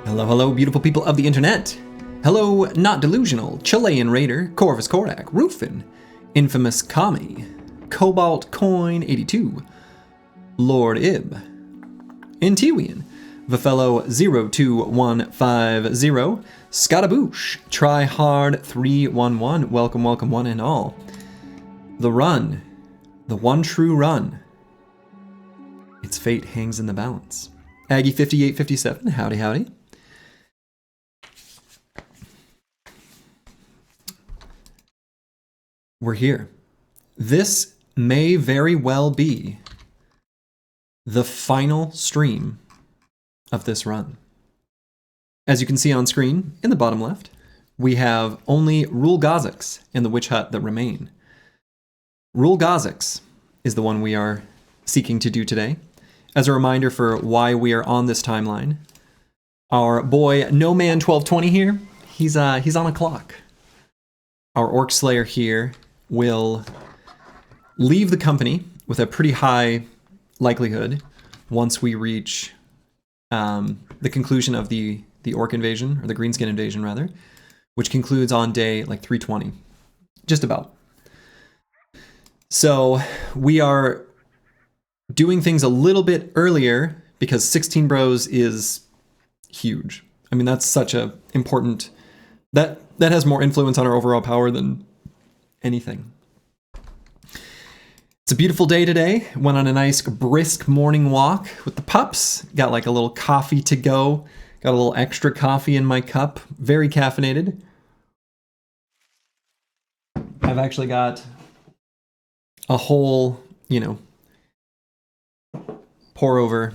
Hello, hello, beautiful people of the internet. Hello, Not Delusional, Chilean Raider, Corvus Korak, Rufin, Infamous Kami, Cobalt Coin 82, Lord Ib, Intiwian, Vafello 02150, Scottaboosh, Try Hard 311, welcome, welcome one and all. The Run, the one true run. Its fate hangs in the balance. Aggie 5857, howdy howdy. We're here. This may very well be the final stream of this run. As you can see on screen, in the bottom left, we have only Rule Gozix and the Witch Hut that remain. Rule Gozix is the one we are seeking to do today. As a reminder for why we are on this timeline, our boy No Man 1220 here, he's on a clock. Our Orc Slayer here will leave the company with a pretty high likelihood once we reach the conclusion of the Orc invasion, or the Greenskin invasion rather, which concludes on day like 320, just about. So we are doing things a little bit earlier because 16 Bros is huge. I mean, that's such a important, that has more influence on our overall power than anything. It's a beautiful day today. Went on a nice brisk morning walk with the pups. Got like a little coffee to go. Got a little extra coffee in my cup. Very caffeinated. I've actually got a whole, pour over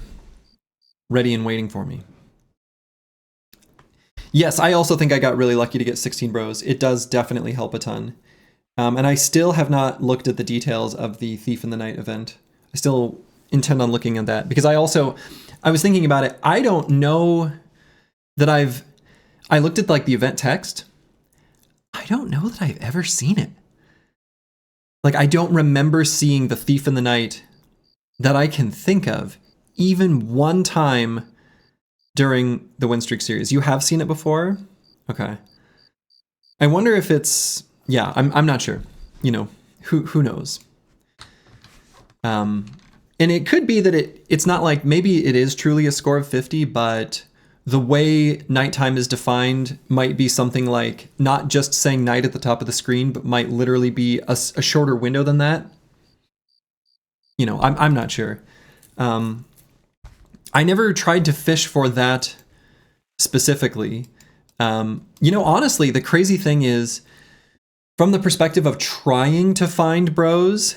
ready and waiting for me. Yes, I also think I got really lucky to get 16 Bros. It does definitely help a ton. And I still have not looked at the details of the Thief in the Night event. I still intend on looking at that because I was thinking about it. I don't know that I looked at like the event text. I don't know that I've ever seen it. Like, I don't remember seeing the Thief in the Night that I can think of even one time during the Winstreak series. You have seen it before? Okay. I wonder if it's, yeah, I'm not sure. Who knows? And it could be that it's not like, maybe it is truly a score of 50, but the way nighttime is defined might be something like not just saying night at the top of the screen, but might literally be a shorter window than that. I'm not sure. I never tried to fish for that specifically. Honestly, the crazy thing is, from the perspective of trying to find bros,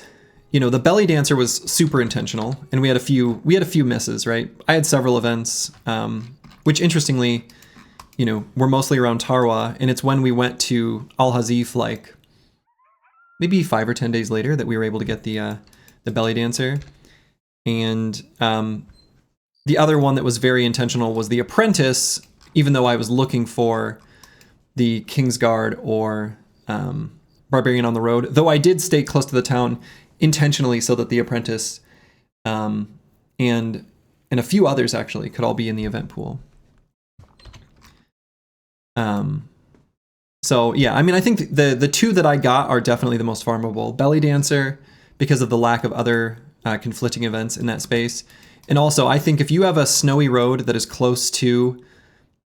the belly dancer was super intentional, and we had a few misses, right? I had several events, which interestingly, were mostly around Tarwa, and it's when we went to Al Hazif like maybe 5 or 10 days later that we were able to get the belly dancer. And the other one that was very intentional was the apprentice, even though I was looking for the Kingsguard or Barbarian on the Road, though I did stay close to the town intentionally so that the apprentice and a few others actually could all be in the event pool. So yeah, I mean, I think the two that I got are definitely the most farmable. Belly Dancer, because of the lack of other conflicting events in that space. And also, I think if you have a snowy road that is close to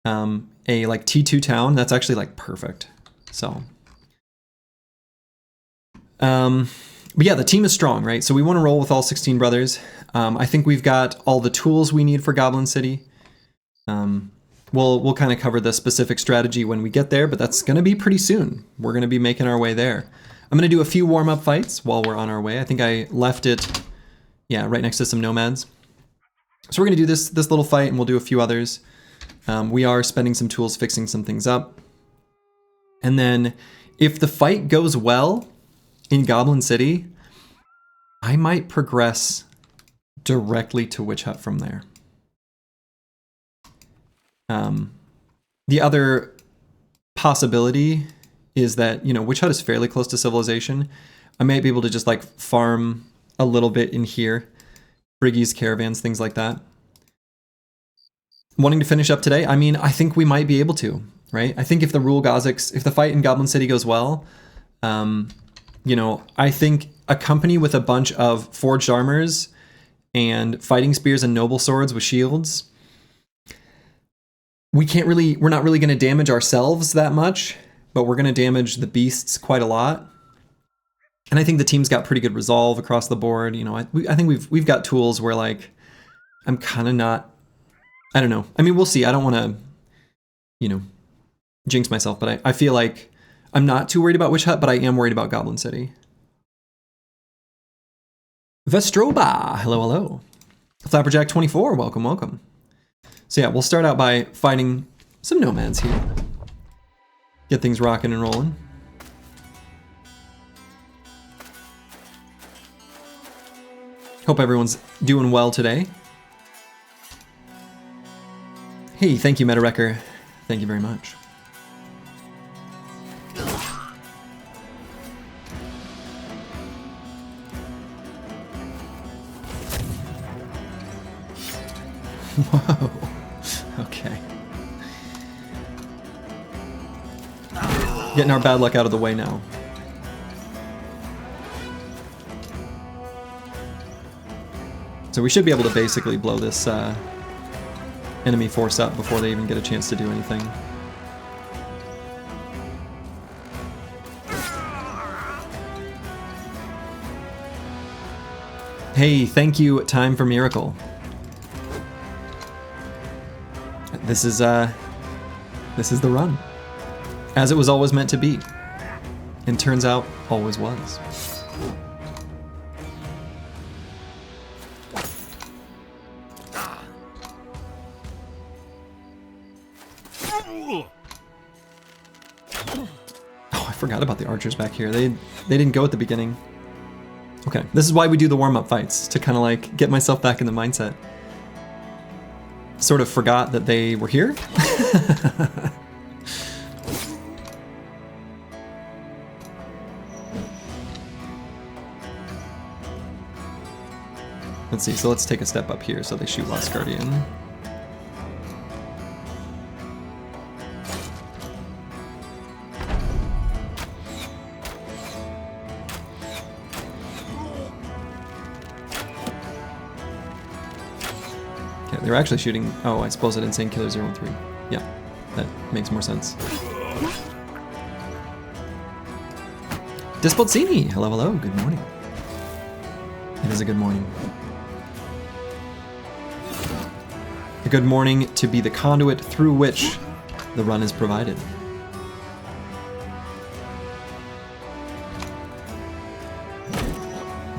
a like T2 town, that's actually like perfect. So, but yeah, the team is strong, right? So we want to roll with all 16 brothers. I think we've got all the tools we need for Goblin City. We'll kind of cover the specific strategy when we get there, but that's going to be pretty soon. We're going to be making our way there. I'm going to do a few warm-up fights while we're on our way. I think I left it, right next to some nomads. So we're going to do this little fight, and we'll do a few others. We are spending some tools fixing some things up. And then if the fight goes well in Goblin City, I might progress directly to Witch Hut from there. The other possibility is that, Witch Hut is fairly close to civilization. I might be able to just like farm a little bit in here. Briggies, caravans, things like that. wanting to finish up today? I mean, I think we might be able to, right? I think if the Rule Goziks, if the fight in Goblin City goes well, you know, I think a company with a bunch of forged armors and fighting spears and noble swords with shields, we're not really going to damage ourselves that much, but we're going to damage the beasts quite a lot. And I think the team's got pretty good resolve across the board. You know, I think we've got tools where, like, I'm kind of not, I don't know. I mean, we'll see. I don't want to, you know, jinx myself, but I feel like I'm not too worried about Witch Hut, but I am worried about Goblin City. Vestroba, hello, hello. Flapperjack24, welcome, welcome. So yeah, we'll start out by fighting some nomads here. Get things rocking and rolling. Hope everyone's doing well today. Hey, thank you, MetaWrecker. Thank you very much. Whoa. Okay. Getting our bad luck out of the way now. So we should be able to basically blow this enemy force up before they even get a chance to do anything. Hey, thank you, Time for Miracle. This is the run, as it was always meant to be, and turns out always was. Oh, I forgot about the archers back here. They didn't go at the beginning. Okay, this is why we do the warm-up fights, to kind of like get myself back in the mindset. Sort of forgot that they were here. Let's see, so let's take a step up here so they shoot Lost Guardian. They were actually shooting. Oh, I suppose I didn't say Killer 013. Yeah, that makes more sense. Dispolzini, hello, hello, good morning. It is a good morning. A good morning to be the conduit through which the run is provided.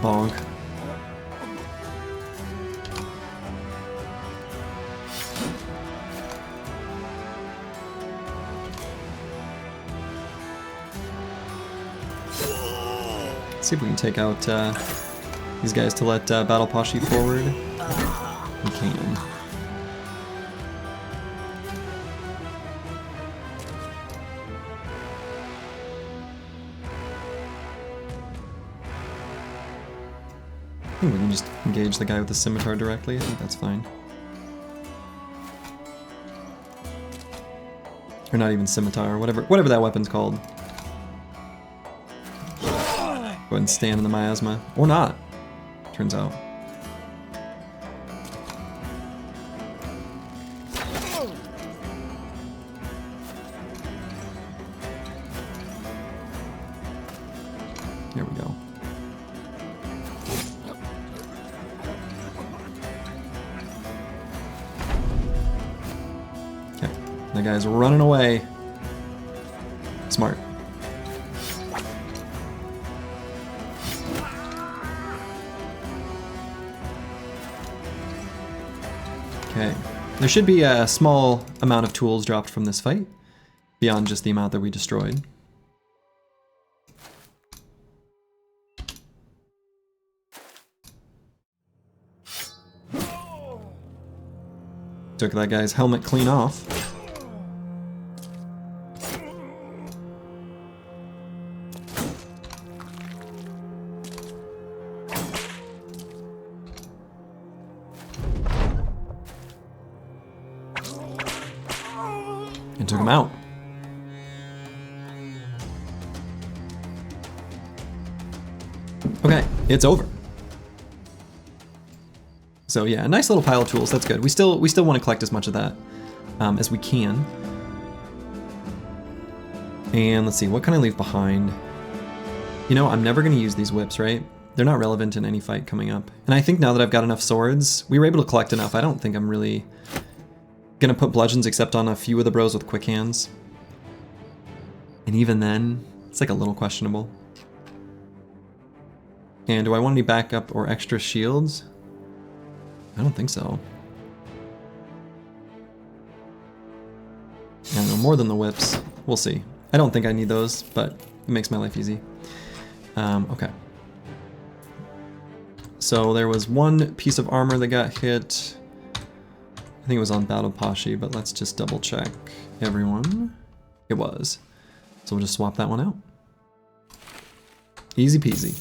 Bonk. See if we can take out these guys to let Battle Paw shoot forward. We can. I think we can just engage the guy with the scimitar directly. I think that's fine. Or not even scimitar, whatever that weapon's called. Go ahead and stand in the miasma. Or not, turns out. Here we go. Okay, that guy's running away. Smart. Okay, there should be a small amount of tools dropped from this fight, beyond just the amount that we destroyed. Took that guy's helmet clean off. And took him out. Okay, it's over. So yeah, a nice little pile of tools. That's good. We still want to collect as much of that as we can. And let's see, what can I leave behind? You know, I'm never going to use these whips, right? They're not relevant in any fight coming up. And I think now that I've got enough swords, we were able to collect enough. I don't think I'm really going to put bludgeons except on a few of the bros with quick hands. And even then, it's like a little questionable. And do I want any backup or extra shields? I don't think so. I don't know, more than the whips. We'll see. I don't think I need those, but it makes my life easy. Okay. So there was one piece of armor that got hit. I think it was on Battle Pashi, but let's just double check everyone. It was. So we'll just swap that one out. Easy peasy.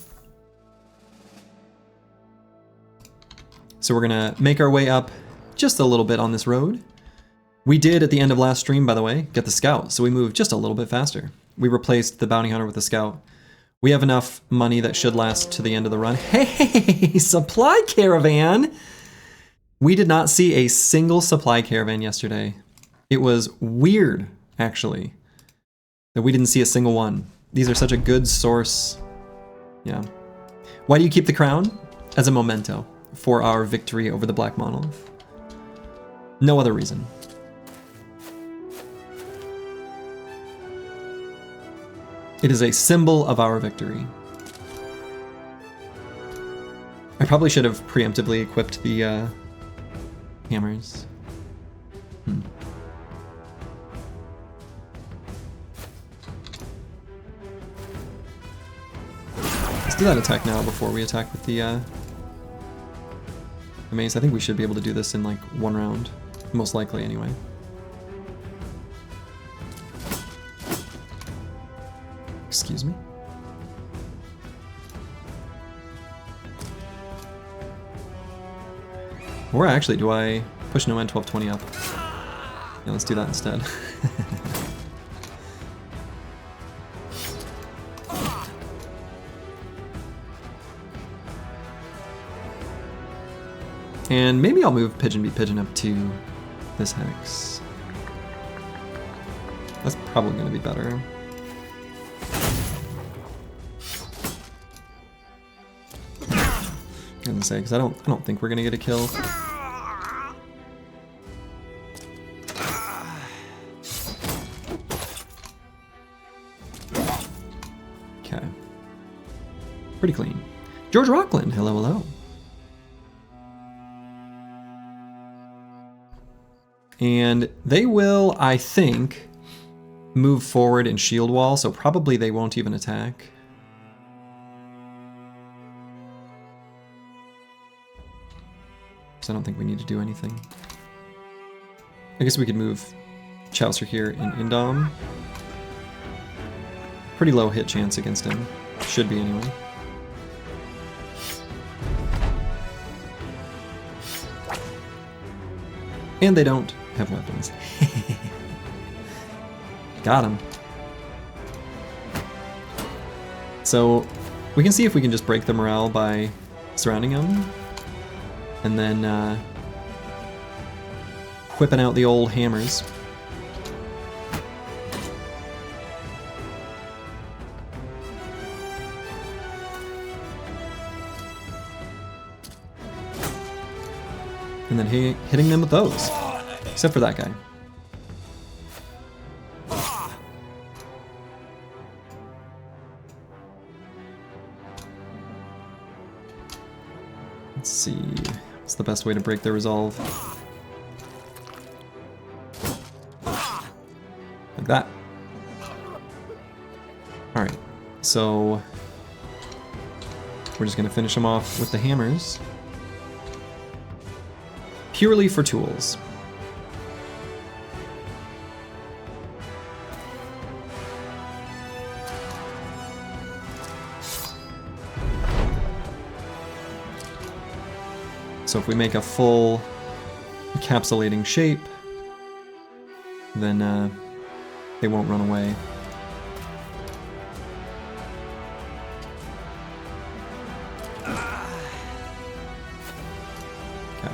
So we're gonna make our way up just a little bit on this road. We did at the end of last stream, by the way, get the scout, so we moved just a little bit faster. We replaced the bounty hunter with the scout. We have enough money that should last to the end of the run. Hey, supply caravan! We did not see a single supply caravan yesterday. It was weird, actually, that we didn't see a single one. These are such a good source. Yeah. Why do you keep the crown? As a memento for our victory over the Black Monolith. No other reason. It is a symbol of our victory. I probably should have preemptively equipped the hammers. Let's do that attack now before we attack with the mace. I think we should be able to do this in like one round. Most likely anyway. Excuse me. Or actually, do I push Nomad 1220 up? Yeah, let's do that instead. And maybe I'll move Pigeon Beat Pigeon up to this hex. That's probably going to be better. I was gonna say, because I don't think we're gonna get a kill. Okay. Pretty clean. George Rockland, hello, hello. And they will, I think, move forward and shield wall, so probably they won't even attack. I don't think we need to do anything. I guess we could move Chaucer here in Indom. Pretty low hit chance against him. Should be anyway. And they don't have weapons. Got him. So we can see if we can just break the morale by surrounding him. And then whipping out the old hammers. And then hitting them with those. Except for that guy. Let's see. What's the best way to break their resolve? Like that. Alright, so we're just gonna finish them off with the hammers. Purely for tools. So if we make a full encapsulating shape, then they won't run away. Okay.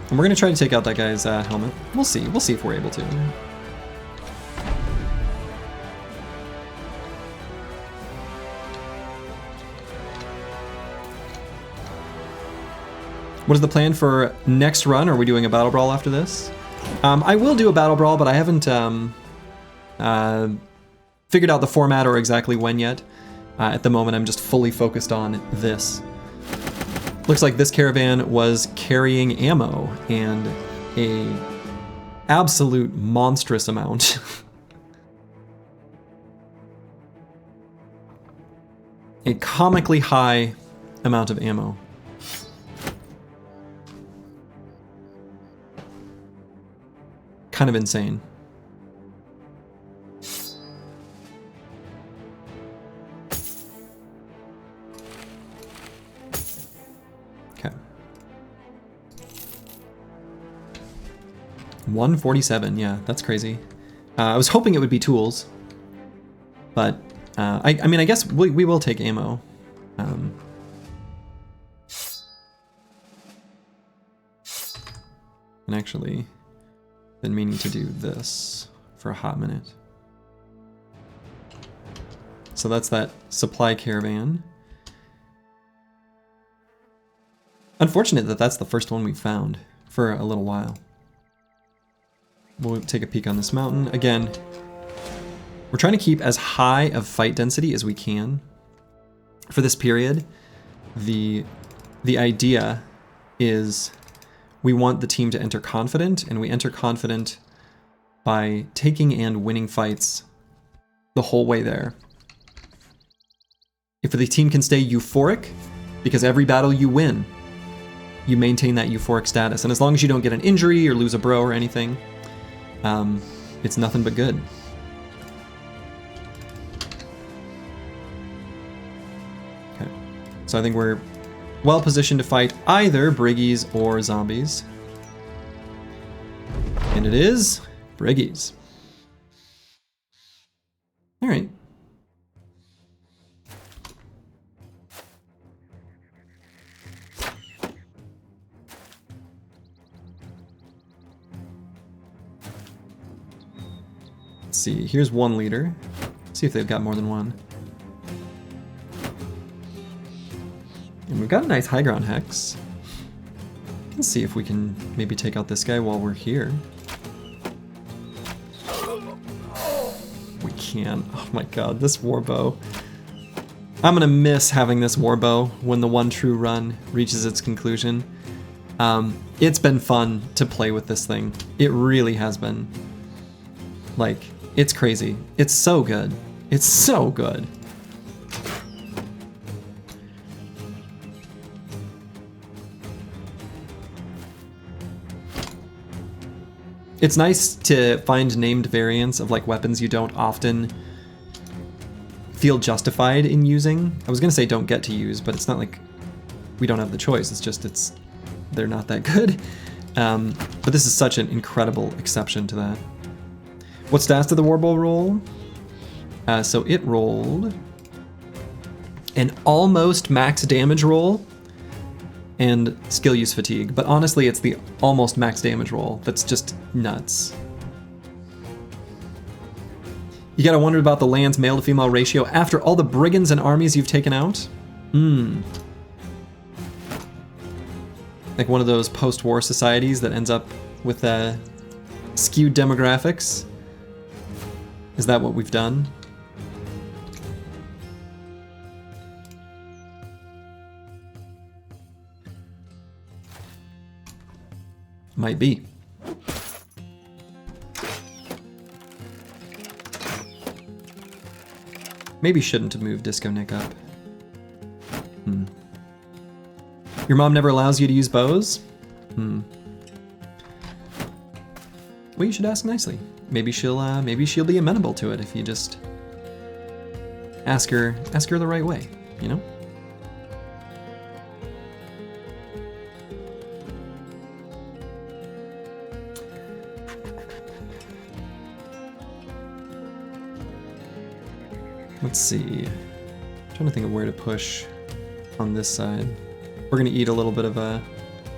And we're gonna try to take out that guy's helmet. We'll see. We'll see if we're able to. What is the plan for next run? Are we doing a battle brawl after this? I will do a battle brawl, but I haven't figured out the format or exactly when yet. At the moment, I'm just fully focused on this. Looks like this caravan was carrying ammo and a absolute monstrous amount. A comically high amount of ammo. Kind of insane. Okay. 147, yeah, that's crazy. I was hoping it would be tools, but I mean, I guess we will take ammo. And actually, been meaning to do this for a hot minute. So that's that supply caravan. Unfortunate that that's the first one we've found for a little while. We'll take a peek on this mountain. Again, we're trying to keep as high of fight density as we can. For this period, the idea is we want the team to enter confident, and we enter confident by taking and winning fights the whole way there. If the team can stay euphoric, because every battle you win, you maintain that euphoric status. And as long as you don't get an injury or lose a bro or anything, it's nothing but good. Okay, so I think we're well positioned to fight either Briggies or zombies. And it is Briggies. All right. Let's see, here's one leader. Let's see if they've got more than one. And we've got a nice high ground hex. Let's see if we can maybe take out this guy while we're here. We can. Oh my god, this warbow. I'm gonna miss having this warbow when the one true run reaches its conclusion. It's been fun to play with this thing. It really has been. Like, it's crazy. It's so good. It's so good. It's nice to find named variants of like weapons you don't often feel justified in using. I was gonna say don't get to use, but it's not like we don't have the choice. It's just they're not that good. But this is such an incredible exception to that. What stats did the warbow roll? So it rolled an almost max damage roll and skill use fatigue, but honestly it's the almost max damage roll that's just nuts. You gotta wonder about the land's male to female ratio after all the brigands and armies you've taken out? Like one of those post-war societies that ends up with skewed demographics? Is that what we've done? Might be. Maybe shouldn't have moved Disco Nick up. Your mom never allows you to use bows? Well, you should ask nicely. Maybe she'll be amenable to it if you just ask her the right way, you know? Let's see. I'm trying to think of where to push on this side. We're gonna eat a little bit of a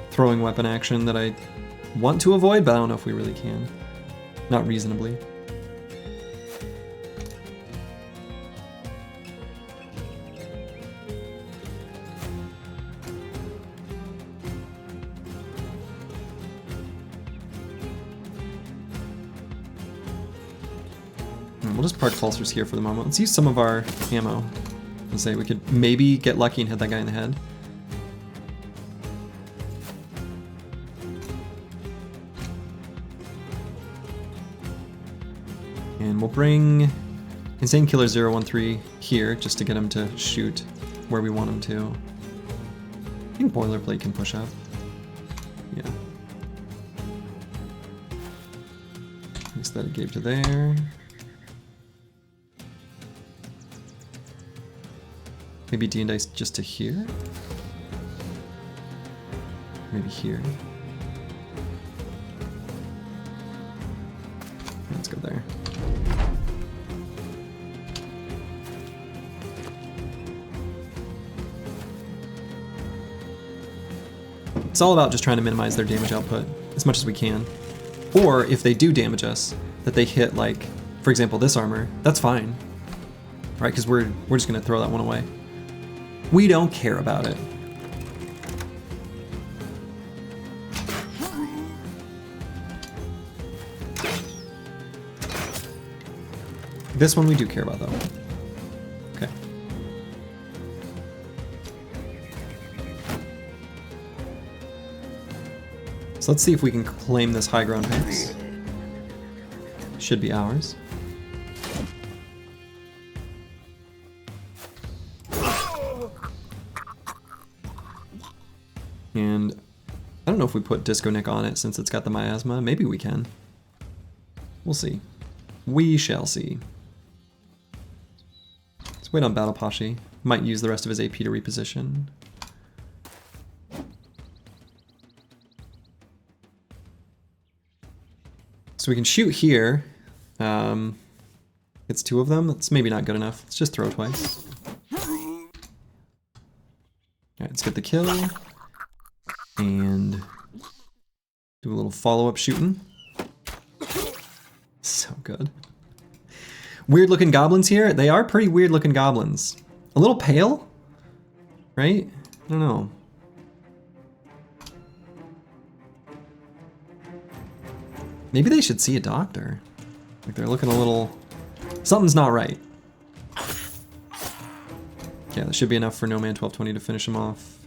throwing weapon action that I want to avoid, but I don't know if we really can. Not reasonably. We'll just park pulsers here for the moment. Let's use some of our ammo. Let's say we could maybe get lucky and hit that guy in the head. And we'll bring Insane Killer 013 here just to get him to shoot where we want him to. I think Boilerplate can push up. Yeah. Aesthetic gave to there. Maybe D and Dice just to here? Maybe here. Let's go there. It's all about just trying to minimize their damage output as much as we can. Or if they do damage us, that they hit, like, for example, this armor, that's fine. Right, because we're just gonna throw that one away. We don't care about it. This one we do care about, though. Okay. So let's see if we can claim this high ground base. Should be ours. And I don't know if we put Disco Nick on it since it's got the miasma. Maybe we can. We'll see. We shall see. Let's wait on Battle Pashi. Might use the rest of his AP to reposition. So we can shoot here. It's two of them. That's maybe not good enough. Let's just throw twice. Alright, let's get the kill. And do a little follow-up shooting. So good. Weird looking goblins here. They are pretty weird looking goblins. A little pale, right? I don't know. Maybe they should see a doctor. Like they're looking a little... Something's not right. Yeah, that should be enough for No Man 1220 to finish him off.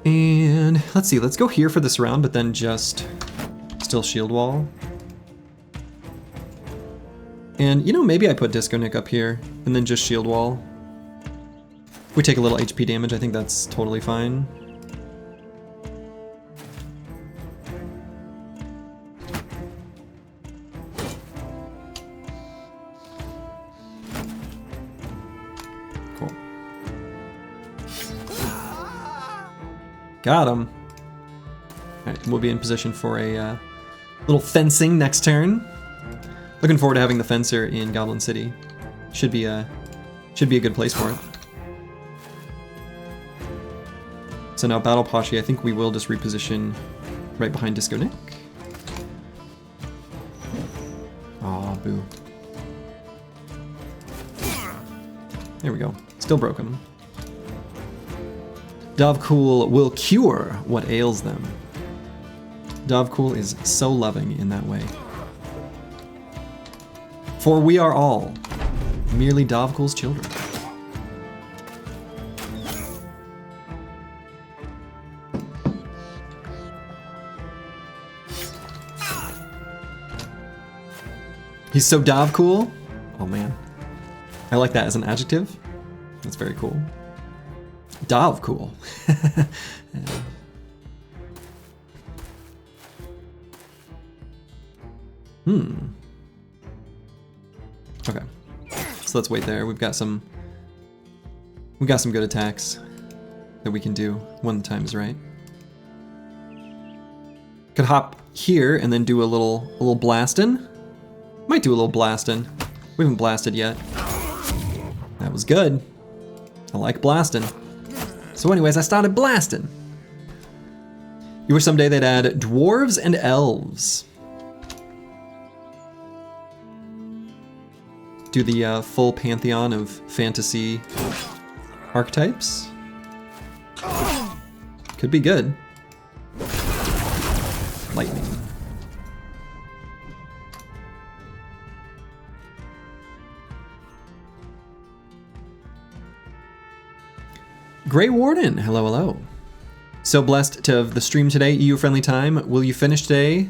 And let's see, let's go here for this round, but then just still shield wall. And you know, maybe I put Disco Nick up here and then just shield wall. We take a little HP damage, I think that's totally fine. Got him. Alright, we'll be in position for a little fencing next turn. Looking forward to having the fencer in Goblin City. Should be a good place for it. So now Battle Pashi, I think we will just reposition right behind Disco Nick. Aw, boo. There we go. Still broke him. Dovcool will cure what ails them. Dovcool is so loving in that way. For we are all merely Dovcool's children. He's so Dovcool. Oh man. I like that as an adjective. That's very cool. Dovcool. Okay. So let's wait there. We got some good attacks that we can do when the time is right. Could hop here and then do a little blasting. Might do a little blasting. We haven't blasted yet. That was good. I like blasting. So anyways, I started blasting. You wish someday they'd add dwarves and elves. Do the full pantheon of fantasy archetypes. Could be good. Lightning. Grey Warden, hello, hello. So blessed to have the stream today, EU friendly time. Will you finish today?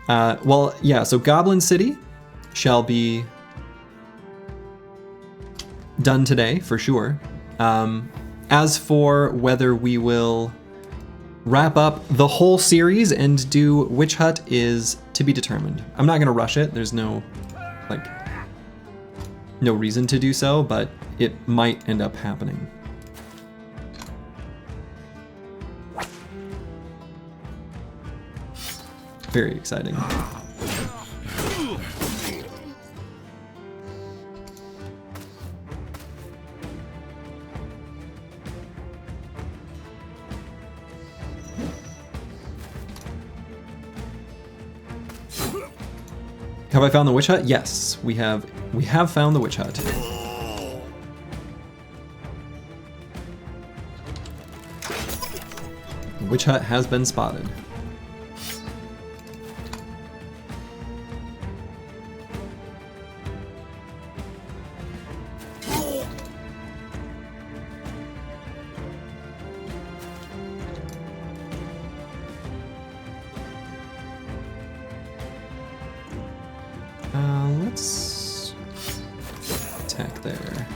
Well, yeah, so Goblin City shall be done today for sure. As for whether we will wrap up the whole series and do Witch Hut is to be determined. I'm not gonna rush it. There's no reason to do so, but it might end up happening. Very exciting. Have I found the Witch Hut? Yes, we have found the Witch Hut. The Witch Hut has been spotted. Let's attack there.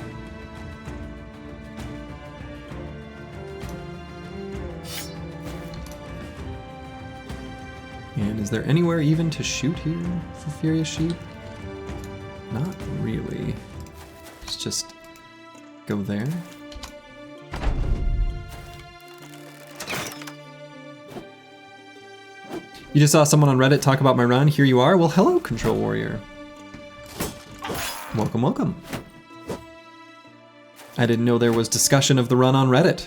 And is there anywhere even to shoot here for Furious Sheep? Not really. Let's just go there. You just saw someone on Reddit talk about my run. Here you are. Well, hello, Control Warrior. Welcome, welcome. I didn't know there was discussion of the run on Reddit.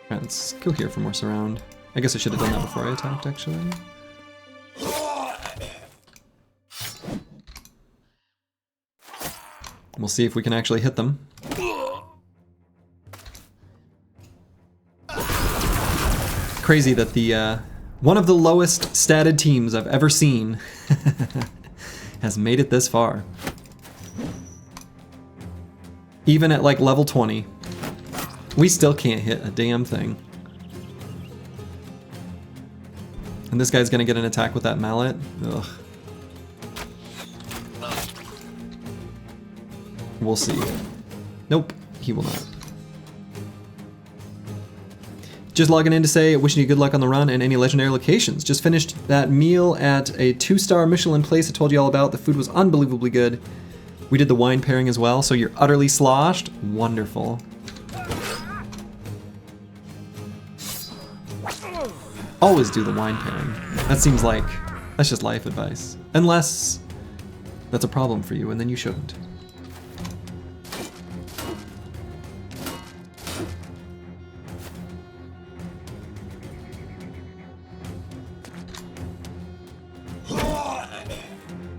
Alright, let's go here for more surround. I guess I should have done that before I attacked, actually. We'll see if we can actually hit them. Crazy that the one of the lowest statted teams I've ever seen has made it this far. Even at like level 20, we still can't hit a damn thing. And this guy's gonna get an attack with that mallet. Ugh. We'll see. Nope, he will not. Just logging in to say, wishing you good luck on the run and any legendary locations. Just finished that meal at a 2-star Michelin place I told you all about. The food was unbelievably good. We did the wine pairing as well, so you're utterly sloshed. Wonderful. Always do the wine pairing. That seems like, that's just life advice. Unless that's a problem for you, and then you shouldn't.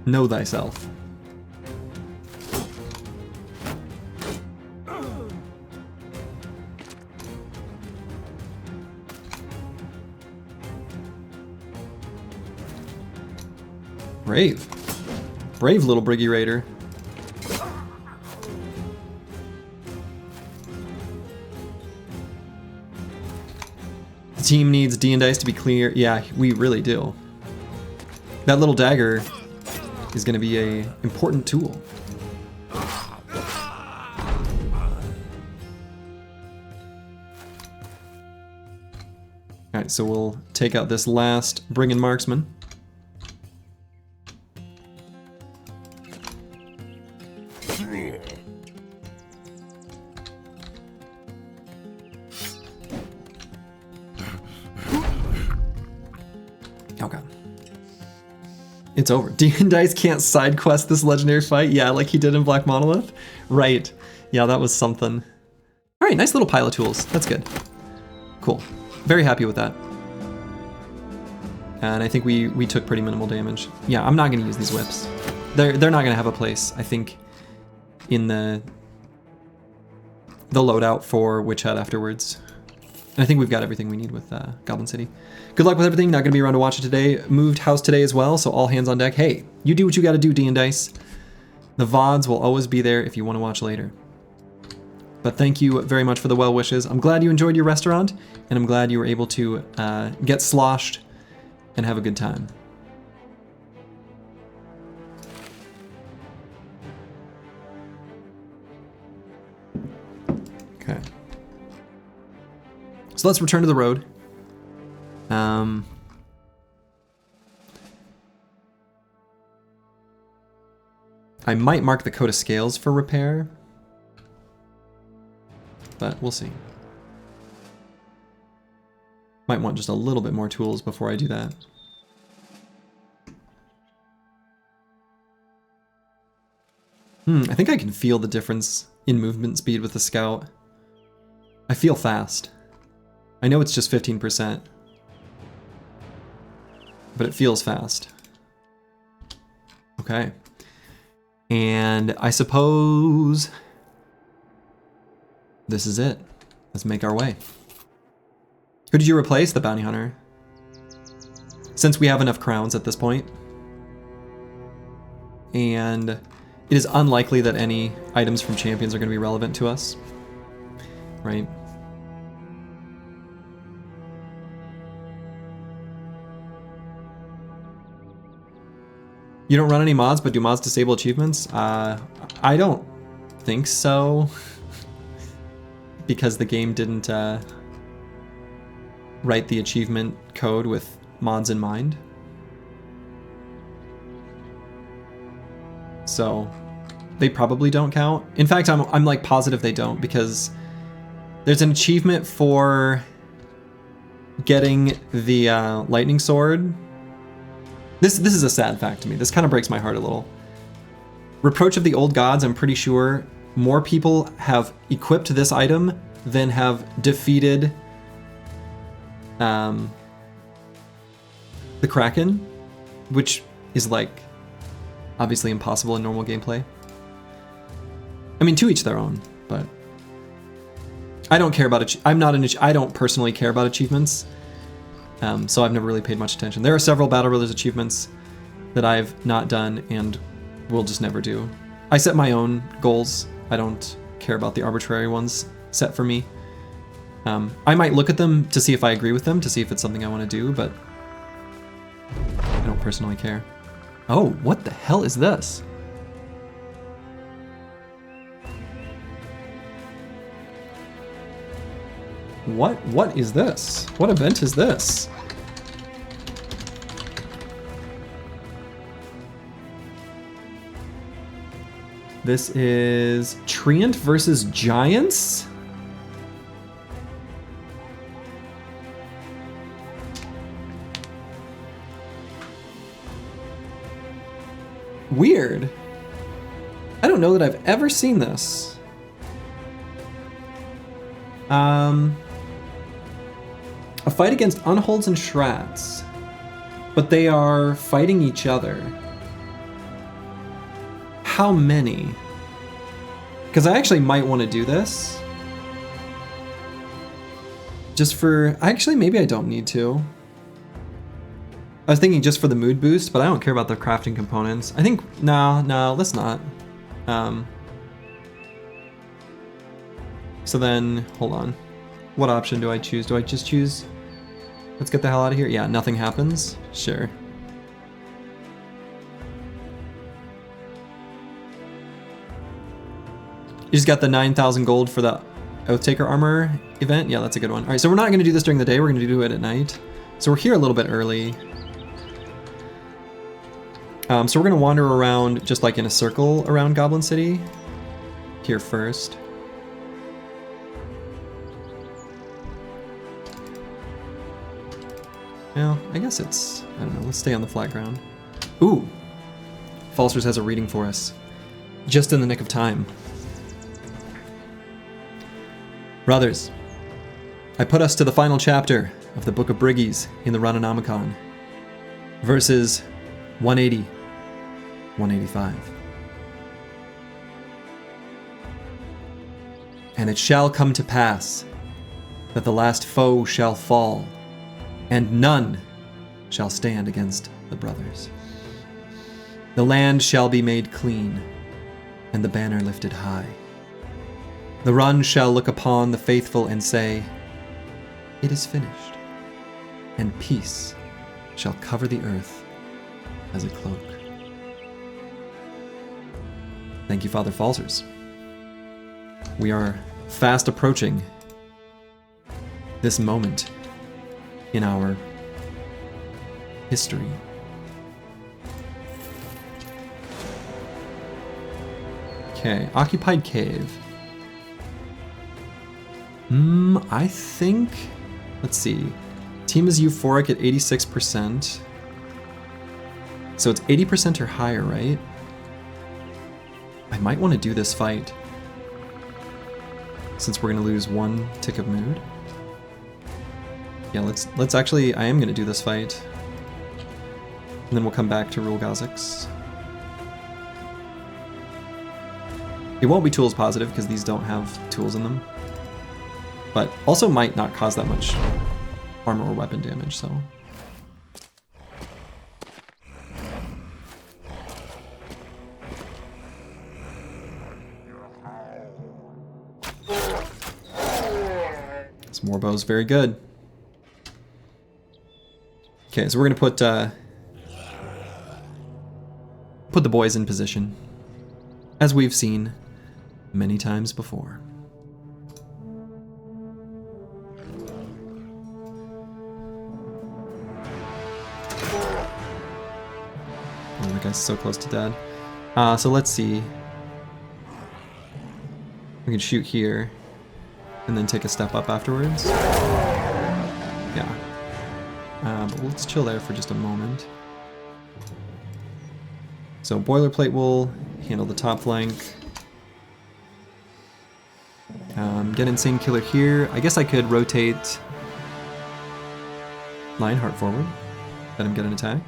Know thyself. Brave. Brave little Briggy Raider. The team needs D and dice to be clear. Yeah, we really do. That little dagger is going to be an important tool. Alright, so we'll take out this last Brigand Marksman. It's over. Demon Dice can't side quest this legendary fight? Yeah, like he did in Black Monolith? Right. Yeah, that was something. All right, nice little pile of tools. That's good. Cool. Very happy with that. And I think we took pretty minimal damage. Yeah, I'm not going to use these whips. They're not going to have a place, I think, in the loadout for Witch Hat afterwards. And I think we've got everything we need with Goblin City. Good luck with everything. Not going to be around to watch it today. Moved house today as well, so all hands on deck. Hey, you do what you got to do, D and Dice. The VODs will always be there if you want to watch later. But thank you very much for the well wishes. I'm glad you enjoyed your restaurant, and I'm glad you were able to get sloshed and have a good time. Okay. So let's return to the road. I might mark the coat of scales for repair, but we'll see. Might want just a little bit more tools before I do that. I think I can feel the difference in movement speed with the scout. I feel fast. I know it's just 15%, but it feels fast. Okay. And I suppose this is it. Let's make our way. Who did you replace? The bounty hunter. Since we have enough crowns at this point. And it is unlikely that any items from champions are going to be relevant to us. Right? You don't run any mods, but do mods disable achievements? I don't think so. Because the game didn't write the achievement code with mods in mind. So they probably don't count. In fact, I'm like positive they don't, because there's an achievement for getting the lightning sword. This is a sad fact to me. This kind of breaks my heart a little. Reproach of the Old Gods, I'm pretty sure more people have equipped this item than have defeated the Kraken, which is like obviously impossible in normal gameplay. I mean, to each their own, but I don't care about I don't personally care about achievements. So I've never really paid much attention. There are several Battle Brothers achievements that I've not done and will just never do. I set my own goals. I don't care about the arbitrary ones set for me. I might look at them to see if I agree with them, to see if it's something I want to do, but I don't personally care. Oh, what the hell is this? What is this? What event is this? This is Treant versus Giants? Weird. I don't know that I've ever seen this. A fight against Unholds and Shrats, but they are fighting each other. How many? Because I actually might want to do this. Just for, actually maybe I don't need to. I was thinking just for the mood boost, but I don't care about the crafting components. I think, no, let's not. So then, hold on. What option do I choose? Do I just choose, let's get the hell out of here? Yeah, nothing happens? Sure. You just got the 9,000 gold for the Oathtaker armor event? Yeah, that's a good one. All right, so we're not gonna do this during the day, we're gonna do it at night. So we're here a little bit early. So we're gonna wander around just like in a circle around Goblin City. Here first. Well, I guess it's, I don't know, let's stay on the flat ground. Ooh. Falsers has a reading for us. Just in the nick of time. Brothers, I put us to the final chapter of the Book of Briggies in the Run1. Verses 180, 185. And it shall come to pass that the last foe shall fall, and none shall stand against the brothers. The land shall be made clean, and the banner lifted high. The Run shall look upon the faithful and say, it is finished, and peace shall cover the earth as a cloak. Thank you, Father Falsers. We are fast approaching this moment in our history. Okay, occupied cave. I think, let's see. Team is euphoric at 86%. So it's 80% or higher, right? I might want to do this fight, since we're gonna lose one tick of mood. Yeah, let's actually, I am gonna do this fight. And then we'll come back to Rule Gazix. It won't be tools positive because these don't have tools in them. But also might not cause that much armor or weapon damage, so. This Morbow's very good. Okay, so we're gonna put the boys in position, as we've seen many times before. Oh, that guy's so close to dead. So let's see. We can shoot here, and then take a step up afterwards. Yeah. But let's chill there for just a moment. So Boilerplate will handle the top flank. Get Insane Killer here. I guess I could rotate Lionheart forward. Let him get an attack.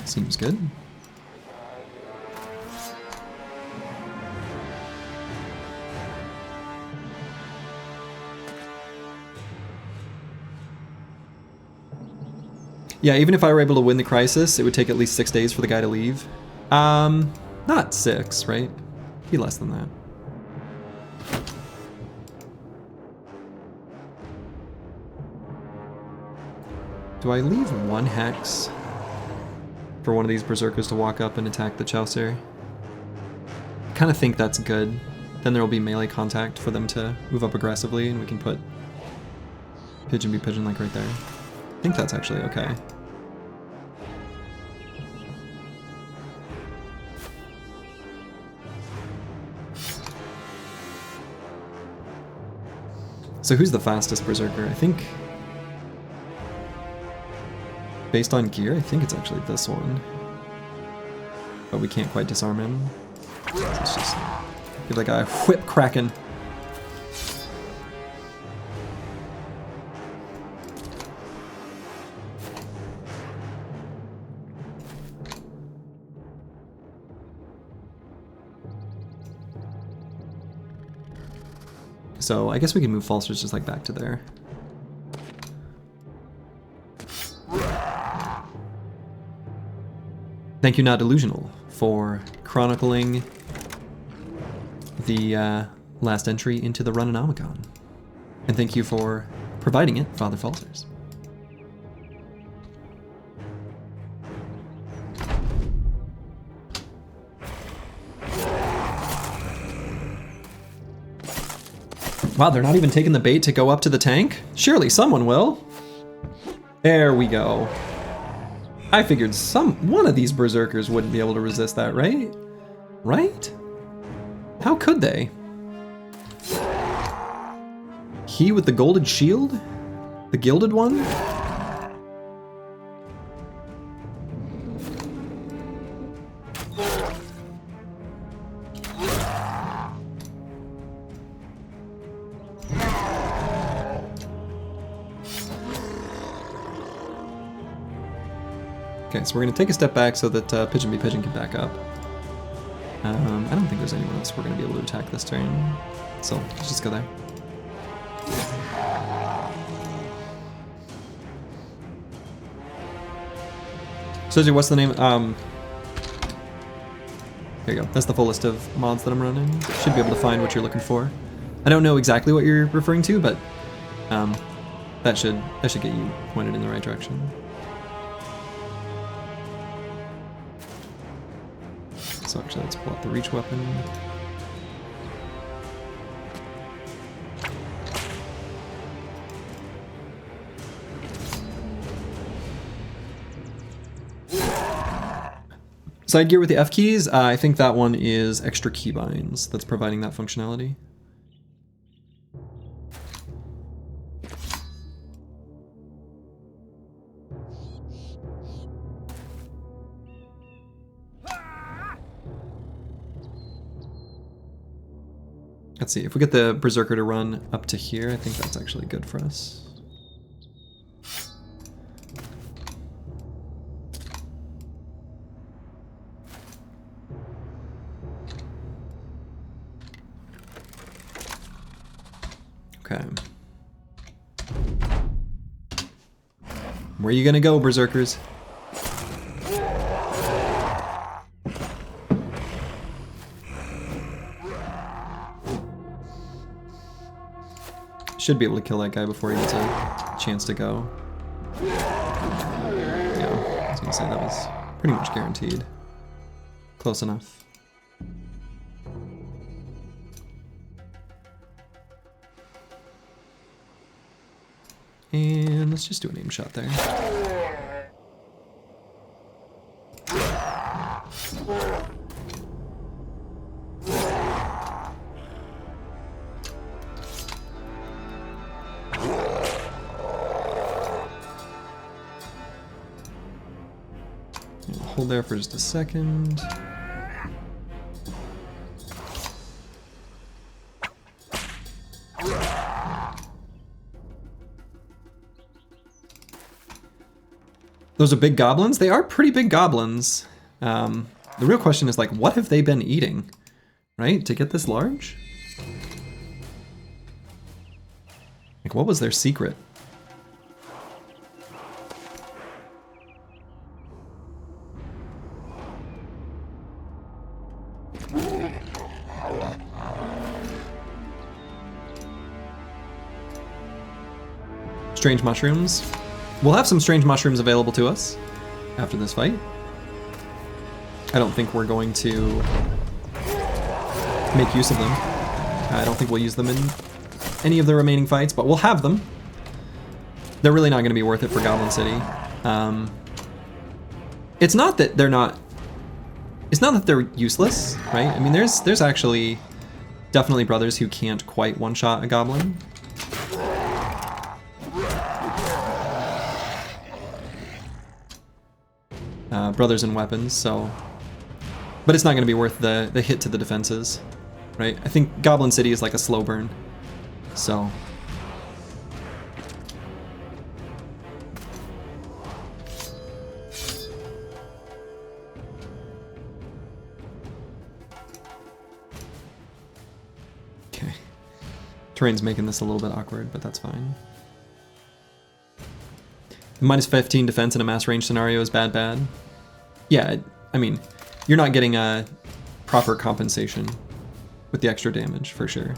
Seems good. Yeah, even if I were able to win the crisis, it would take at least 6 days for the guy to leave. Not 6, right? Be less than that. Do I leave one hex for one of these berserkers to walk up and attack the Chaucer? I kind of think that's good. Then there will be melee contact for them to move up aggressively, and we can put Pigeon be Pigeon like right there. I think that's actually okay. So who's the fastest berserker? I think, based on gear, I think it's actually this one. But we can't quite disarm him. So let's just give that guy a whip Kraken. So I guess we can move Falsters just like back to there. Thank you, Not Delusional, for chronicling the last entry into the Run1. And thank you for providing it, Father Falsters. Wow, they're not even taking the bait to go up to the tank? Surely someone will. There we go. I figured one of these berserkers wouldn't be able to resist that, right? Right? How could they? He with the golden shield? The gilded one? Okay, so we're gonna take a step back so that Pigeon Be Pigeon can back up. I don't think there's anyone else we're gonna be able to attack this turn, so let's just go there. Soji, what's the name? There you go. That's the full list of mods that I'm running. Should be able to find what you're looking for. I don't know exactly what you're referring to, but that should get you pointed in the right direction. So actually, let's pull out the reach weapon. Side gear with the F keys, I think that one is extra keybinds that's providing that functionality. Let's see, if we get the Berserker to run up to here, I think that's actually good for us. Okay. Where are you gonna go, Berserkers? Should be able to kill that guy before he gets a chance to go. Yeah, I was gonna say that was pretty much guaranteed. Close enough. And let's just do an aim shot there. Hold there for just a second. Those are big goblins? They are pretty big goblins. The real question is, like, what have they been eating, right, to get this large? Like, what was their secret? Strange mushrooms. We'll have some strange mushrooms available to us after this fight. I don't think we're going to make use of them. I don't think we'll use them in any of the remaining fights, but we'll have them. They're really not going to be worth it for Goblin City. It's not that they're not... It's not that they're useless, right? I mean, there's actually definitely brothers who can't quite one-shot a goblin. Brothers and weapons, so... But it's not going to be worth the hit to the defenses, right? I think Goblin City is like a slow burn, so... Okay. Terrain's making this a little bit awkward, but that's fine. Minus 15 defense in a mass range scenario is bad. Yeah, I mean, you're not getting a proper compensation with the extra damage, for sure.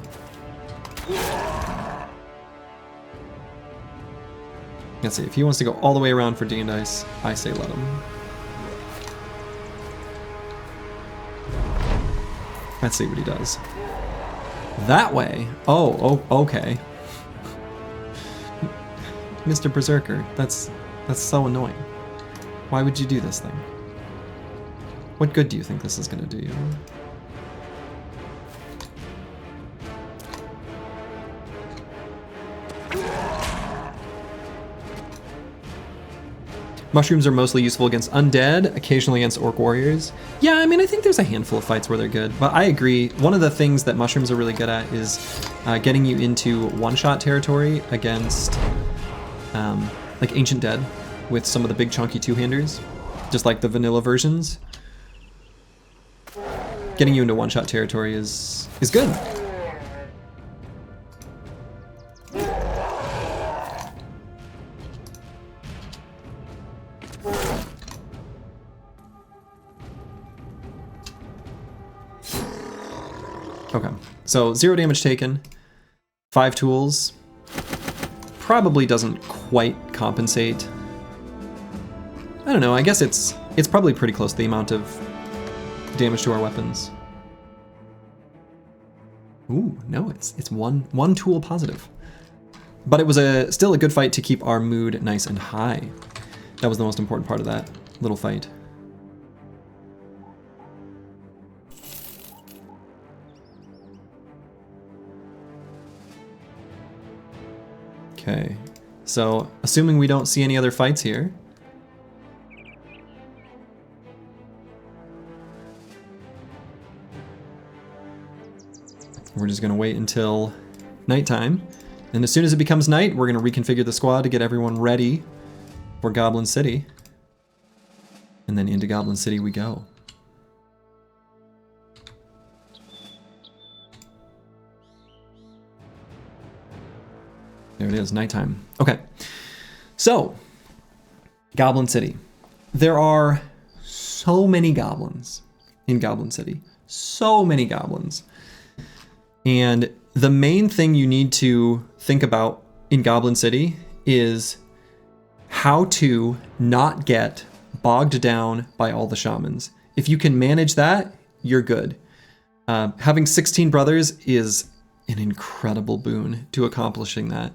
Let's see, if he wants to go all the way around for D and Dice, I say let him. Let's see what he does. That way? Oh, okay. Mr. Berserker, that's so annoying. Why would you do this thing? What good do you think this is gonna do you? Mushrooms are mostly useful against undead, occasionally against orc warriors. Yeah, I mean, I think there's a handful of fights where they're good, but I agree. One of the things that mushrooms are really good at is getting you into one-shot territory against like Ancient Dead with some of the big chunky two-handers. just like the vanilla versions. Getting you into one-shot territory is good. Okay, so 0 damage taken, 5 tools. Probably doesn't quite compensate. I don't know, I guess it's probably pretty close to the amount of damage to our weapons. Ooh, no, it's one tool positive. But it was still a good fight to keep our mood nice and high. That was the most important part of that little fight. Okay, so assuming we don't see any other fights here, we're just gonna wait until nighttime. And as soon as it becomes night, we're gonna reconfigure the squad to get everyone ready for Goblin City. And then into Goblin City we go. There it is, nighttime. Okay, so Goblin City. There are so many goblins in Goblin City. So many goblins. And the main thing you need to think about in Goblin City is how to not get bogged down by all the shamans. If you can manage that, you're good. Having 16 brothers is an incredible boon to accomplishing that.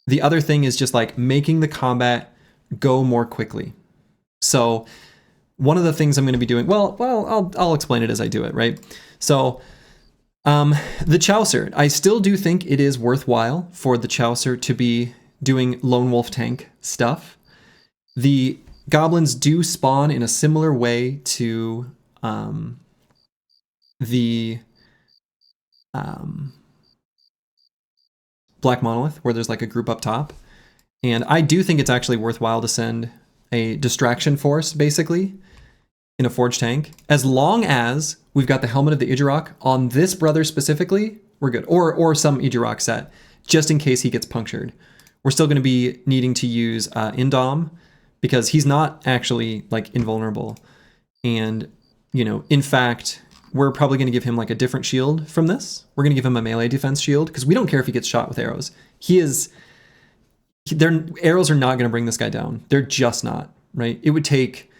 The other thing is just like making the combat go more quickly. So one of the things I'm going to be doing, well, I'll explain it as I do it, right? So the Chaucer, I still do think it is worthwhile for the Chaucer to be doing lone wolf tank stuff. The goblins do spawn in a similar way to the Black Monolith, where there's like a group up top. And I do think it's actually worthwhile to send a distraction force, basically, in a forge tank. As long as we've got the Helmet of the Idurok on this brother specifically, we're good. Or some Idurok set, just in case he gets punctured. We're still going to be needing to use Indom, because he's not actually like invulnerable. And, you know, in fact, we're probably going to give him like a different shield from this. We're going to give him a melee defense shield, because we don't care if he gets shot with arrows. Their arrows are not going to bring this guy down. They're just not, right? It would take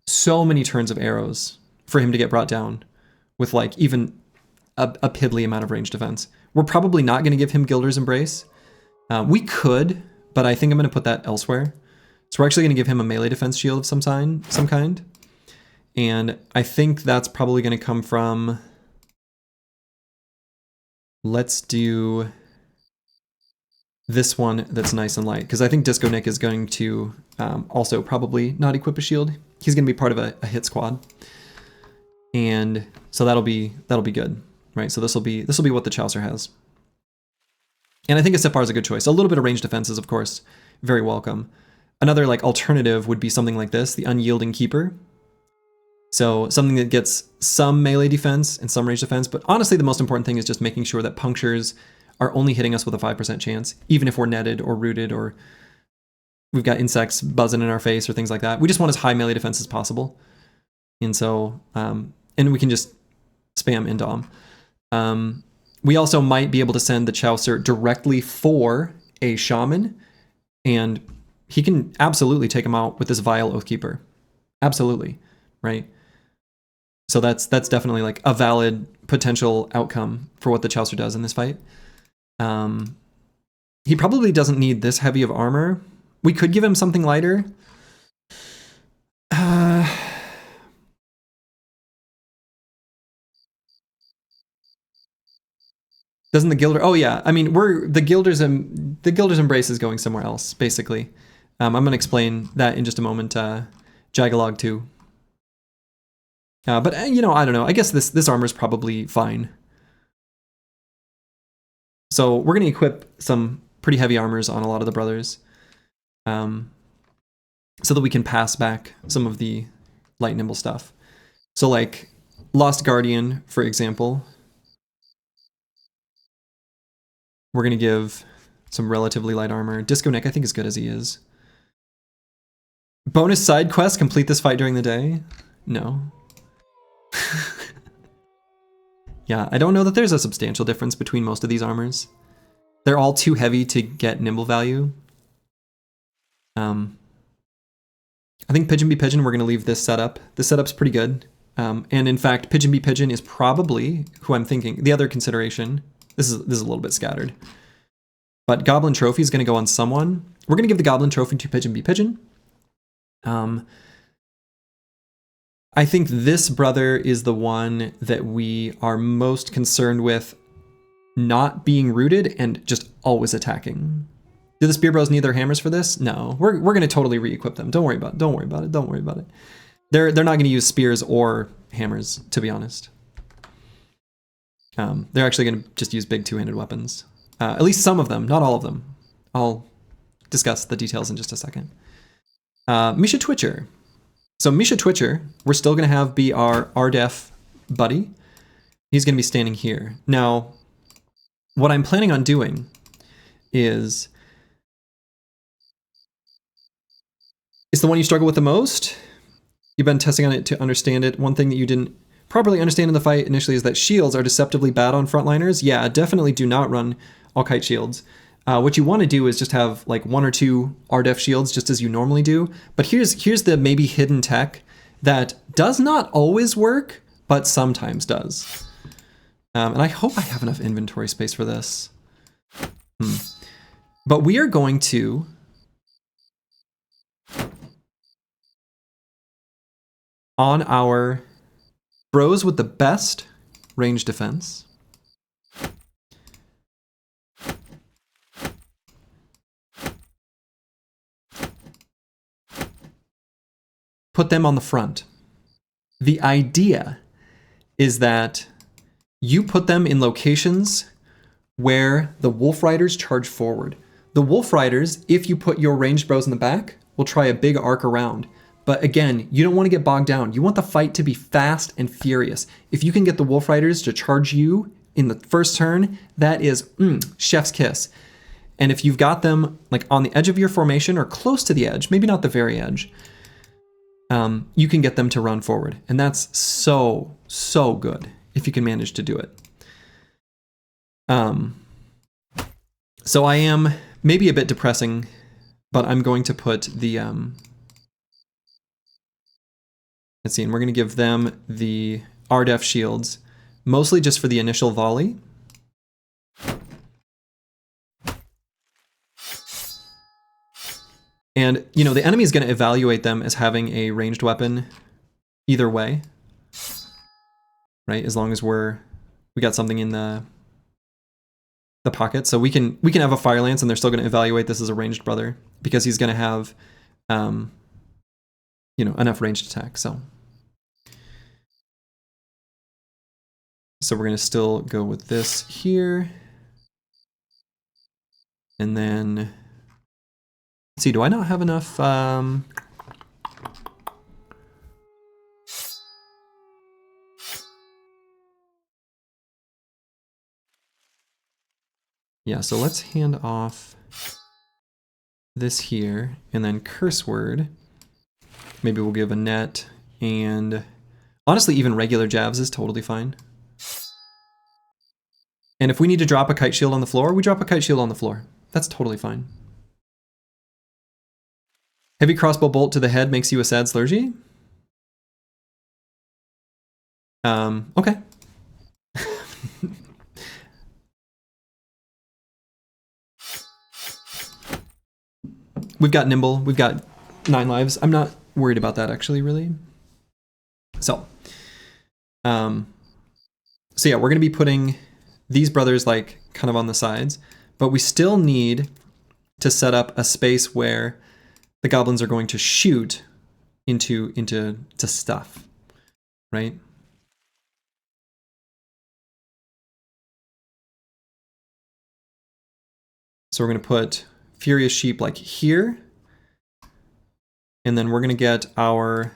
so many turns of arrows for him to get brought down with like even a piddly amount of range defense. We're probably not going to give him Gilder's Embrace. We could, but I think I'm going to put that elsewhere. So we're actually going to give him a melee defense shield of some kind. And I think that's probably going to come from, let's do this one that's nice and light, because I think Disco Nick is going to also probably not equip a shield. He's going to be part of a hit squad. And so that'll be good, right? So this will be what the Chaucer has. And I think a Sipar is a good choice. A little bit of range defense is, of course, very welcome. Another like alternative would be something like this, the Unyielding Keeper. So something that gets some melee defense and some range defense, but honestly the most important thing is just making sure that punctures are only hitting us with a 5% chance, even if we're netted or rooted or we've got insects buzzing in our face or things like that. We just want as high melee defense as possible. And so, and we can just spam Indom. We also might be able to send the Chaucer directly for a Shaman, and he can absolutely take him out with this Vile Oathkeeper. Absolutely, right? So that's definitely like a valid potential outcome for what the Chaucer does in this fight. He probably doesn't need this heavy of armor. We could give him something lighter. Doesn't the Gilder? Oh yeah, I mean the Gilder's Embrace is going somewhere else basically. I'm going to explain that in just a moment. Jagalog too. But you know, I don't know. I guess this armor is probably fine. So we're going to equip some pretty heavy armors on a lot of the brothers. so that we can pass back some of the light nimble stuff. So like Lost Guardian, for example, we're going to give some relatively light armor. Disco Nick, I think, is good as he is. Bonus side quest, complete this fight during the day? No. Yeah, I don't know that there's a substantial difference between most of these armors. They're all too heavy to get nimble value. I think Pigeon Be Pigeon, we're going to leave this setup. This setup's pretty good. And in fact, Pigeon Be Pigeon is probably who I'm thinking. The other consideration, this is a little bit scattered. But Goblin Trophy is going to go on someone. We're going to give the Goblin Trophy to Pigeon Be Pigeon. I think this brother is the one that we are most concerned with not being rooted and just always attacking. Do the Spear Bros need their hammers for this? No, we're going to totally re-equip them. Don't worry about it. Don't worry about it. Don't worry about it. They're not going to use spears or hammers, to be honest. They're actually going to just use big two-handed weapons. At least some of them, not all of them. I'll discuss the details in just a second. Misha Twitcher. So Misha Twitcher, we're still going to have be our RDEF buddy. He's going to be standing here. Now, what I'm planning on doing is... It's the one you struggle with the most. You've been testing on it to understand it. One thing that you didn't properly understand in the fight initially is that shields are deceptively bad on frontliners. Yeah, definitely do not run all kite shields. What you want to do is just have like 1 or 2 RDEF shields just as you normally do. But here's the maybe hidden tech that does not always work, but sometimes does. And I hope I have enough inventory space for this. But we are going to... on our bros with the best range defense, put them on the front. The idea is that you put them in locations where the Wolf Riders charge forward. The Wolf Riders, if you put your ranged bros in the back, will try a big arc around. But again, you don't want to get bogged down. You want the fight to be fast and furious. If you can get the Wolf Riders to charge you in the first turn, that is chef's kiss. And if you've got them like on the edge of your formation or close to the edge, maybe not the very edge, you can get them to run forward. And that's so, so good if you can manage to do it. So I am maybe a bit depressing, but I'm going to put the... let's see, and we're going to give them the RDEF shields, mostly just for the initial volley. And, you know, the enemy is going to evaluate them as having a ranged weapon either way, right? As long as we got something in the pocket. So we can have a Fire Lance and they're still going to evaluate this as a ranged brother because he's going to have, you know, enough ranged attack. So we're going to still go with this here. And then, let's see, do I not have enough? Yeah, so let's hand off this here and then curse word. Maybe we'll give a net, and honestly, even regular jabs is totally fine. And if we need to drop a kite shield on the floor, we drop a kite shield on the floor. That's totally fine. Heavy crossbow bolt to the head makes you a sad slurgy? Okay. We've got nimble, we've got 9 lives. I'm not worried about that actually, really. So yeah, we're gonna be putting these brothers like kind of on the sides, but we still need to set up a space where the goblins are going to shoot into stuff, right? So we're gonna put Furious Sheep like here, And then we're going to get our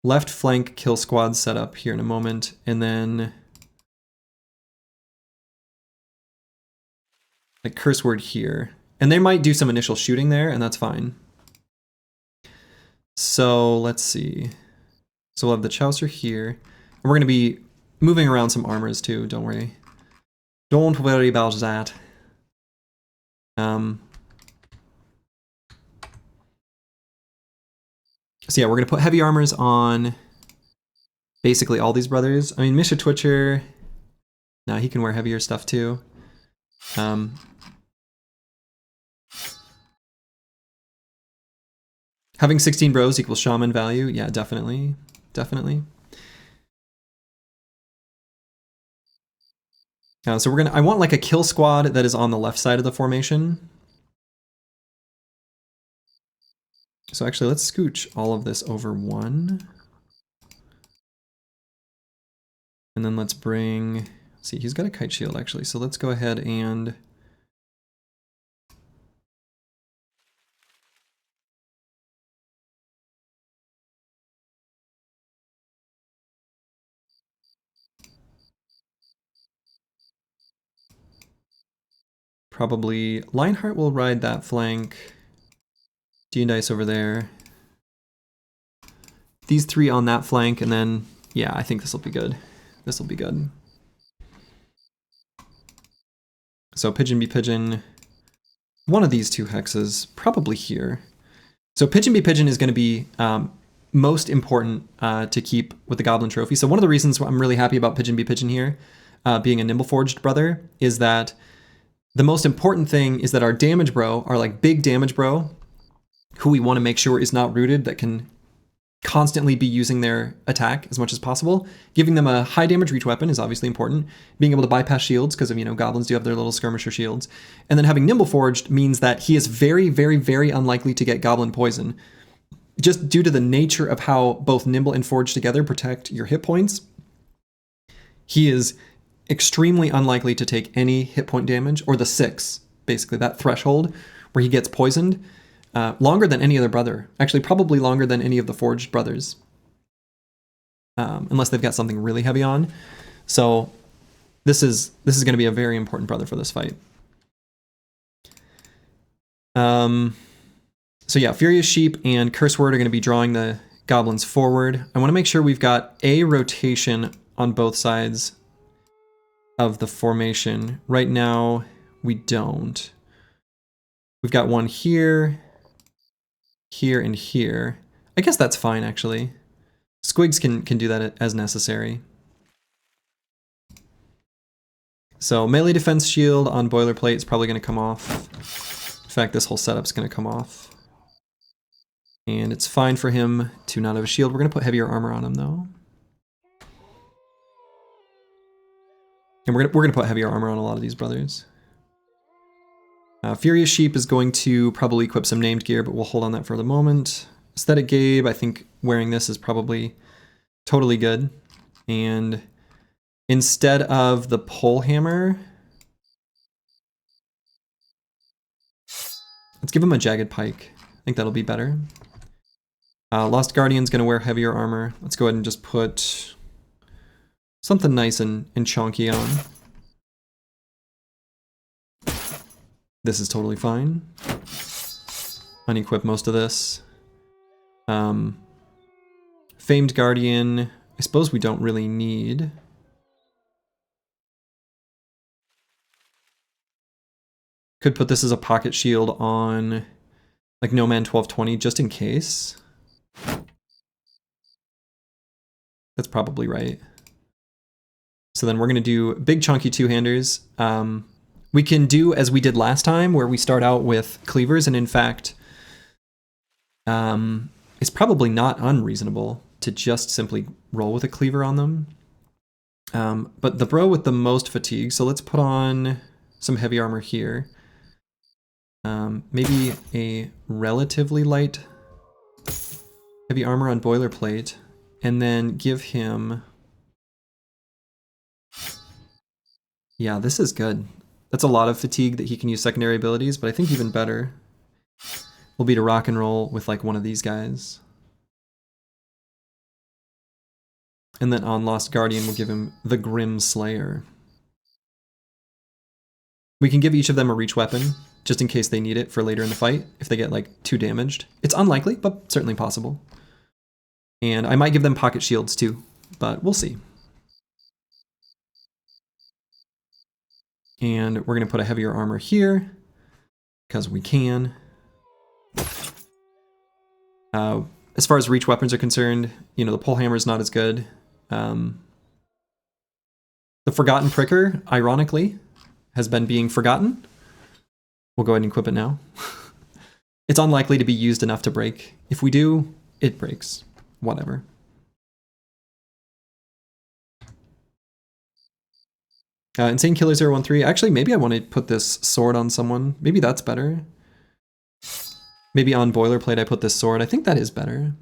left flank kill squad set up here in a moment. And then a curse word here. And they might do some initial shooting there, and that's fine. So let's see. So we'll have the Chaucer here. And we're going to be moving around some armors too, don't worry. Don't worry about that. So yeah, we're going to put heavy armors on basically all these brothers. I mean, Misha Twitcher, nah, he can wear heavier stuff too. Having 16 bros equals shaman value. Yeah, definitely. Definitely. So I want like a kill squad that is on the left side of the formation. So actually, let's scooch all of this over one. And then let's bring, see, he's got a kite shield actually. So let's go ahead and probably Lionheart will ride that flank. D&Dice over there. These three on that flank, and then, yeah, I think this will be good. This will be good. So Pigeon be Pigeon. One of these two hexes, probably here. So Pigeon be Pigeon is going to be most important to keep with the Goblin Trophy. So one of the reasons I'm really happy about Pigeon be Pigeon here, being a Nimble Forged brother, is that the most important thing is that our damage bro, our like big damage bro, who we want to make sure is not rooted, that can constantly be using their attack as much as possible. Giving them a high damage reach weapon is obviously important. Being able to bypass shields, because of, you know, goblins do have their little skirmisher shields. And then having Nimble Forged means that he is very, very, very unlikely to get goblin poison. Just due to the nature of how both Nimble and Forged together protect your hit points, he is extremely unlikely to take any hit point damage, or the 6, basically, that threshold where he gets poisoned. Longer than any other brother. Actually, probably longer than any of the Forged brothers. Unless they've got something really heavy on. So this is going to be a very important brother for this fight. So yeah, Furious Sheep and Curse Word are going to be drawing the goblins forward. I want to make sure we've got a rotation on both sides of the formation. Right now, we don't. We've got one here, here, and here. I guess that's fine, actually. Squigs can do that as necessary. So melee defense shield on boilerplate is probably going to come off. In fact, this whole setup's going to come off. And it's fine for him to not have a shield. We're going to put heavier armor on him, though. And we're gonna put heavier armor on a lot of these brothers. Furious Sheep is going to probably equip some named gear, but we'll hold on that for the moment. Aesthetic Gabe, I think wearing this is probably totally good. And instead of the pole hammer, let's give him a jagged pike. I think that'll be better. Lost Guardian's gonna wear heavier armor. Let's go ahead and just put something nice and chunky on. This is totally fine. Unequip most of this. Famed Guardian, I suppose we don't really need. Could put this as a pocket shield on like No Man 1220 just in case. That's probably right. So then we're going to do big chunky two-handers. We can do as we did last time, where we start out with cleavers, and in fact, it's probably not unreasonable to just simply roll with a cleaver on them. But the bro with the most fatigue, so let's put on some heavy armor here. Maybe a relatively light heavy armor on boilerplate, and then give him... Yeah, this is good. That's a lot of fatigue that he can use secondary abilities, but I think even better, will be to rock and roll with like one of these guys. And then on Lost Guardian, we'll give him the Grim Slayer. We can give each of them a reach weapon, just in case they need it for later in the fight, if they get like too damaged. It's unlikely, but certainly possible. And I might give them pocket shields too, but we'll see. And we're gonna put a heavier armor here, because we can. As far as reach weapons are concerned, you know, the pole hammer is not as good. The Forgotten Pricker, ironically, has been being forgotten. We'll go ahead and equip it now. It's unlikely to be used enough to break. If we do, it breaks. Whatever. Insane Killer 013. Actually, maybe I want to put this sword on someone. Maybe that's better. Maybe on Boilerplate I put this sword. I think that is better.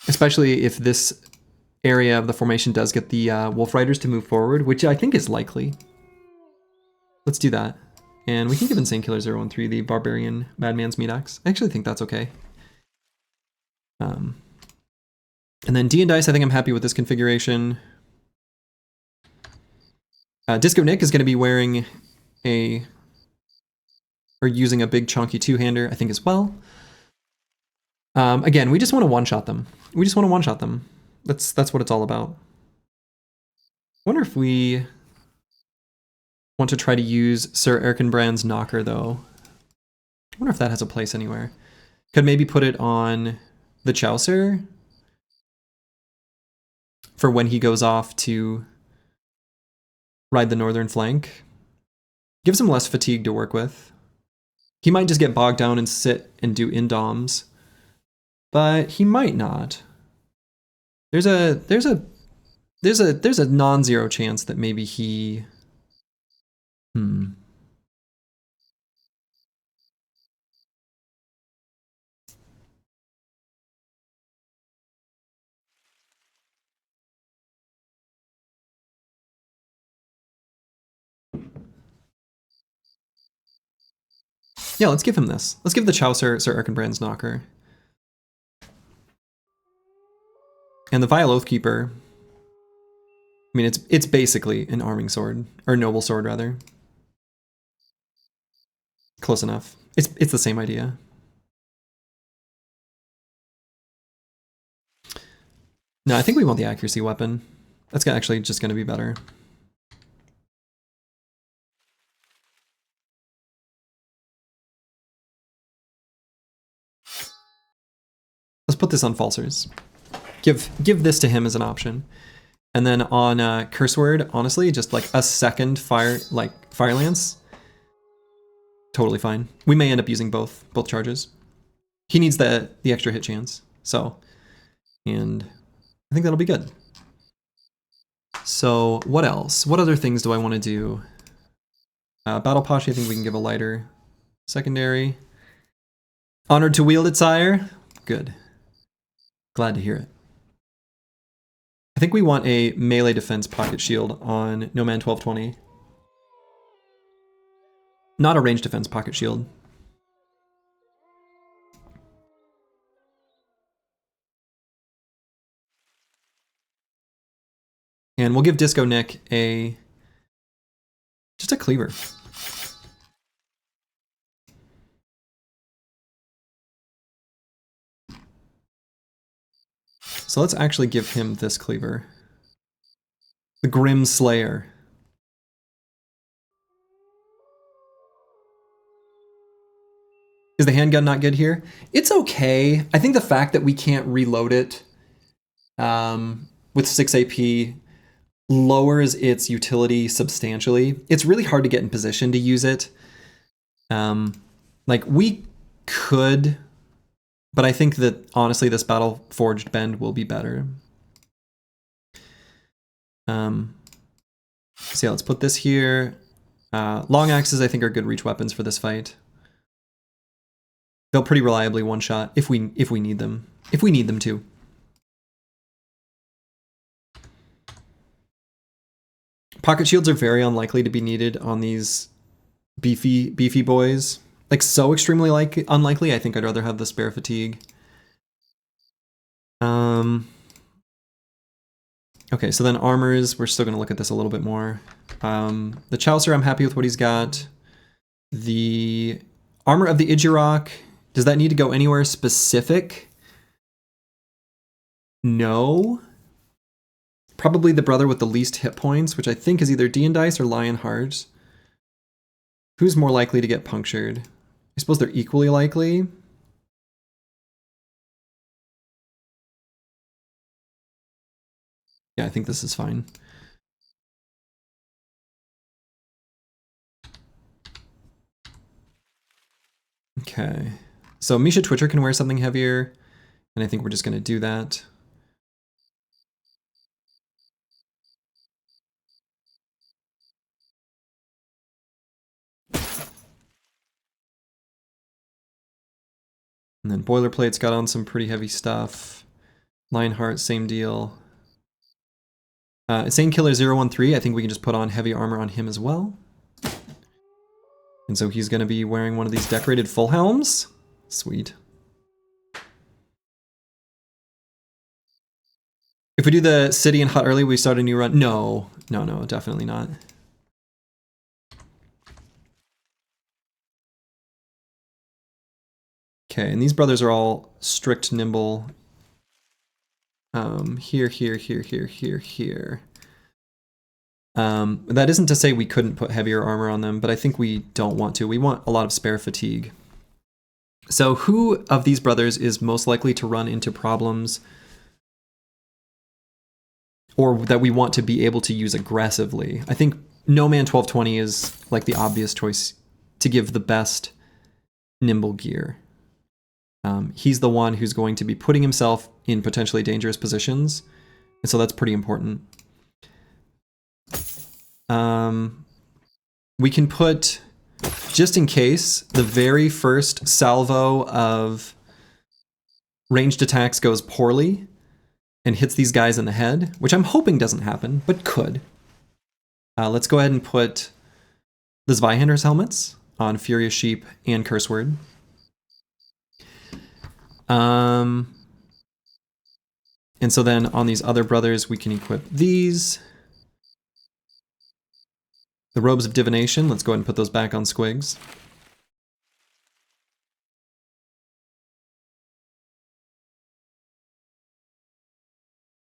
Especially if this area of the formation does get the Wolf Riders to move forward, which I think is likely. Let's do that. And we can give Insane Killer 013 the Barbarian Madman's Meat Axe. I actually think that's okay. And then D and Dice, I think I'm happy with this configuration. Disco Nick is going to be wearing or using a big chunky two-hander, I think, as well. Again, we just want to one-shot them. We just want to one-shot them. That's what it's all about. I wonder if we want to try to use Sir Erkenbrand's Knocker, though. I wonder if that has a place anywhere. Could maybe put it on the Chaucer for when he goes off to ride the northern flank. Gives him less fatigue to work with. He might just get bogged down and sit and do indoms, but he might not. There's a non-zero chance that maybe he Yeah, let's give him this. Let's give the Chaucer Sir Erkenbrand's Knocker. And the Vile Oathkeeper, I mean, it's basically an arming sword, or noble sword rather. Close enough. It's the same idea. No, I think we want the accuracy weapon. That's actually just going to be better. Let's put this on Falsers. Give this to him as an option. And then on Curse Word, honestly, just like a second Fire Lance. Totally fine. We may end up using both charges. He needs the extra hit chance. So, and I think that'll be good. So what else? What other things do I want to do? Battle Posture, I think we can give a lighter secondary. Honored to wield it, sire. Good. Glad to hear it. I think we want a melee defense pocket shield on No Man 1220. Not a range defense pocket shield. And we'll give Disco Nick just a cleaver. So let's actually give him this cleaver. The Grim Slayer. Is the handgun not good here? It's okay. I think the fact that we can't reload it with 6 AP lowers its utility substantially. It's really hard to get in position to use it. Like, we could, but I think that, honestly, this Battle Forged Bend will be better. So yeah, let's put this here. Long axes, I think, are good reach weapons for this fight. They'll pretty reliably one-shot if we need them. If we need them to. Pocket shields are very unlikely to be needed on these beefy boys. like so extremely unlikely, I think I'd rather have the spare fatigue. Okay, so then armors, we're still going to look at this a little bit more. The Chaucer, I'm happy with what he's got. The armor of the Idjirok, does that need to go anywhere specific? No. Probably the brother with the least hit points, which I think is either Dean Dice or Lionheart. Who's more likely to get punctured? I suppose they're equally likely. Yeah, I think this is fine. Okay. So Misha Twitcher can wear something heavier, and I think we're just going to do that. And then Boilerplate's got on some pretty heavy stuff. Lionheart, same deal. Insane Killer 013, I think we can just put on heavy armor on him as well. And so he's going to be wearing one of these decorated full helms. Sweet. If we do the city and hut early, we start a new run. No, definitely not. Okay, and these brothers are all strict nimble. Here. That isn't to say we couldn't put heavier armor on them, but I think we don't want to. We want a lot of spare fatigue. So who of these brothers is most likely to run into problems or that we want to be able to use aggressively? I think No Man 1220 is like the obvious choice to give the best nimble gear. He's the one who's going to be putting himself in potentially dangerous positions, and so that's pretty important. We can put, just in case, the very first salvo of ranged attacks goes poorly and hits these guys in the head, which I'm hoping doesn't happen, but could. Let's go ahead and put the Zweihander's helmets on Furious Sheep and Curse Word. And so then on these other brothers, we can equip these. The Robes of Divination, let's go ahead and put those back on Squigs.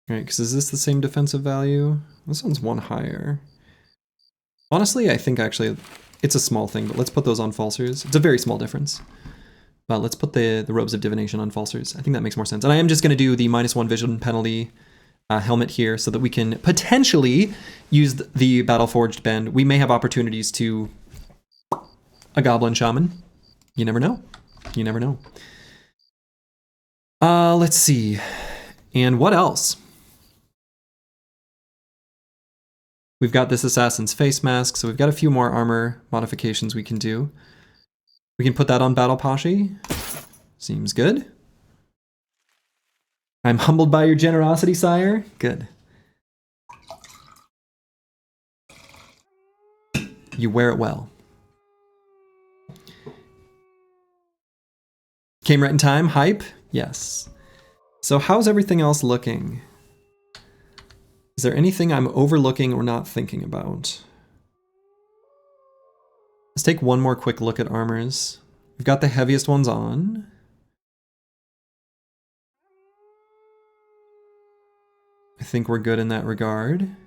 All right, because is this the same defensive value? This one's one higher. Honestly, I think actually it's a small thing, but let's put those on Falsers. It's a very small difference. But let's put the Robes of Divination on Falsers. I think that makes more sense. And I am just going to do the -1 vision penalty helmet here so that we can potentially use the Battle-Forged Bend. We may have opportunities to a Goblin Shaman. You never know. You never know. Let's see. And what else? We've got this Assassin's Face Mask, so we've got a few more armor modifications we can do. We can put that on Battle Pashi. Seems good. I'm humbled by your generosity, sire. Good. You wear it well. Came right in time. Hype? Yes. So how's everything else looking? Is there anything I'm overlooking or not thinking about? Let's take one more quick look at armors. We've got the heaviest ones on. I think we're good in that regard.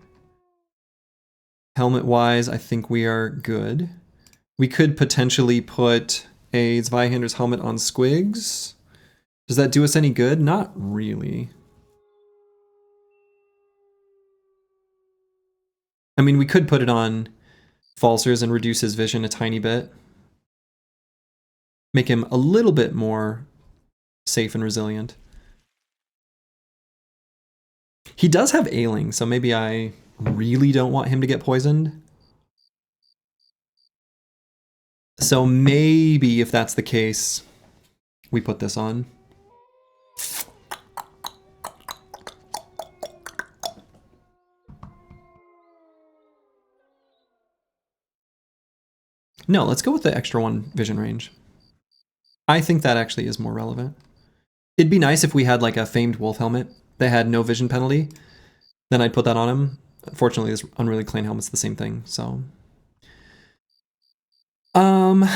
Helmet-wise, I think we are good. We could potentially put a Zweihander's helmet on Squigs. Does that do us any good? Not really. I mean, we could put it on Falsers and reduce his vision a tiny bit. Make him a little bit more safe and resilient. He does have ailing, so maybe I really don't want him to get poisoned. So maybe if that's the case, we put this on. No, let's go with the extra 1 vision range. I think that actually is more relevant. It'd be nice if we had like a famed wolf helmet that had no vision penalty. Then I'd put that on him. Unfortunately, this unruly clan helmet's the same thing, so. The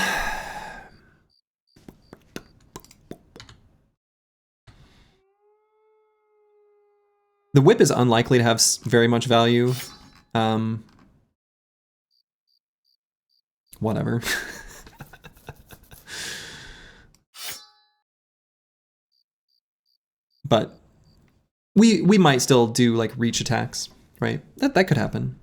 whip is unlikely to have very much value. Whatever. But we might still do like reach attacks, right? That could happen.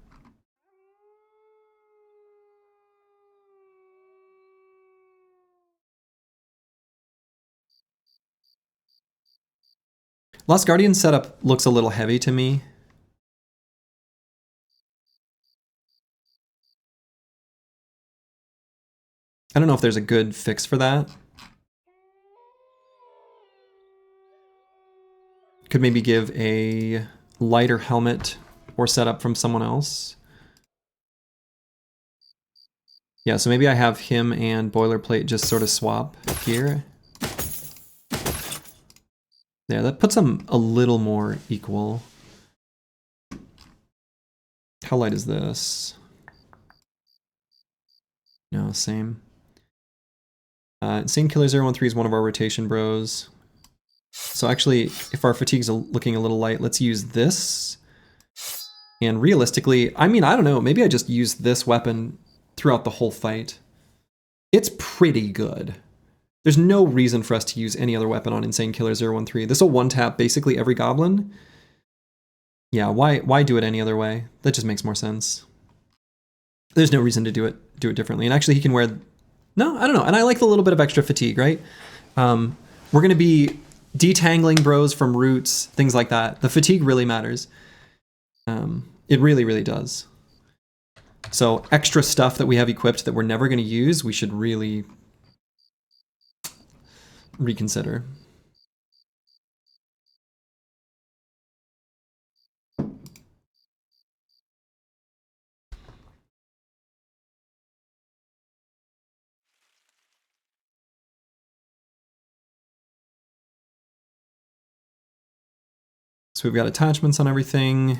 Lost Guardian setup looks a little heavy to me. I don't know if there's a good fix for that. Could maybe give a lighter helmet or setup from someone else. Yeah, so maybe I have him and Boilerplate just sort of swap gear. Yeah, that puts them a little more equal. How light is this? No, same. Insane Killer 013 is one of our rotation bros. So actually, if our fatigue's looking a little light, let's use this. And realistically, I mean, I don't know, maybe I just use this weapon throughout the whole fight. It's pretty good. There's no reason for us to use any other weapon on Insane Killer 013. This will one-tap basically every goblin. Yeah, why do it any other way? That just makes more sense. There's no reason to do it differently. And actually he can wear... No, I don't know. And I like the little bit of extra fatigue, right? We're going to be detangling bros from roots, things like that. The fatigue really matters. It really, really does. So extra stuff that we have equipped that we're never going to use, we should really reconsider. So we've got attachments on everything.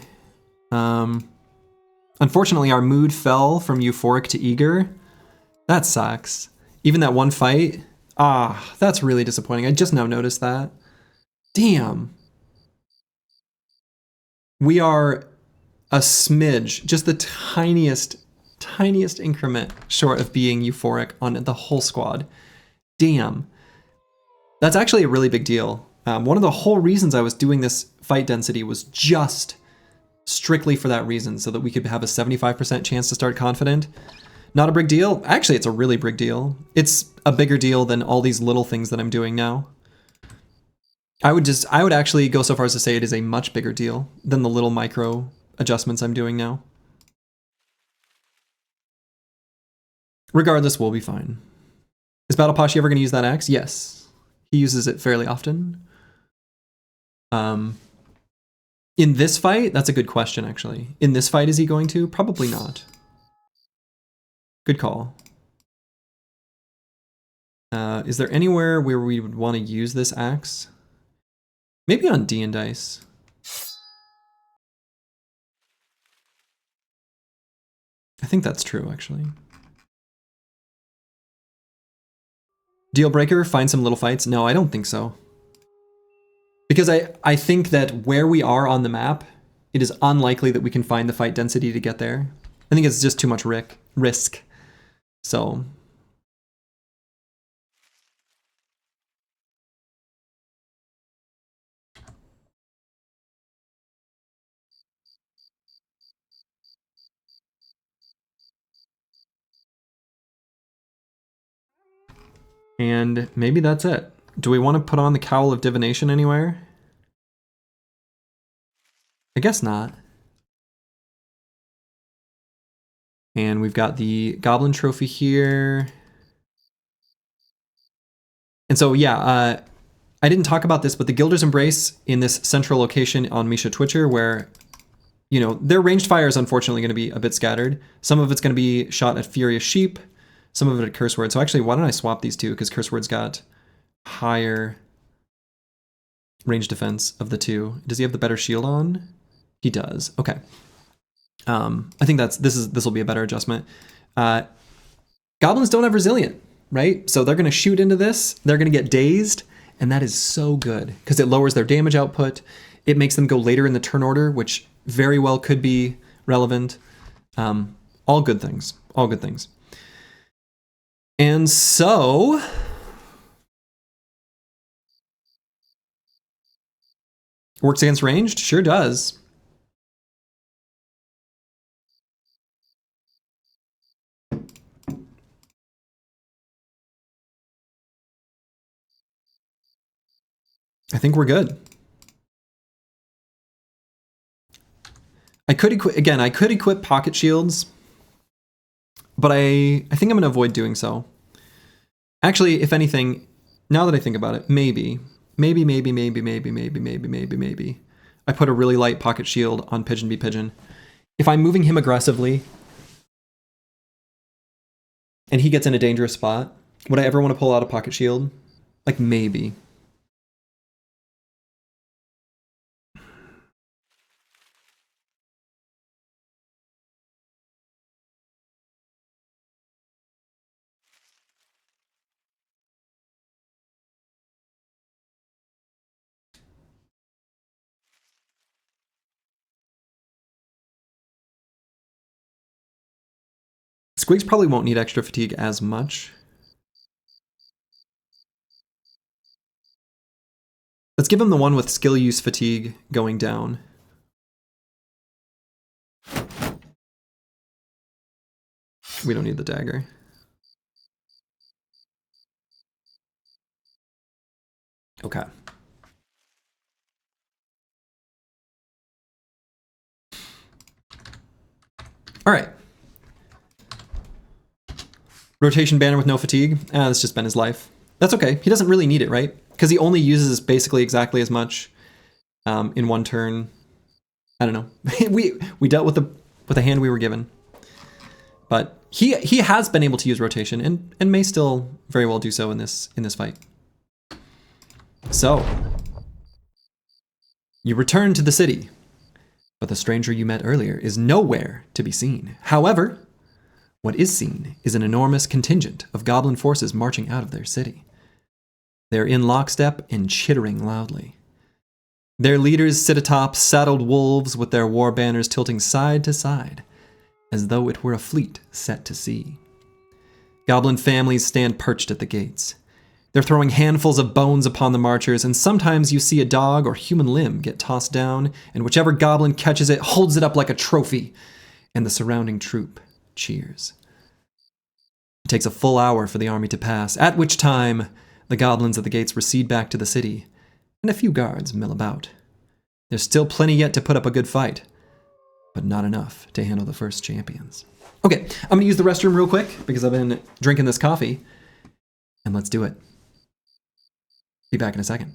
Unfortunately, our mood fell from euphoric to eager. That sucks. Even that one fight. Ah, that's really disappointing. I just now noticed that. Damn. We are a smidge, just the tiniest increment short of being euphoric on the whole squad. Damn. That's actually a really big deal. One of the whole reasons I was doing this fight density was just strictly for that reason, so that we could have a 75% chance to start confident. Not a big deal. Actually, it's a really big deal. It's a bigger deal than all these little things that I'm doing now. I would actually go so far as to say it is a much bigger deal than the little micro adjustments I'm doing now. Regardless, we'll be fine. Is Battle Pashi ever going to use that axe? Yes. He uses it fairly often. In this fight, that's a good question, actually. In this fight, is he going to? Probably not. Good call. Is there anywhere where we would want to use this axe? Maybe on D and Dice. I think that's true, actually. Deal breaker, find some little fights? No, I don't think so. Because I think that where we are on the map, it is unlikely that we can find the fight density to get there. I think it's just too much risk. So... And maybe that's it. Do we want to put on the Cowl of Divination anywhere? I guess not. And we've got the Goblin Trophy here. And so, yeah, I didn't talk about this, but the Gilder's Embrace in this central location on Misha Twitcher, where, you know, their ranged fire is unfortunately going to be a bit scattered. Some of it's going to be shot at Furious Sheep, some of it at Curse Word. So actually, why don't I swap these two? Because Curse Word's got higher range defense of the two. Does he have the better shield on? He does. Okay. I think this will be a better adjustment. Goblins don't have resilient, right? So they're going to shoot into this. They're going to get dazed, and that is so good because it lowers their damage output. It makes them go later in the turn order, which very well could be relevant. All good things. All good things. And so works against ranged? Sure does. I think we're good. I could equip pocket shields, but I think I'm going to avoid doing so. Actually, if anything, now that I think about it, maybe I put a really light pocket shield on Pigeon Be Pigeon. If I'm moving him aggressively and he gets in a dangerous spot, would I ever want to pull out a pocket shield? Like, maybe. Squigs probably won't need extra fatigue as much. Let's give him the one with skill use fatigue going down. We don't need the dagger. Okay. All right. Rotation banner with no fatigue. That's just been his life. That's okay. He doesn't really need it, right? Because he only uses basically exactly as much in one turn. I don't know. we dealt with the hand we were given. But he has been able to use rotation and may still very well do so in this fight. So you return to the city, but the stranger you met earlier is nowhere to be seen. However, what is seen is an enormous contingent of goblin forces marching out of their city. They're in lockstep and chittering loudly. Their leaders sit atop saddled wolves with their war banners tilting side to side, as though it were a fleet set to sea. Goblin families stand perched at the gates. They're throwing handfuls of bones upon the marchers, and sometimes you see a dog or human limb get tossed down, and whichever goblin catches it holds it up like a trophy, and the surrounding troop cheers. It takes a full hour for the army to pass, at which time the goblins at the gates recede back to the city, and a few guards mill about. There's still plenty yet to put up a good fight, but not enough to handle the first champions. Okay, I'm going to use the restroom real quick because I've been drinking this coffee, and let's do it. Be back in a second.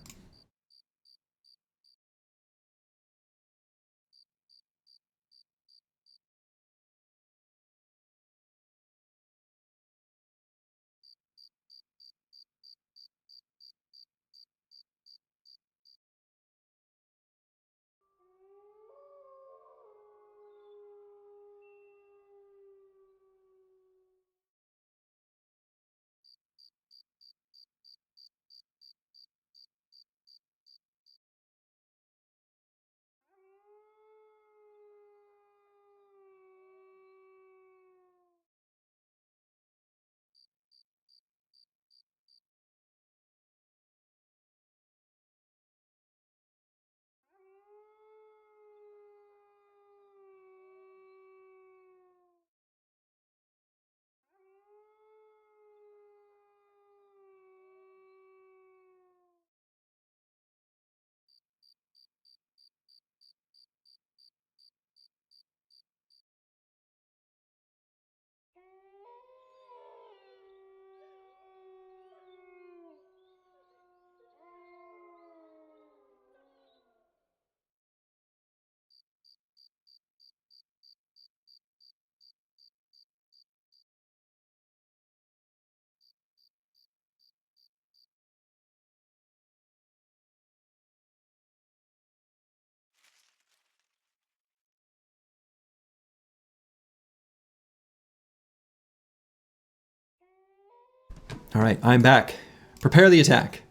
All right, I'm back. Prepare the attack.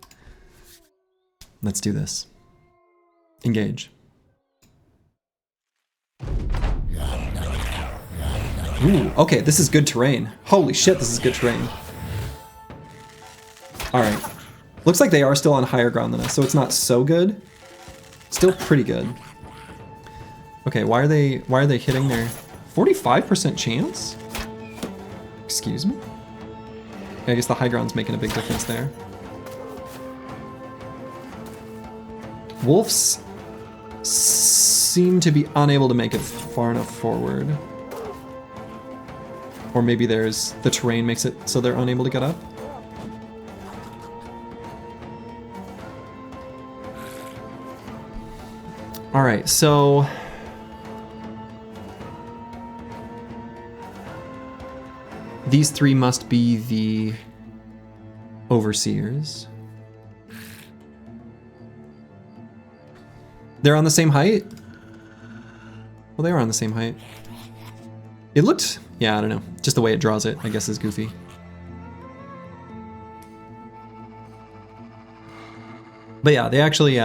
Let's do this. Engage. Ooh, okay, this is good terrain. Holy shit, this is good terrain. All right. Looks like they are still on higher ground than us, so it's not so good. Still pretty good. Okay, why are they hitting their 45% chance? Excuse me? Yeah, I guess the high ground's making a big difference there. Wolves seem to be unable to make it far enough forward. Or maybe there's the terrain makes it so they're unable to get up. All right, so these three must be the overseers. They're on the same height? Well, they are on the same height. It looked, yeah, I don't know. Just the way it draws it, I guess, is goofy. But yeah, they actually,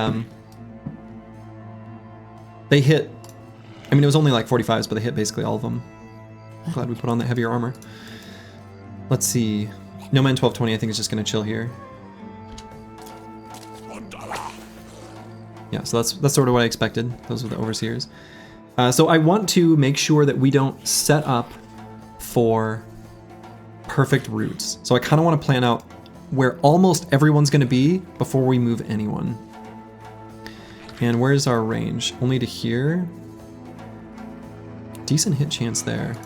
they hit, I mean, it was only like 45s, but they hit basically all of them. I'm glad we put on the heavier armor. Let's see. No Man 1220, I think, is just going to chill here. Yeah, so that's sort of what I expected. Those are the overseers. So I want to make sure that we don't set up for perfect routes. So I kind of want to plan out where almost everyone's going to be before we move anyone. And where's our range? Only to here? Decent hit chance there.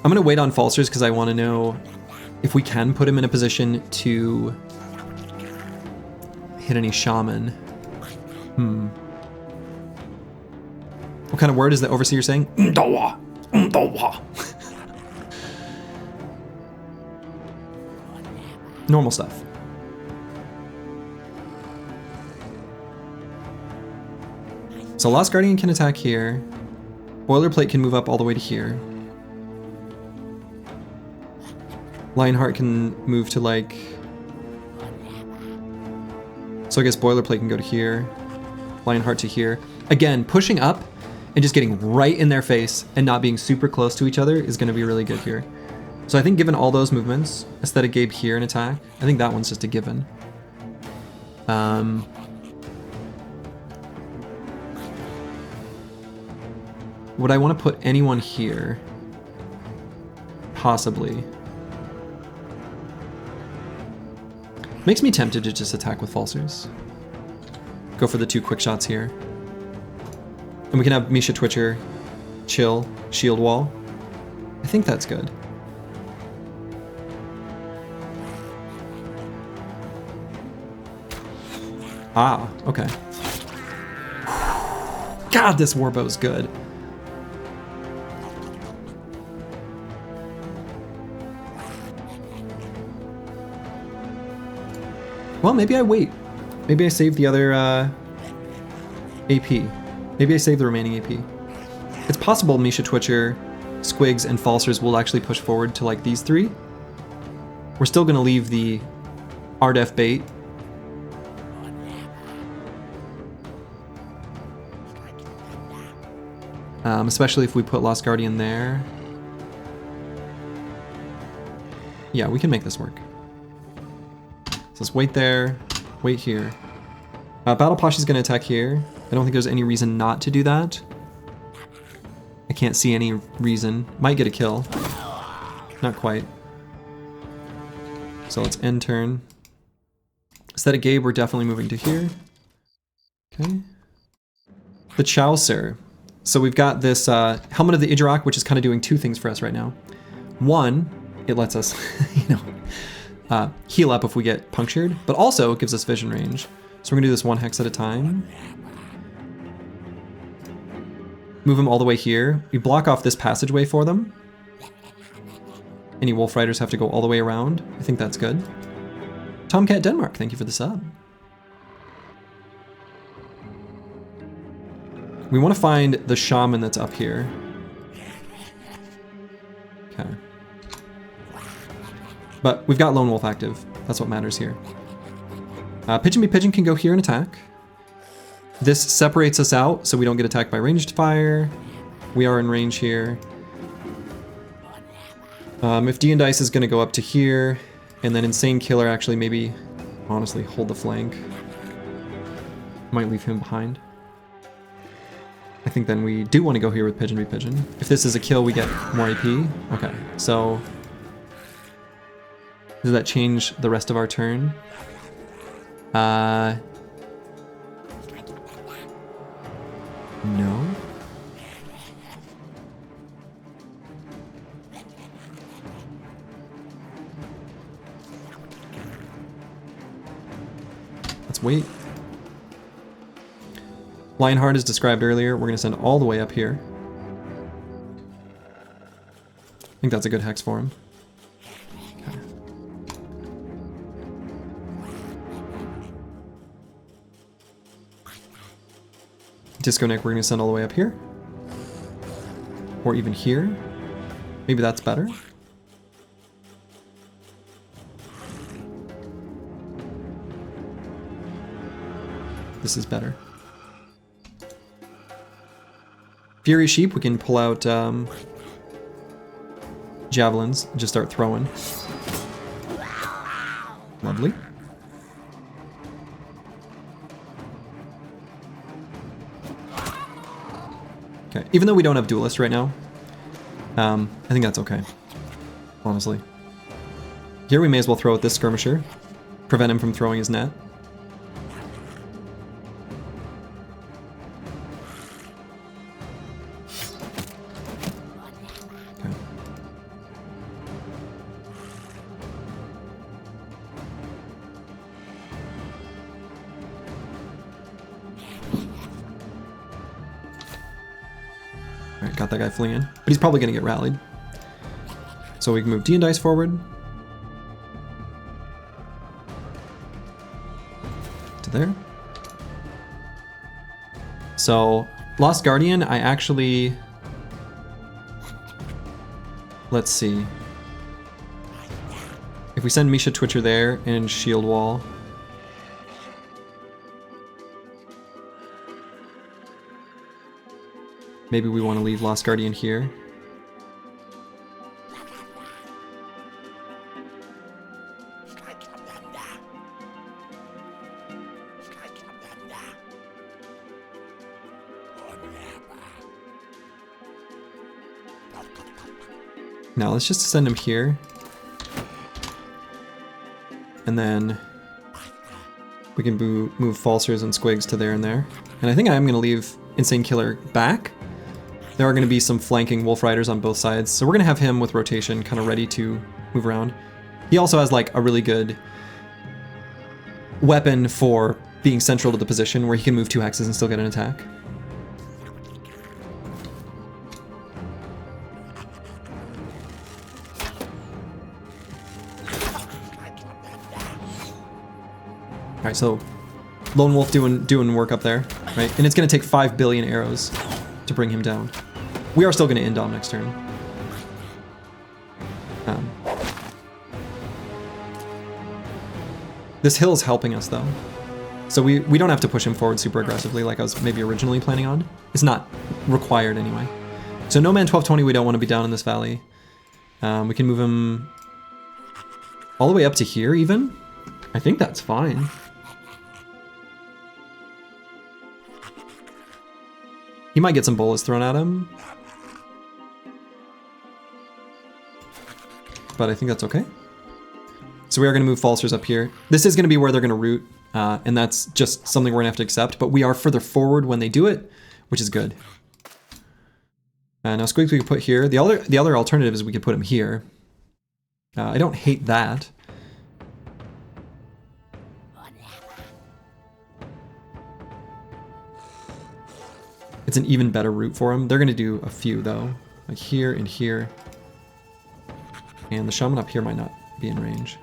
I'm going to wait on Falsers because I want to know if we can put him in a position to hit any shaman. What kind of word is the overseer saying? Mdawa! Mdawa! Normal stuff. So Lost Guardian can attack here. Boilerplate can move up all the way to here. Lionheart can move to like... So I guess Boilerplate can go to here. Lionheart to here. Again, pushing up and just getting right in their face and not being super close to each other is going to be really good here. So I think given all those movements, Aesthetic Gabe here and attack, I think that one's just a given. Would I want to put anyone here? Possibly. Makes me tempted to just attack with Falsers. Go for the 2 quick shots here. And we can have Misha Twitcher, chill, shield wall. I think that's good. Ah, okay. God, this warbow's good. Well, maybe I wait. Maybe I save the other AP. Maybe I save the remaining AP. It's possible Misha Twitcher, Squigs, and Falsers will actually push forward to like these 3. We're still going to leave the RDEF bait. Especially if we put Lost Guardian there. Yeah, we can make this work. So let's wait there, wait here. Battle Pasha's going to attack here. I don't think there's any reason not to do that. I can't see any reason. Might get a kill. Not quite. So let's end turn. Aesthetic Gabe, we're definitely moving to here. Okay. The Chaucer. So we've got this Helmet of the Idrak, which is kind of doing 2 things for us right now. One, it lets us, heal up if we get punctured, but also it gives us vision range. So we're gonna do this 1 hex at a time. Move them all the way here. We block off this passageway for them. Any Wolf Riders have to go all the way around. I think that's good. Tomcat Denmark, thank you for the sub. We want to find the shaman that's up here. Okay. But we've got Lone Wolf active. That's what matters here. Pigeon Be Pigeon can go here and attack. This separates us out so we don't get attacked by ranged fire. We are in range here. If D and Dice is going to go up to here, and then Insane Killer actually maybe, honestly, hold the flank. Might leave him behind. I think then we do want to go here with Pigeon Be Pigeon. If this is a kill, we get more AP. Okay, so does that change the rest of our turn? No. Let's wait. Lionheart is described earlier. We're going to send all the way up here. I think that's a good hex for him. Okay. Disco Nick, we're going to send all the way up here. Or even here. Maybe that's better. This is better. Fury Sheep, we can pull out javelins and just start throwing. Lovely. Okay, even though we don't have Duelist right now, I think that's okay, honestly. Here we may as well throw out this Skirmisher, prevent him from throwing his net. Alright, got that guy fleeing. But he's probably going to get rallied. So we can move D and Dice forward. To there. So, Lost Guardian, I actually... Let's see. If we send Misha Twitcher there and Shield Wall... Maybe we want to leave Lost Guardian here. Now let's just send him here. And then we can move Falsers and Squigs to there and there. And I think I am going to leave Insane Killer back. There are going to be some flanking Wolf Riders on both sides, so we're going to have him with rotation kind of ready to move around. He also has like a really good weapon for being central to the position where he can move 2 hexes and still get an attack. Alright, so Lone Wolf doing work up there, right? And it's going to take 5 billion arrows to bring him down. We are still going to Indom next turn. This hill is helping us though. So we don't have to push him forward super aggressively like I was maybe originally planning on. It's not required anyway. So No Man 1220, we don't want to be down in this valley. We can move him all the way up to here even. I think that's fine. He might get some bullets thrown at him. But I think that's okay. So we are going to move Falsers up here. This is going to be where they're going to root, and that's just something we're going to have to accept, but we are further forward when they do it, which is good. Now Squigs we can put here. The other alternative is we could put him here. I don't hate that. It's an even better route for him. They're going to do a few though, like here and here. And the shaman up here might not be in range.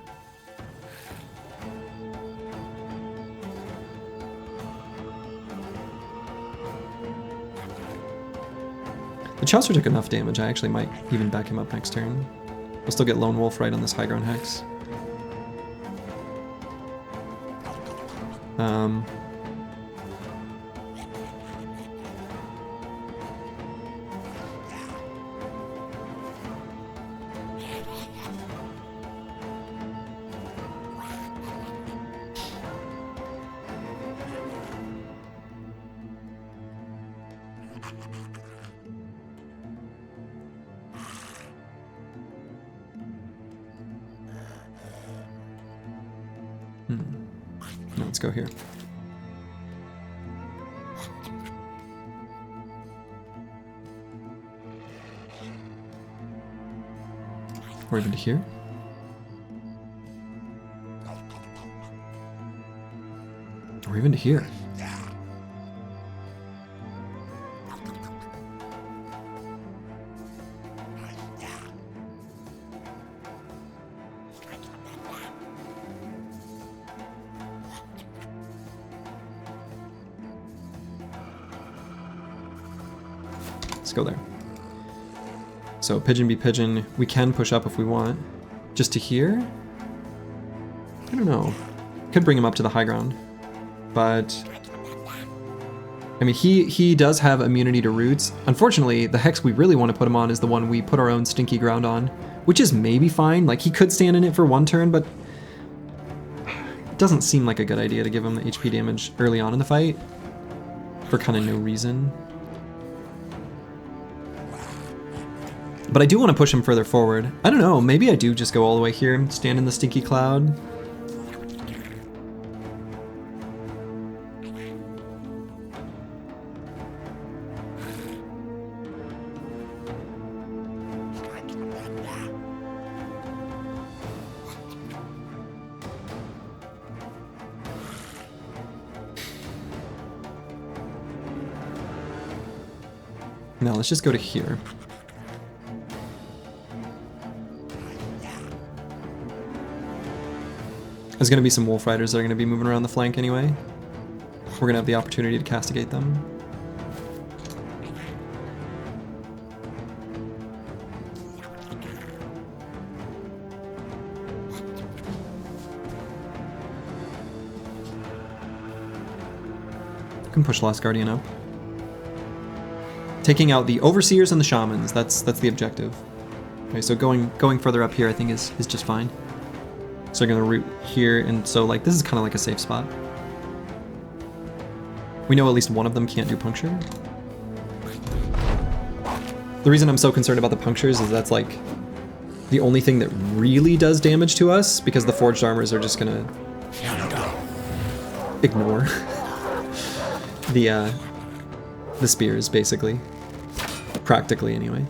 The Chaucer took enough damage, I actually might even back him up next turn. We'll still get Lone Wolf right on this high ground hex. Um, no, let's go here. Or even to here. Or even to here. Let's go there. So pigeon be pigeon. We can push up if we want. Just to here? I don't know. Could bring him up to the high ground. But I mean, he does have immunity to roots. Unfortunately, the hex we really want to put him on is the one we put our own stinky ground on, which is maybe fine. Like, he could stand in it for one turn, but it doesn't seem like a good idea to give him the HP damage early on in the fight for kind of no reason. But I do want to push him further forward. I don't know, maybe I do just go all the way here and stand in the stinky cloud. Now let's just go to here. There's going to be some wolf riders that are going to be moving around the flank anyway. We're going to have the opportunity to castigate them. Can push Last Guardian up. Taking out the overseers and the shamans, that's the objective. Okay, so going further up here I think is just fine. So they're gonna root here, and so like this is kind of like a safe spot. We know at least one of them can't do puncture. The reason I'm so concerned about the punctures is that's like the only thing that really does damage to us, because the forged armors are just gonna ignore the spears, basically. Practically, anyway.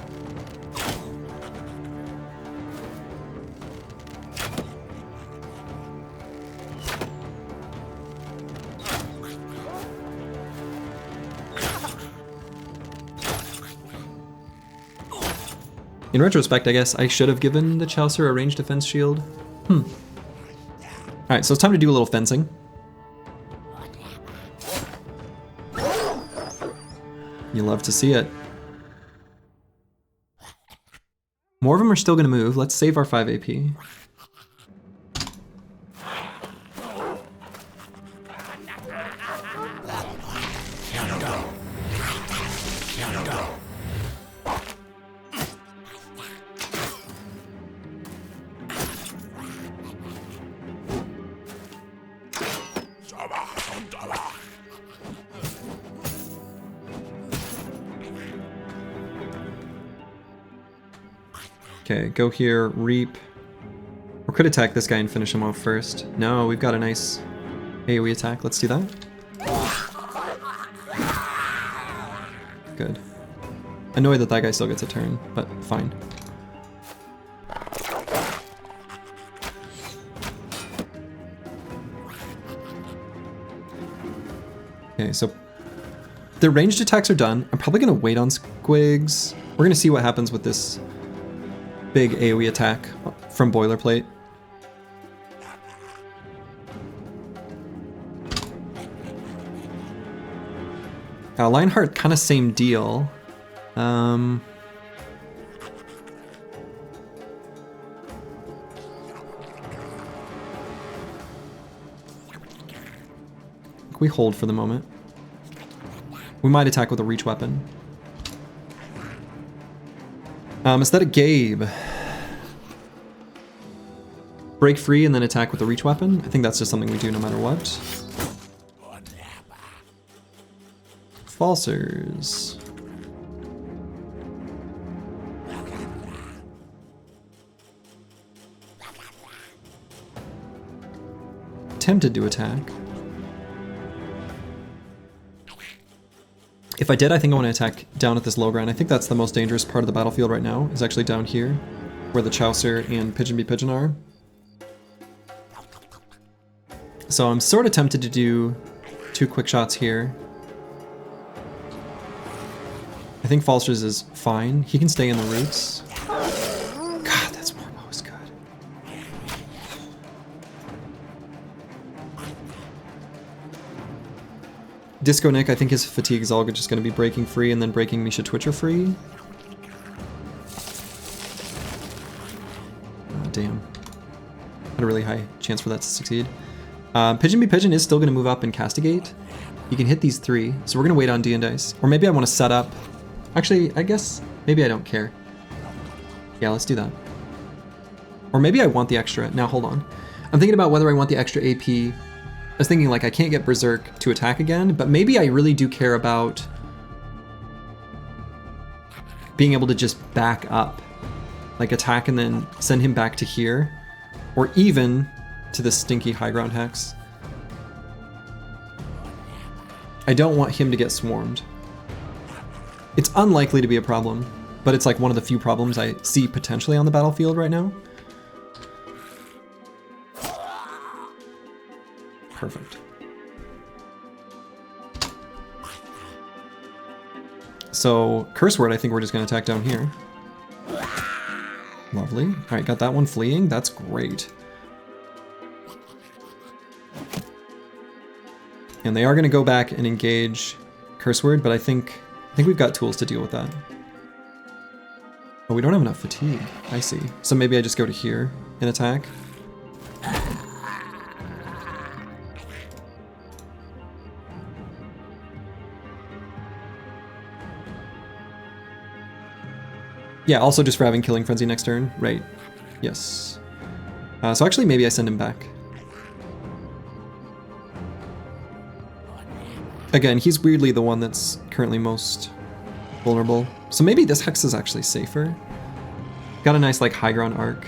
In retrospect, I guess I should have given the Chaucer a ranged defense shield. Alright, so it's time to do a little fencing. You love to see it. More of them are still going to move. Let's save our 5 AP. Okay, go here, reap. Or could attack this guy and finish him off first. No, we've got a nice AoE attack. Let's do that. Good. Annoyed that that guy still gets a turn, but fine. Okay, so the ranged attacks are done. I'm probably going to wait on Squigs. We're going to see what happens with this big AoE attack from Boilerplate. Lionheart, kind of same deal. We hold for the moment. We might attack with a reach weapon. Aesthetic Gabe. Break free and then attack with the reach weapon. I think that's just something we do no matter what. Falsers. Tempted to attack. If I did, I think I want to attack down at this low ground. I think that's the most dangerous part of the battlefield right now, is actually down here, where the Chaucer and Pigeon Be Pigeon are. So I'm sort of tempted to do 2 quick shots here. I think Falsters is fine. He can stay in the roots. God, that Warbow is good. Disco Nick, I think his fatigue is all just going to be breaking free and then breaking Misha Twitcher free. Oh, damn. Had a really high chance for that to succeed. Pigeon Be Pigeon is still going to move up and castigate. You can hit these 3, so we're going to wait on D and Dice. Or maybe I want to set up... Actually, I guess maybe I don't care. Yeah, let's do that. Or maybe I want the extra. Now, hold on. I'm thinking about whether I want the extra AP. I was thinking, like, I can't get Berserk to attack again, but maybe I really do care about being able to just back up. Like, attack and then send him back to here. Or even to the stinky high ground hex. I don't want him to get swarmed. It's unlikely to be a problem, but it's like one of the few problems I see potentially on the battlefield right now. Perfect. So, Curse Word, I think we're just going to attack down here. Lovely. Alright, got that one fleeing. That's great. And they are going to go back and engage Curse Word, but I think we've got tools to deal with that. Oh, we don't have enough fatigue. I see. So maybe I just go to here and attack. Yeah, also just for having Killing Frenzy next turn. Right. Yes. So actually maybe I send him back. Again, he's weirdly the one that's currently most vulnerable. So maybe this hex is actually safer. Got a nice, like, high ground arc.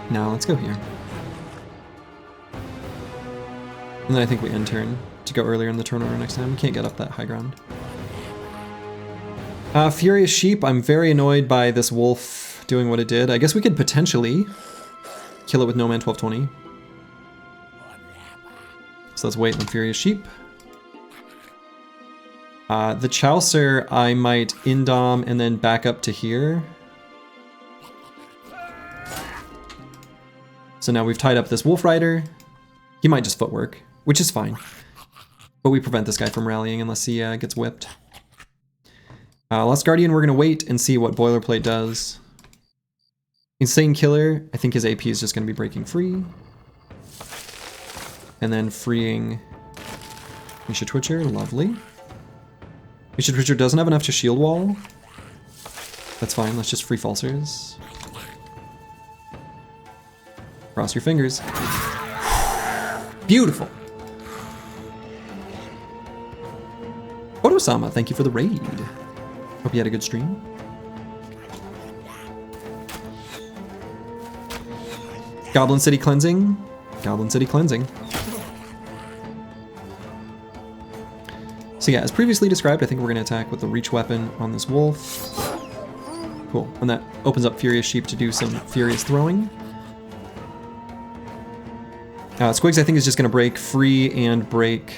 Now let's go here. And then I think we end turn to go earlier in the turn order next time. We can't get up that high ground. Furious Sheep, I'm very annoyed by this wolf doing what it did. I guess we could potentially kill it with No Man 1220. So let's wait on Furious Sheep. The Chaucer, I might indom and then back up to here. So now we've tied up this Wolf Rider. He might just footwork, which is fine. But we prevent this guy from rallying unless he gets whipped. Lost Guardian, we're going to wait and see what Boilerplate does. Insane Killer, I think his AP is just going to be breaking free. And then freeing Misha Twitcher, lovely. Misha Twitcher doesn't have enough to shield wall. That's fine, let's just free Falsers. Cross your fingers. Beautiful. Otosama, thank you for the raid. Hope you had a good stream. Goblin City Cleansing. Goblin City Cleansing. So yeah, as previously described, I think we're going to attack with the reach weapon on this wolf. Cool. And that opens up Furious Sheep to do some furious throwing. Squigs, I think, is just going to break free and break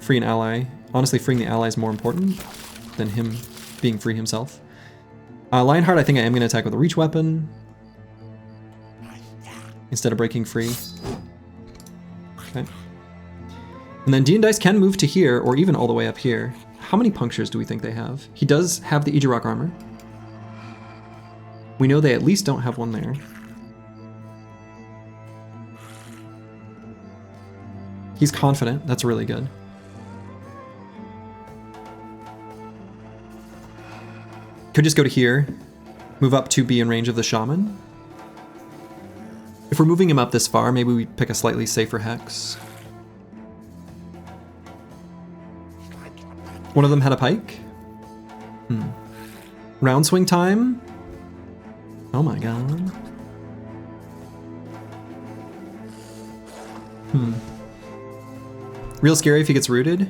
free an ally. Honestly, freeing the ally is more important than him being free himself. Lionheart, I think I am going to attack with a reach weapon instead of breaking free. Okay. And then D and Dice can move to here, or even all the way up here. How many punctures do we think they have? He does have the Ejirok armor. We know they at least don't have one there. He's confident. That's really good. Could just go to here, move up to be in range of the shaman. If we're moving him up this far, maybe we pick a slightly safer hex. One of them had a pike. Round swing time. Oh my god. Real scary if he gets rooted.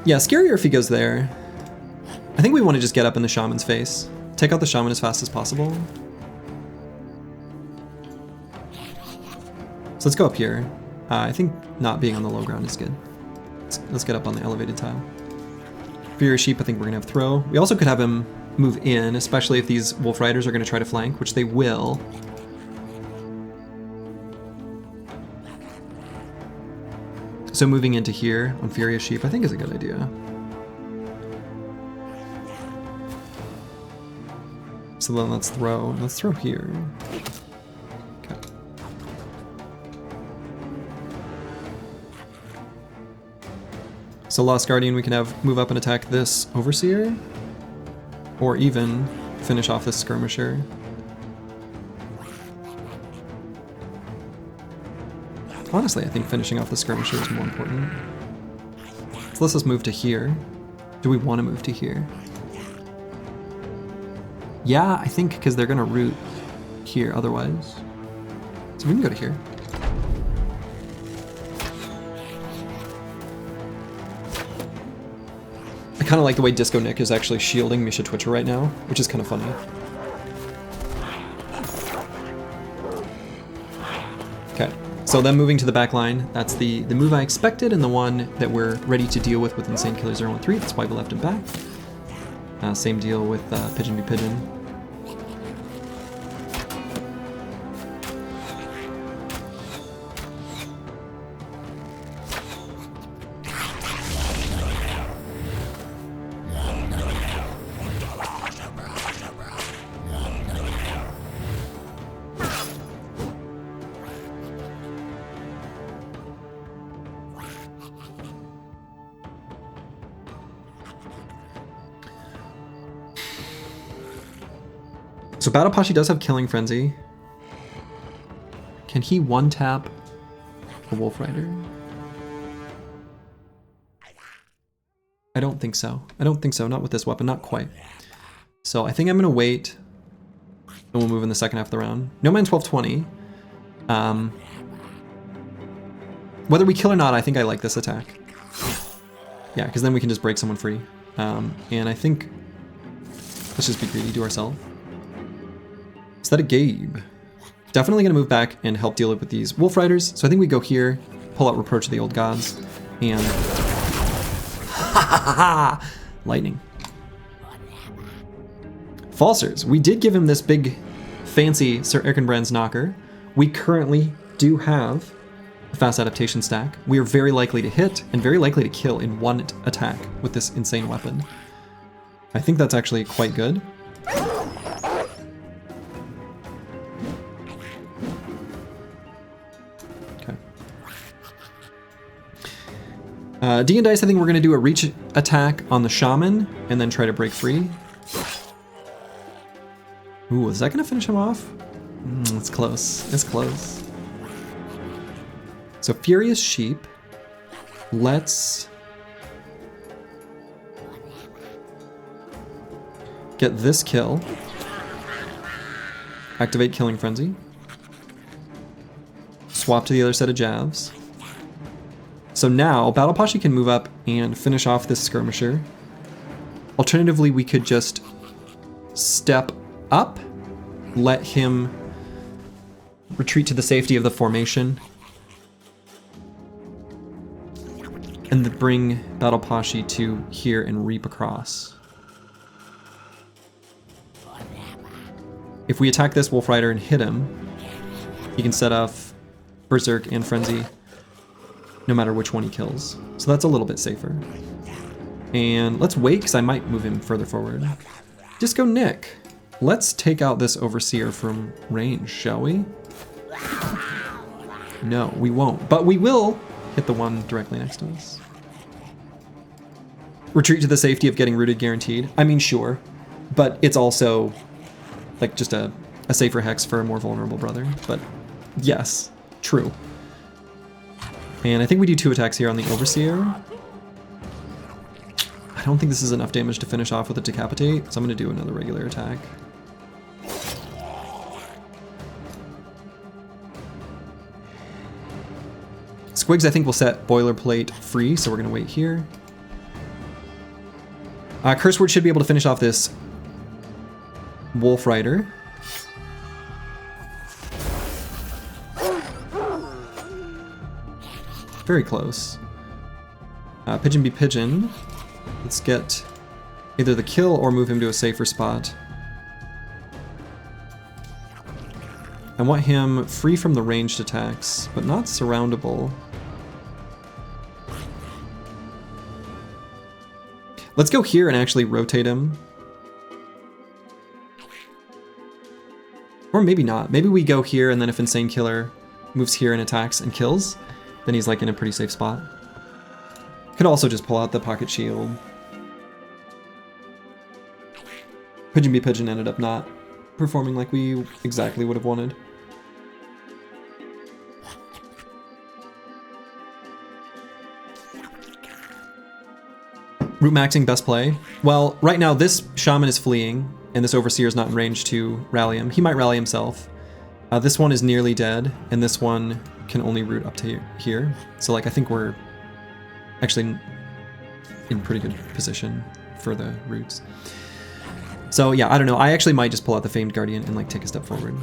Yeah, scarier if he goes there. I think we want to just get up in the shaman's face. Take out the shaman as fast as possible. So let's go up here. I think not being on the low ground is good. Let's get up on the elevated tile. Furious Sheep, I think we're going to have throw. We also could have him move in, especially if these Wolf Riders are going to try to flank, which they will. So moving into here on Furious Sheep, I think is a good idea. So then let's throw. Let's throw here. Okay. So Lost Guardian, we can have move up and attack this Overseer, or even finish off this Skirmisher. Honestly, I think finishing off the Skirmisher is more important. So let's just move to here. Do we want to move to here? Yeah, I think because they're going to root here otherwise. So we can go to here. I kind of like the way Disco Nick is actually shielding Misha Twitcher right now, which is kind of funny. Okay. So then moving to the back line, that's the move I expected and the one that we're ready to deal with Insane Killer 013. That's why we left him back. Same deal with Pigeon v Pigeon. So Battle Pashi does have Killing Frenzy. Can he one-tap a Wolf Rider? I don't think so. I don't think so. Not with this weapon. Not quite. So I think I'm going to wait. And we'll move in the second half of the round. No Man 1220. Whether we kill or not, I think I like this attack. Yeah, because then we can just break someone free. And I think... Let's just be greedy to ourselves. Is that a Gabe? Definitely going to move back and help deal with these Wolf Riders. So I think we go here, pull out Reproach of the Old Gods, and... Lightning. Falsers. We did give him this big, fancy Sir Erkenbrand's knocker. We currently do have a fast adaptation stack. We are very likely to hit and very likely to kill in one attack with this insane weapon. I think that's actually quite good. D and Dice, I think we're going to do a reach attack on the Shaman and then try to break free. Ooh, is that going to finish him off? It's close. It's close. So Furious Sheep. Let's get this kill. Activate Killing Frenzy. Swap to the other set of Javs. So now, Battle Pashi can move up and finish off this Skirmisher. Alternatively, we could just step up, let him retreat to the safety of the formation, and then bring Battle Pashi to here and reap across. If we attack this Wolf Rider and hit him, he can set off Berserk and Frenzy. no matter which one he kills. So that's a little bit safer. And let's wait, because I might move him further forward. Disco Nick. Let's take out this Overseer from range, shall we? No, we won't. But we will hit the one directly next to us. Retreat to the safety of getting rooted guaranteed. I mean, sure. But it's also like just a safer hex for a more vulnerable brother. But yes, true. And I think we do 2 attacks here on the Overseer. I don't think this is enough damage to finish off with a Decapitate, so I'm going to do another regular attack. Squigs, I think, will set Boilerplate free, so we're going to wait here. Curse Word should be able to finish off this Wolf Rider. Very close. Pigeon be Pigeon. Let's get either the kill or move him to a safer spot. I want him free from the ranged attacks, but not surroundable. Let's go here and actually rotate him. Or maybe not. Maybe we go here and then if Insane Killer moves here and attacks and kills, then he's like in a pretty safe spot. Could also just pull out the Pocket Shield. Pigeon be Pigeon ended up not performing like we exactly would have wanted. Root maxing, best play. Well, right now this Shaman is fleeing, and this Overseer is not in range to rally him. He might rally himself. This one is nearly dead, and this one can only root up to here. So like I think we're actually in pretty good position for the roots. So yeah, I don't know. I actually might just pull out the Famed Guardian and like take a step forward.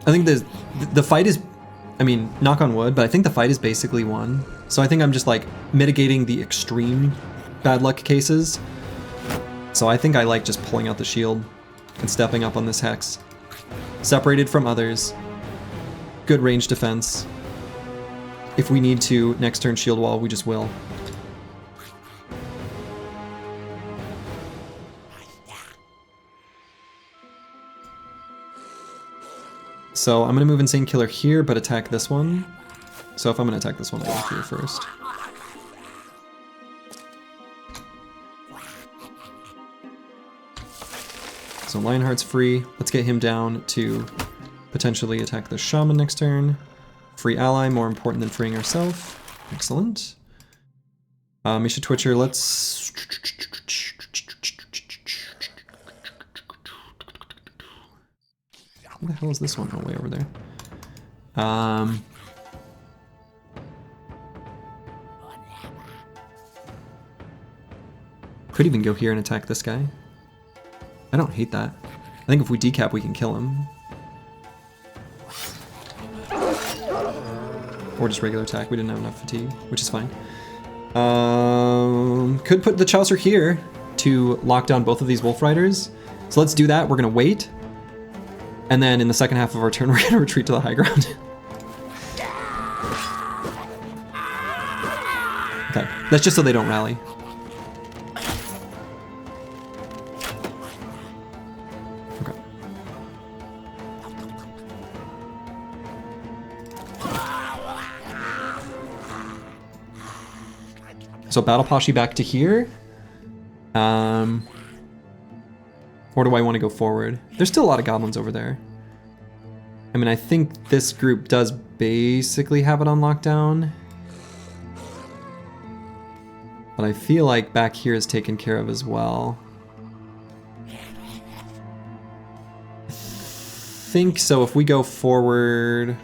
I think the fight is, I mean, knock on wood, but I think the fight is basically won. So I think I'm just like mitigating the extreme bad luck cases. So I think I like just pulling out the shield and stepping up on this hex. Separated from others. Good range defense. If we need to next turn shield wall, we just will. So I'm gonna move Insane Killer here, but attack this one. So if I'm gonna attack this one, I'll go here first. So Lionheart's free. Let's get him down to potentially attack the Shaman next turn. Free ally, more important than freeing ourselves. Excellent. Misha Twitcher, let's... Where the hell is this one? Oh, way over there. Could even go here and attack this guy. I don't hate that. I think if we decap, we can kill him. Or just regular attack. We didn't have enough fatigue, which is fine. Could put the Chaucer here to lock down both of these Wolf Riders. So let's do that. We're going to wait. And then in the second half of our turn, we're going to retreat to the high ground. Okay, that's just so they don't rally. Okay. So Battle Poshy back to here. Or do I want to go forward? There's still a lot of goblins over there. I mean, I think this group does basically have it on lockdown. But I feel like back here is taken care of as well. I think so. If we go forward...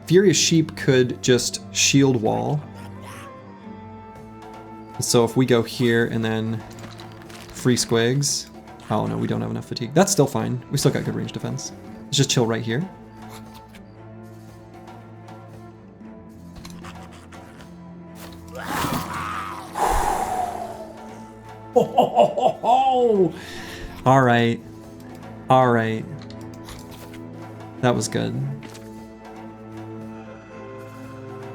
Furious Sheep could just shield wall. So if we go here and then free squigs. Oh no, we don't have enough fatigue. That's still fine. We still got good range defense. Let's just chill right here. All right. All right. That was good.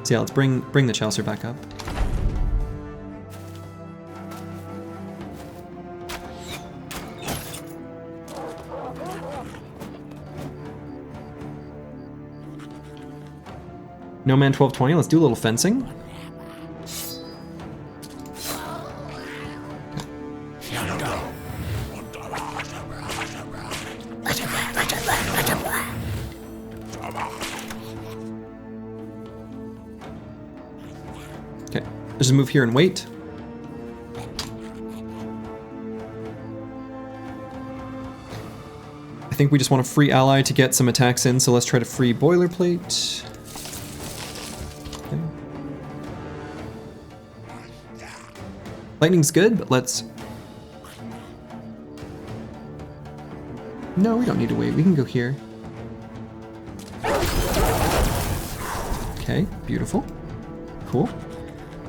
So yeah, let's bring the Chaucer back up. No man 1220, let's do a little fencing. Okay, let's just move here and wait. I think we just want a free ally to get some attacks in, so let's try to free boilerplate. Lightning's good, but let's... No, we don't need to wait. We can go here. Okay, beautiful. Cool.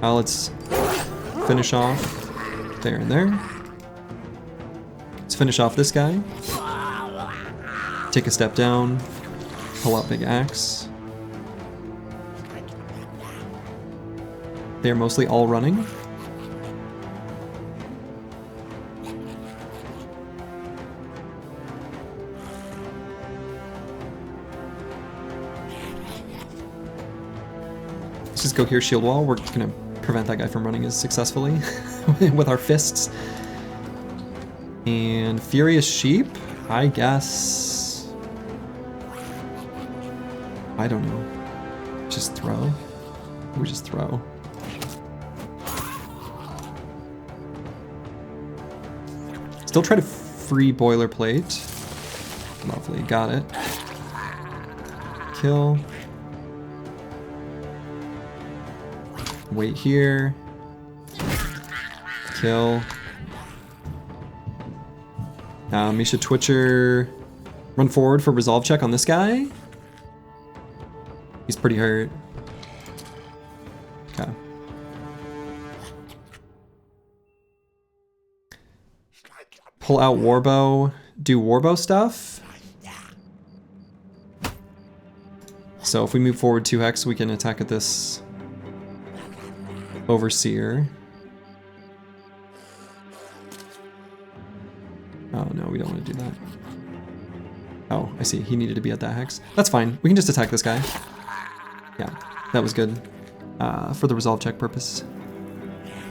Let's finish off there and there. Let's finish off this guy. Take a step down. Pull out big axe. They're mostly all running. Let's just go here, shield wall. We're gonna prevent that guy from running as successfully with our fists. And Furious Sheep, I guess. I don't know. Just throw. We just throw. Still try to free boilerplate. Lovely, got it. Kill. Wait here. Kill. Misha Twitcher. Run forward for resolve check on this guy. He's pretty hurt. Okay. Pull out Warbow. Do Warbow stuff. So if we move forward 2 hex, we can attack at this Overseer. Oh no, we don't want to do that. Oh, I see. He needed to be at that hex. That's fine. We can just attack this guy. Yeah, that was good. For the resolve check purpose.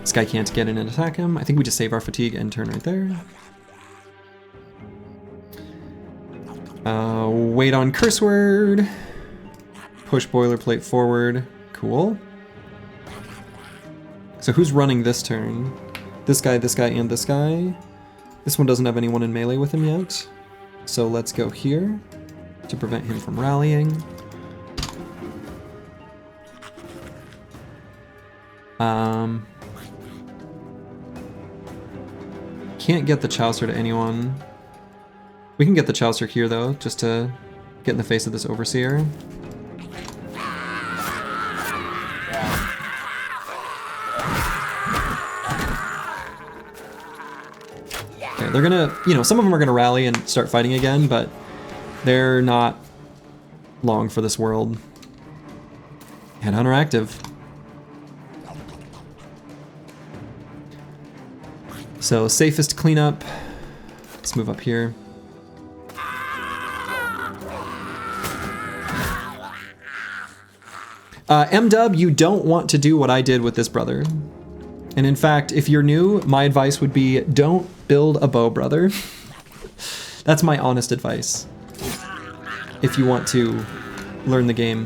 This guy can't get in and attack him. I think we just save our fatigue and turn right there. Wait on curse word. Push boilerplate forward. Cool. So who's running this turn? This guy, and this guy. This one doesn't have anyone in melee with him yet. So let's go here to prevent him from rallying. Can't get the Chaucer to anyone. We can get the Chaucer here though, just to get in the face of this Overseer. Okay, they're gonna, some of them are gonna rally and start fighting again, but they're not long for this world. Headhunter active. So safest cleanup. Let's move up here. M-Dub, you don't want to do what I did with this brother. And in fact, if you're new, my advice would be don't build a bow, brother. That's my honest advice. If you want to learn the game.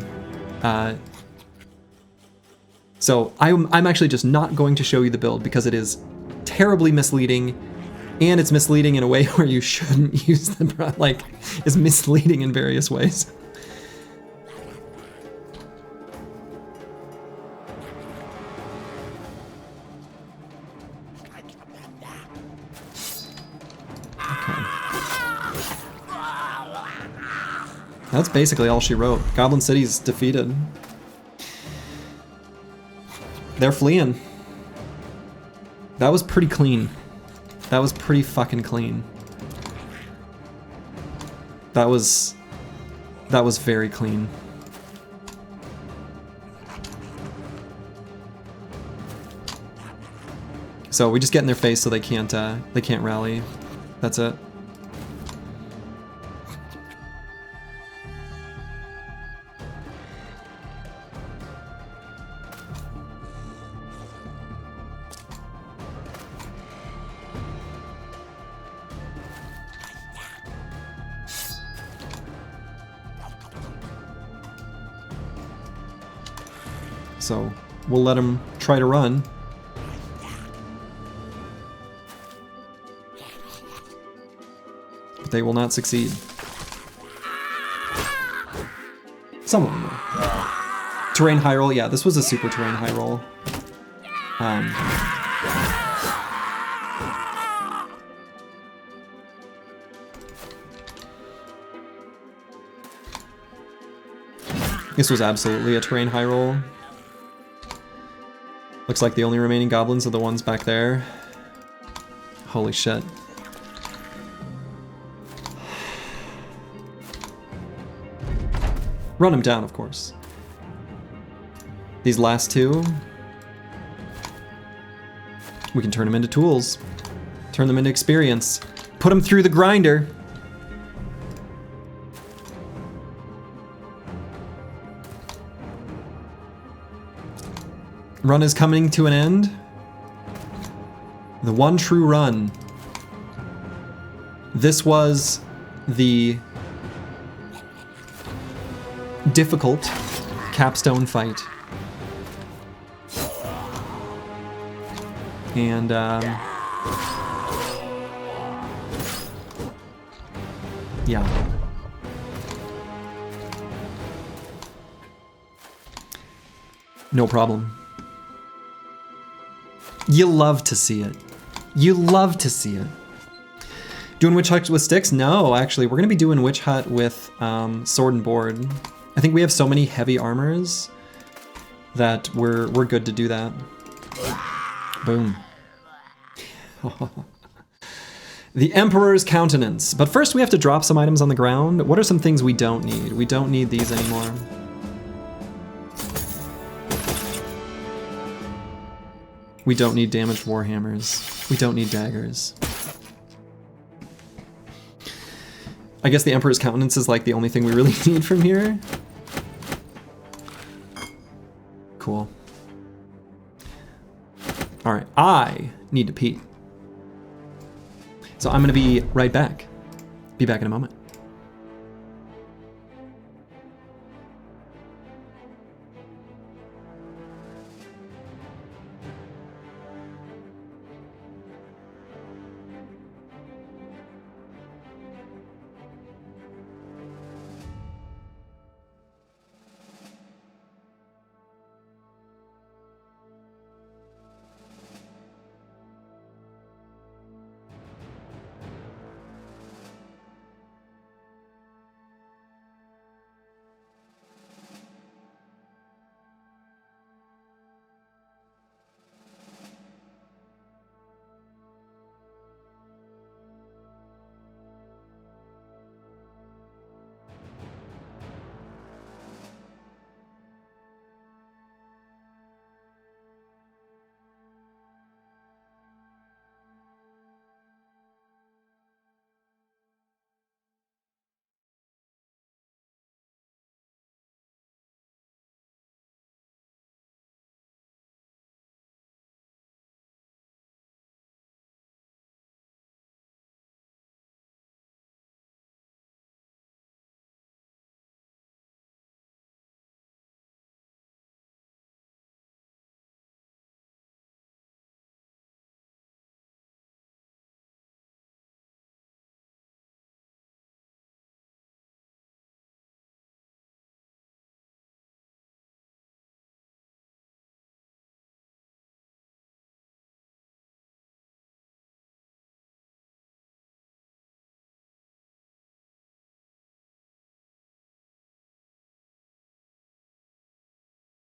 So I'm actually just not going to show you the build because it is terribly misleading, and it's misleading in a way where you shouldn't use the like, it's misleading in various ways. That's basically all she wrote. Goblin City's defeated. They're fleeing. That was pretty clean. That was pretty fucking clean. That was very clean. So we just get in their face so they can't rally. That's it. So we'll let them try to run. But they will not succeed. Some of them will. Terrain high roll, yeah, this was a super terrain high roll. This was absolutely a terrain high roll. Looks like the only remaining goblins are the ones back there. Holy shit. Run them down, of course. These last two, we can turn them into tools. Turn them into experience. Put them through the grinder. Run is coming to an end. The one true run. This was the difficult capstone fight. And yeah. No problem. You love to see it. You love to see it. Doing Witch Hut with sticks? No, actually, we're gonna be doing Witch Hut with sword and board. I think we have so many heavy armors that we're good to do that. Boom. The Emperor's Countenance. But first we have to drop some items on the ground. What are some things we don't need? We don't need these anymore. We don't need damaged warhammers. We don't need daggers. I guess the Emperor's Countenance is like the only thing we really need from here. Cool. All right, I need to pee. So I'm gonna be right back. Be back in a moment.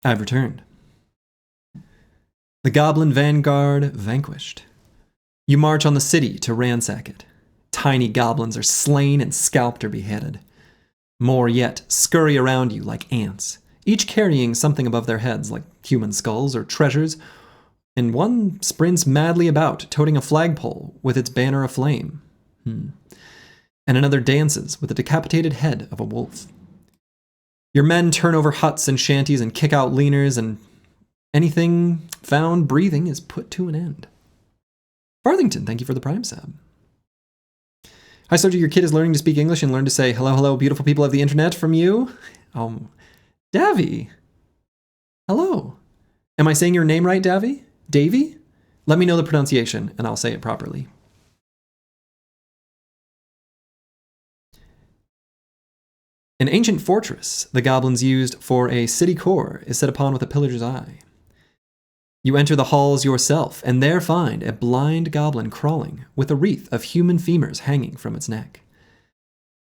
I've returned. The Goblin Vanguard vanquished. You march on the city to ransack it. tiny goblins are slain and scalped or beheaded. More yet scurry around you like ants, each carrying something above their heads like human skulls or treasures, and one sprints madly about, toting a flagpole with its banner aflame. And another dances with the decapitated head of a wolf. Your men turn over huts and shanties and kick out leaners, and anything found breathing is put to an end. Farthington, thank you for the Prime sub. Hi, Soji, your kid is learning to speak English and learn to say hello, hello, beautiful people of the internet from you. Davy. Hello. Am I saying your name right, Davy? Davy? Let me know the pronunciation and I'll say it properly. An ancient fortress the goblins used for a city core is set upon with a pillager's eye. You enter the halls yourself, and there find a blind goblin crawling, with a wreath of human femurs hanging from its neck.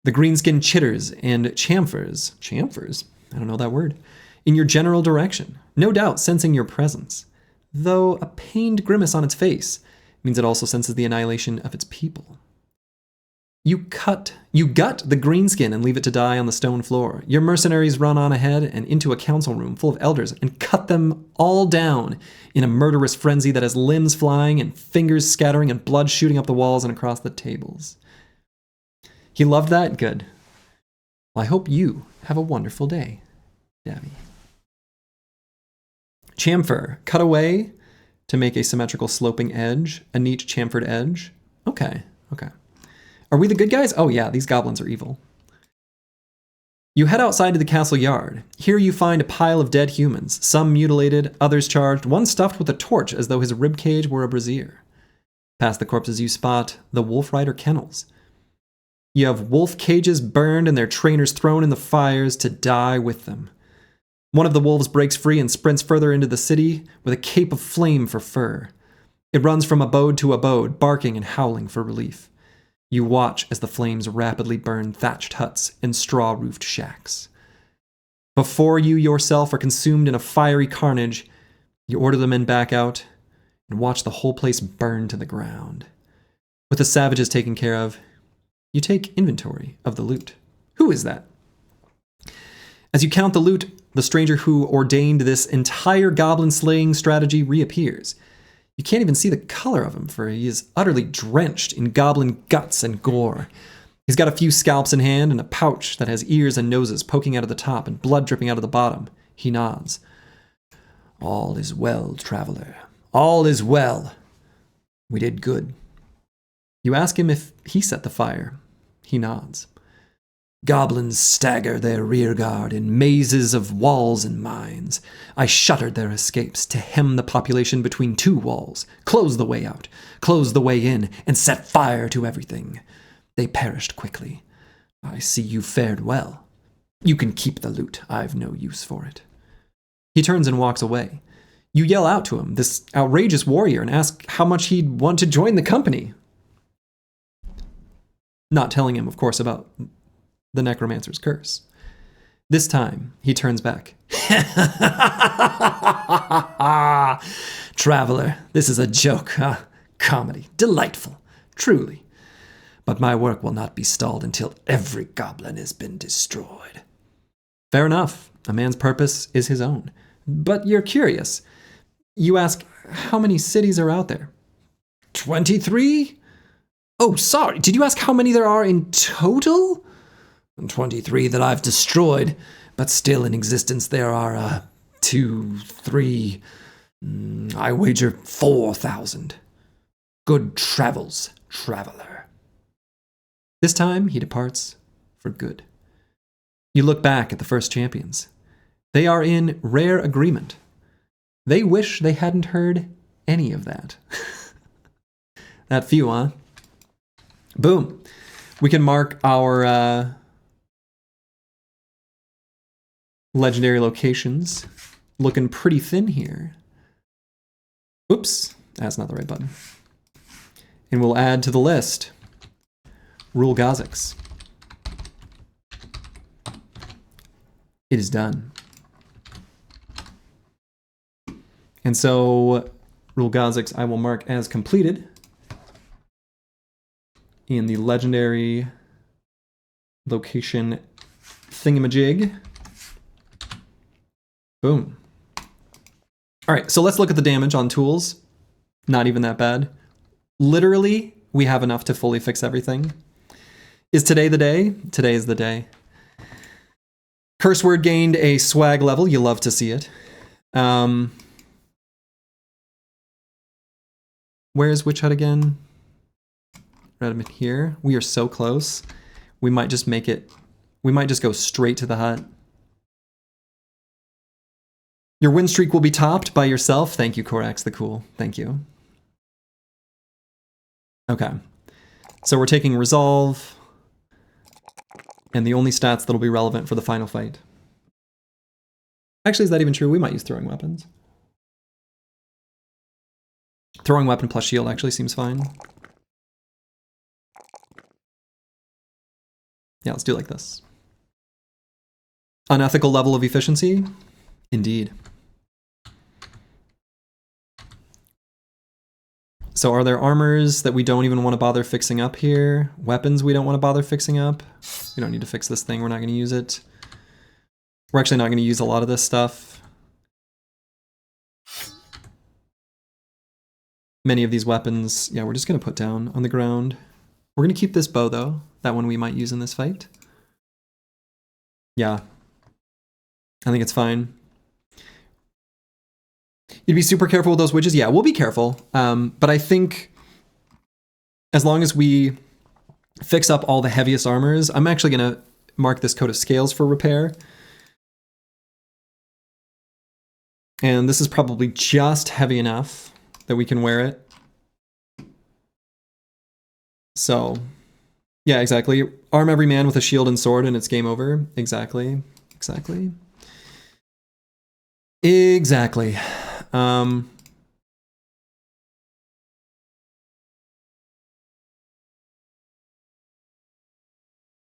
The greenskin chitters and chamfers, I don't know that word, in your general direction, no doubt sensing your presence, though a pained grimace on its face means it also senses the annihilation of its people. You gut the greenskin and leave it to die on the stone floor. Your mercenaries run on ahead and into a council room full of elders and cut them all down in a murderous frenzy that has limbs flying and fingers scattering and blood shooting up the walls and across the tables. He loved that? Good. Well, I hope you have a wonderful day, Davy. Chamfer, cut away to make a symmetrical sloping edge, a neat chamfered edge. Okay. Are we the good guys? Oh yeah, these goblins are evil. You head outside to the castle yard. Here you find a pile of dead humans, some mutilated, others charged, one stuffed with a torch as though his ribcage were a brazier. Past the corpses you spot the Wolf Rider kennels. You have wolf cages burned and their trainers thrown in the fires to die with them. One of the wolves breaks free and sprints further into the city with a cape of flame for fur. It runs from abode to abode, barking and howling for relief. You watch as the flames rapidly burn thatched huts and straw-roofed shacks. Before you yourself are consumed in a fiery carnage, you order the men back out and watch the whole place burn to the ground. With the savages taken care of, you take inventory of the loot. Who is that? As you count the loot, the stranger who ordained this entire goblin-slaying strategy reappears. You can't even see the color of him, for he is utterly drenched in goblin guts and gore. He's got a few scalps in hand and a pouch that has ears and noses poking out of the top and blood dripping out of the bottom. He nods. All is well, traveler. All is well. We did good. You ask him if he set the fire. He nods. Goblins stagger their rear guard in mazes of walls and mines. I shuttered their escapes to hem the population between two walls, close the way out, close the way in, and set fire to everything. They perished quickly. I see you fared well. You can keep the loot. I've no use for it. He turns and walks away. You yell out to him, this outrageous warrior, and ask how much he'd want to join the company. Not telling him, of course, about the necromancer's curse. This time, he turns back. Traveler, this is a joke, huh? Comedy. Delightful. Truly. But my work will not be stalled until every goblin has been destroyed. Fair enough. A man's purpose is his own. But you're curious. You ask, how many cities are out there? 23? Oh, sorry. Did you ask how many there are in total? 23 that I've destroyed, but still in existence there are 2, 3, I wager 4,000. Good travels, traveler. This time he departs for good. You look back at the first champions. They are in rare agreement. They wish they hadn't heard any of that. That few, huh? Boom. We can mark our legendary locations. Looking pretty thin here. Oops, that's not the right button. And we'll add to the list Rule Gazix. It is done. And so Rule Gazix I will mark as completed. in the legendary location thingamajig. Boom. All right, so let's look at the damage on tools. Not even that bad. Literally, we have enough to fully fix everything. Is today the day? Today is the day. Curse word gained a swag level. You love to see it. Where is Witch Hut again? Right here. We are so close. We might just make it. We might just go straight to the hut. Your win streak will be topped by yourself. Thank you, Korax the Cool. Thank you. Okay. So we're taking Resolve. And the only stats that'll be relevant for the final fight. Actually, is that even true? We might use throwing weapons. Throwing weapon plus shield actually seems fine. Yeah, let's do it like this. Unethical level of efficiency? Indeed. So are there armors that we don't even want to bother fixing up here? Weapons we don't want to bother fixing up? We don't need to fix this thing, we're not going to use it. We're actually not going to use a lot of this stuff. Many of these weapons, yeah, we're just going to put down on the ground. We're going to keep this bow though. That one we might use in this fight. Yeah. I think it's fine. You'd be super careful with those witches? Yeah, we'll be careful. But I think as long as we fix up all the heaviest armors, I'm actually going to mark this coat of scales for repair. And this is probably just heavy enough that we can wear it. So, yeah, exactly. Arm every man with a shield and sword and it's game over. Exactly. Exactly. Exactly.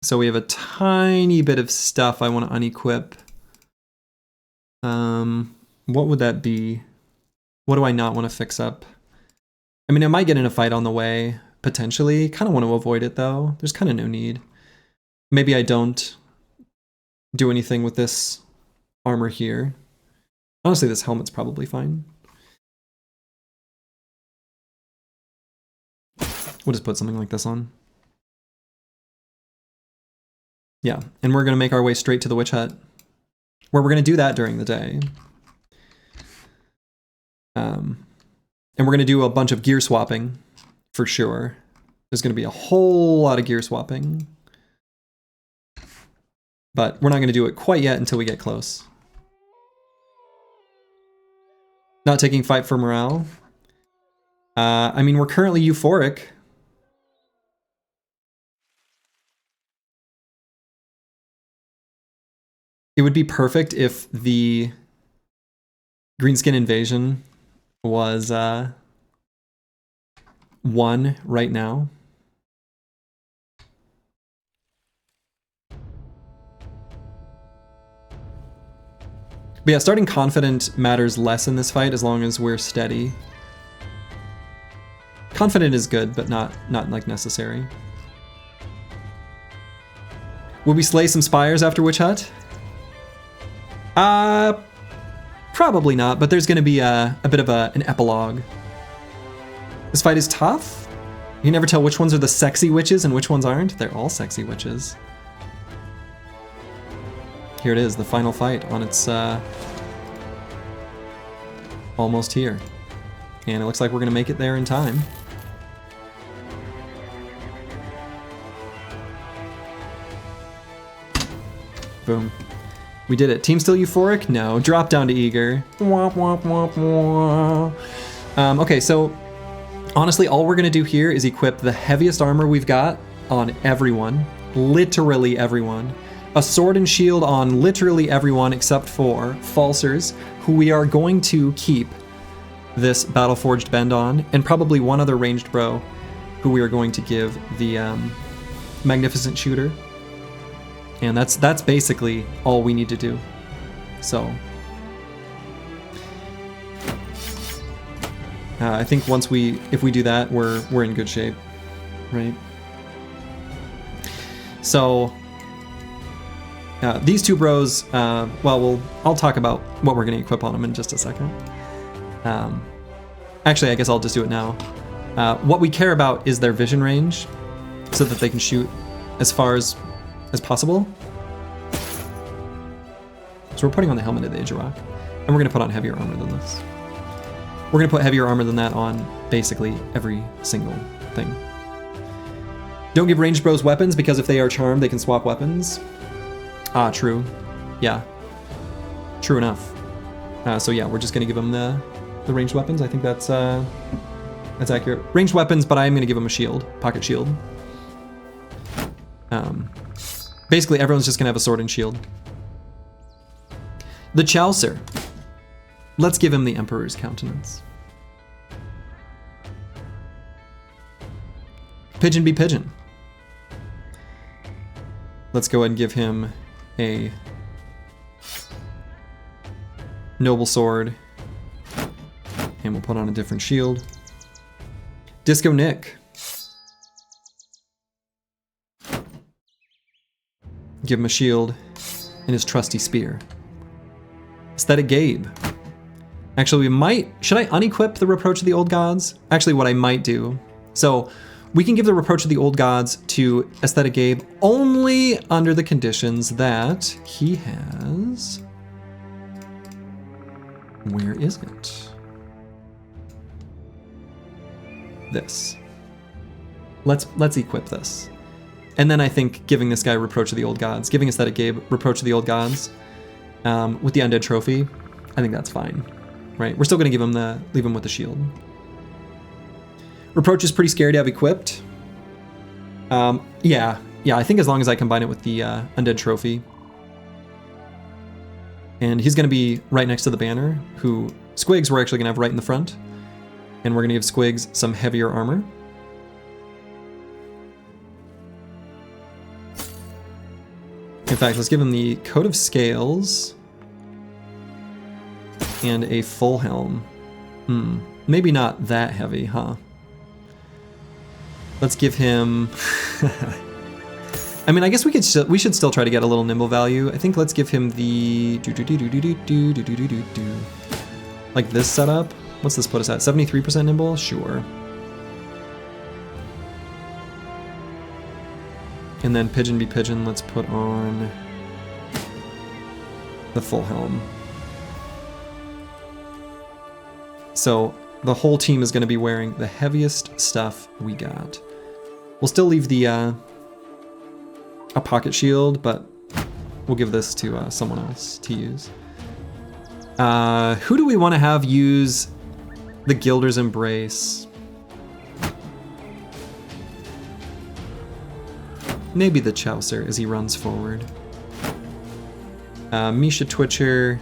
So we have a tiny bit of stuff I want to unequip. What would that be? What do I not want to fix up? I mean, I might get in a fight on the way, potentially. Kind of want to avoid it, though. There's kind of no need. Maybe I don't do anything with this armor here. Honestly, this helmet's probably fine. We'll just put something like this on. Yeah, and we're going to make our way straight to the Witch Hut, where we're going to do that during the day. And we're going to do a bunch of gear swapping, for sure. There's going to be a whole lot of gear swapping. But we're not going to do it quite yet until we get close. Not taking fight for morale. I mean, we're currently euphoric. It would be perfect if the Greenskin Invasion was 1 right now. But yeah, starting confident matters less in this fight as long as we're steady. Confident is good, but not like necessary. Will we slay some spires after Witch Hut? Probably not, but there's going to be a bit of an epilogue. This fight is tough. You can never tell which ones are the sexy witches and which ones aren't. They're all sexy witches. Here it is, the final fight on its almost here. And it looks like we're going to make it there in time. Boom. We did it. Team still euphoric? No. Drop down to eager. Okay, so honestly, all we're going to do here is equip the heaviest armor we've got on everyone. Literally everyone. A sword and shield on literally everyone except for Falsers, who we are going to keep this Battleforged Bend on, and probably one other ranged bro who we are going to give the Magnificent Shooter. And that's basically all we need to do. So I think if we do that, we're in good shape, right? So these two bros, well, I'll talk about what we're going to equip on them in just a second. Actually, I guess I'll just do it now. What we care about is their vision range, so that they can shoot as far as possible. So we're putting on the helmet of the Age of Rock, and we're going to put on heavier armor than this. We're going to put heavier armor than that on basically every single thing. Don't give ranged bros weapons, because if they are charmed, they can swap weapons. Ah, true. Yeah. True enough. So yeah, we're just going to give them the ranged weapons. I think that's accurate. Ranged weapons, but I'm going to give them a shield, pocket shield. Basically, everyone's just going to have a sword and shield. The Chaucer. Let's give him the Emperor's Countenance. Pigeon be Pigeon. Let's go ahead and give him a Noble Sword. And we'll put on a different shield. Disco Nick. Give him a shield and his trusty spear. Aesthetic Gabe. Actually, we might... Should I unequip the Reproach of the Old Gods? Actually, what I might do... So, we can give the Reproach of the Old Gods to Aesthetic Gabe only under the conditions that he has... Where is it? This. Let's equip this. And then I think giving this guy Reproach of the Old Gods, giving Aesthetic Gabe Reproach of the Old Gods with the Undead Trophy, I think that's fine, right? We're still gonna leave him with the shield. Reproach is pretty scary to have equipped. Yeah, I think as long as I combine it with the Undead Trophy. And he's gonna be right next to the banner, who Squigs we're actually gonna have right in the front. And we're gonna give Squigs some heavier armor. In fact, let's give him the Coat of Scales and a full helm. Maybe not that heavy, huh? Let's give him... I mean, I guess we should still try to get a little nimble value. I think let's give him the... Like this setup. What's this put us at? 73% nimble? Sure. And then Pigeon be Pigeon, let's put on the full helm. So the whole team is going to be wearing the heaviest stuff we got. We'll still leave the a pocket shield, but we'll give this to someone else to use. Who do we want to have use the Gilder's Embrace? Maybe the Chaucer as he runs forward. Misha Twitcher.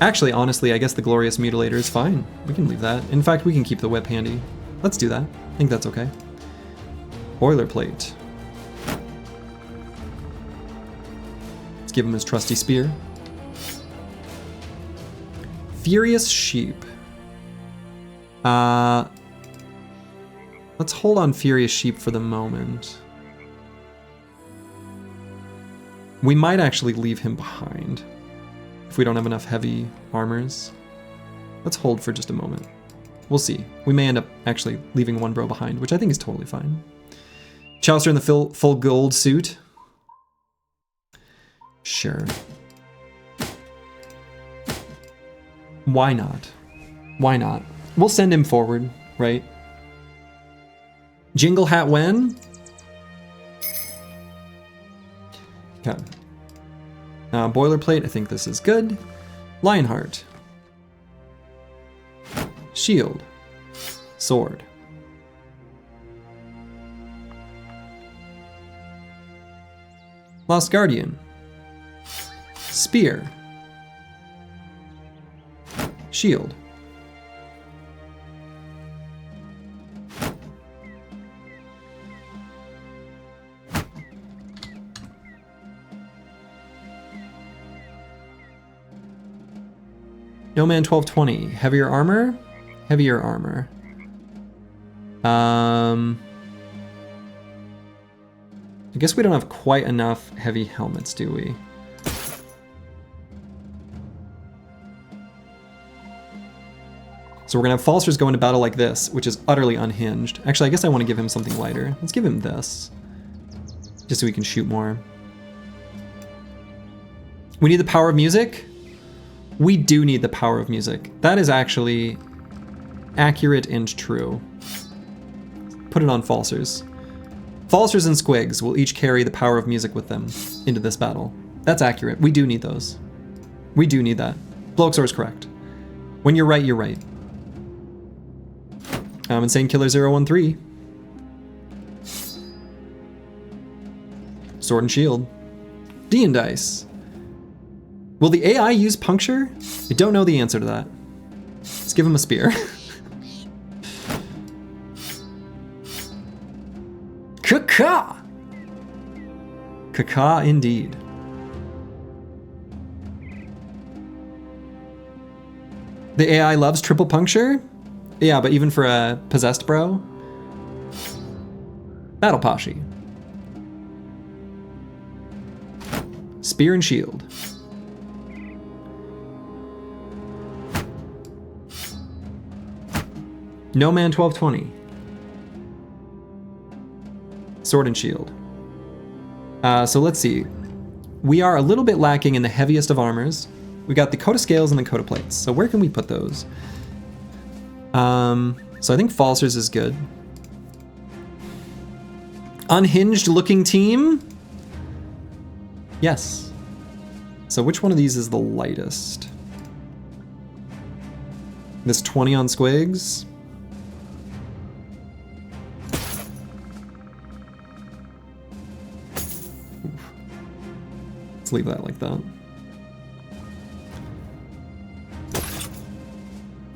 Actually, honestly, I guess the Glorious Mutilator is fine. We can leave that. In fact, we can keep the whip handy. Let's do that. I think that's okay. Boilerplate. Let's give him his trusty spear. Furious Sheep. Let's hold on Furious Sheep for the moment. We might actually leave him behind if we don't have enough heavy armors. Let's hold for just a moment. We'll see. We may end up actually leaving one bro behind, which I think is totally fine. Chaucer in the full gold suit. Sure. Why not? Why not? We'll send him forward, right? Jingle Hat Wen? Okay. Boilerplate, I think this is good. Lionheart. Shield. Sword. Lost Guardian. Spear. Shield. No Man 1220. Heavier armor? Heavier armor. I guess we don't have quite enough heavy helmets, do we? So we're gonna have Falsters go into battle like this, which is utterly unhinged. Actually, I guess I want to give him something lighter. Let's give him this, just so we can shoot more. We need the power of music? We do need the power of music. That is actually accurate and true. Put it on Falsters. Falsters and Squigs will each carry the power of music with them into this battle. That's accurate. We do need those. We do need that. Bloxor is correct. When you're right, you're right. Insane Killer 013. Sword and Shield. D and Dice. Will the AI use puncture? I don't know the answer to that. Let's give him a spear. Kaka! Kaka indeed. The AI loves triple puncture? Yeah, but even for a possessed bro? Battle Pashi. Spear and Shield. No Man 1220. Sword and Shield. So let's see. We are a little bit lacking in the heaviest of armors. We got the coat of scales and the coat of plates. So where can we put those? So I think Falsters is good. Unhinged looking team? Yes. So which one of these is the lightest? This 20 on Squigs? Let's leave that like that.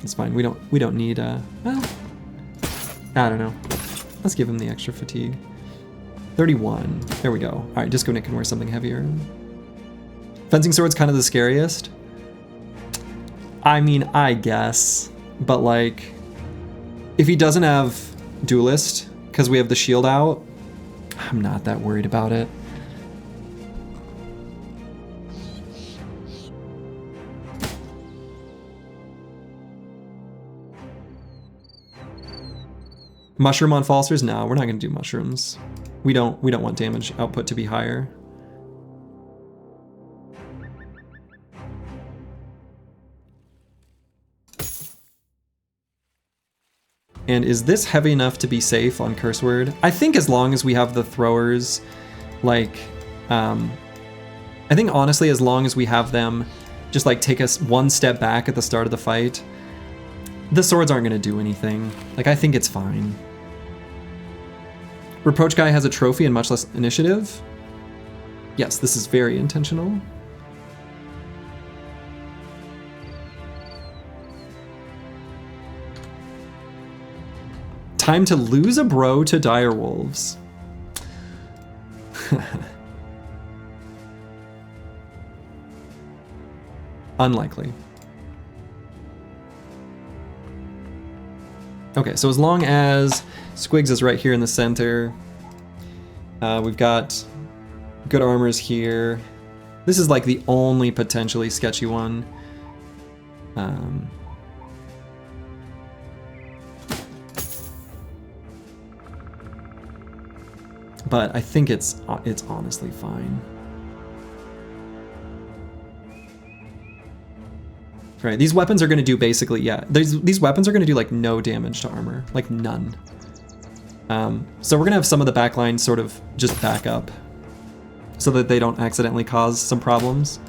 It's fine. We don't need well, I don't know. Let's give him the extra fatigue. 31. There we go. All right, Disco Nick can wear something heavier. Fencing sword's kind of the scariest. I mean, I guess, but like, if he doesn't have Duelist because we have the shield out, I'm not that worried about it. Mushroom on Falsters? No, we're not gonna do mushrooms. We don't want damage output to be higher. And is this heavy enough to be safe on Curse Word? I think as long as we have the throwers, like, I think honestly, as long as we have them just like take us one step back at the start of the fight, the swords aren't gonna do anything. Like, I think it's fine. Reproach Guy has a trophy and much less initiative. Yes, this is very intentional. Time to lose a bro to dire wolves. Unlikely. Okay, so as long as Squigs is right here in the center, we've got good armors here. This is like the only potentially sketchy one. But I think it's honestly fine. Right, these weapons are going to do basically, yeah, these weapons are going to do like no damage to armor, like none. So we're going to have some of the backline sort of just back up so that they don't accidentally cause some problems,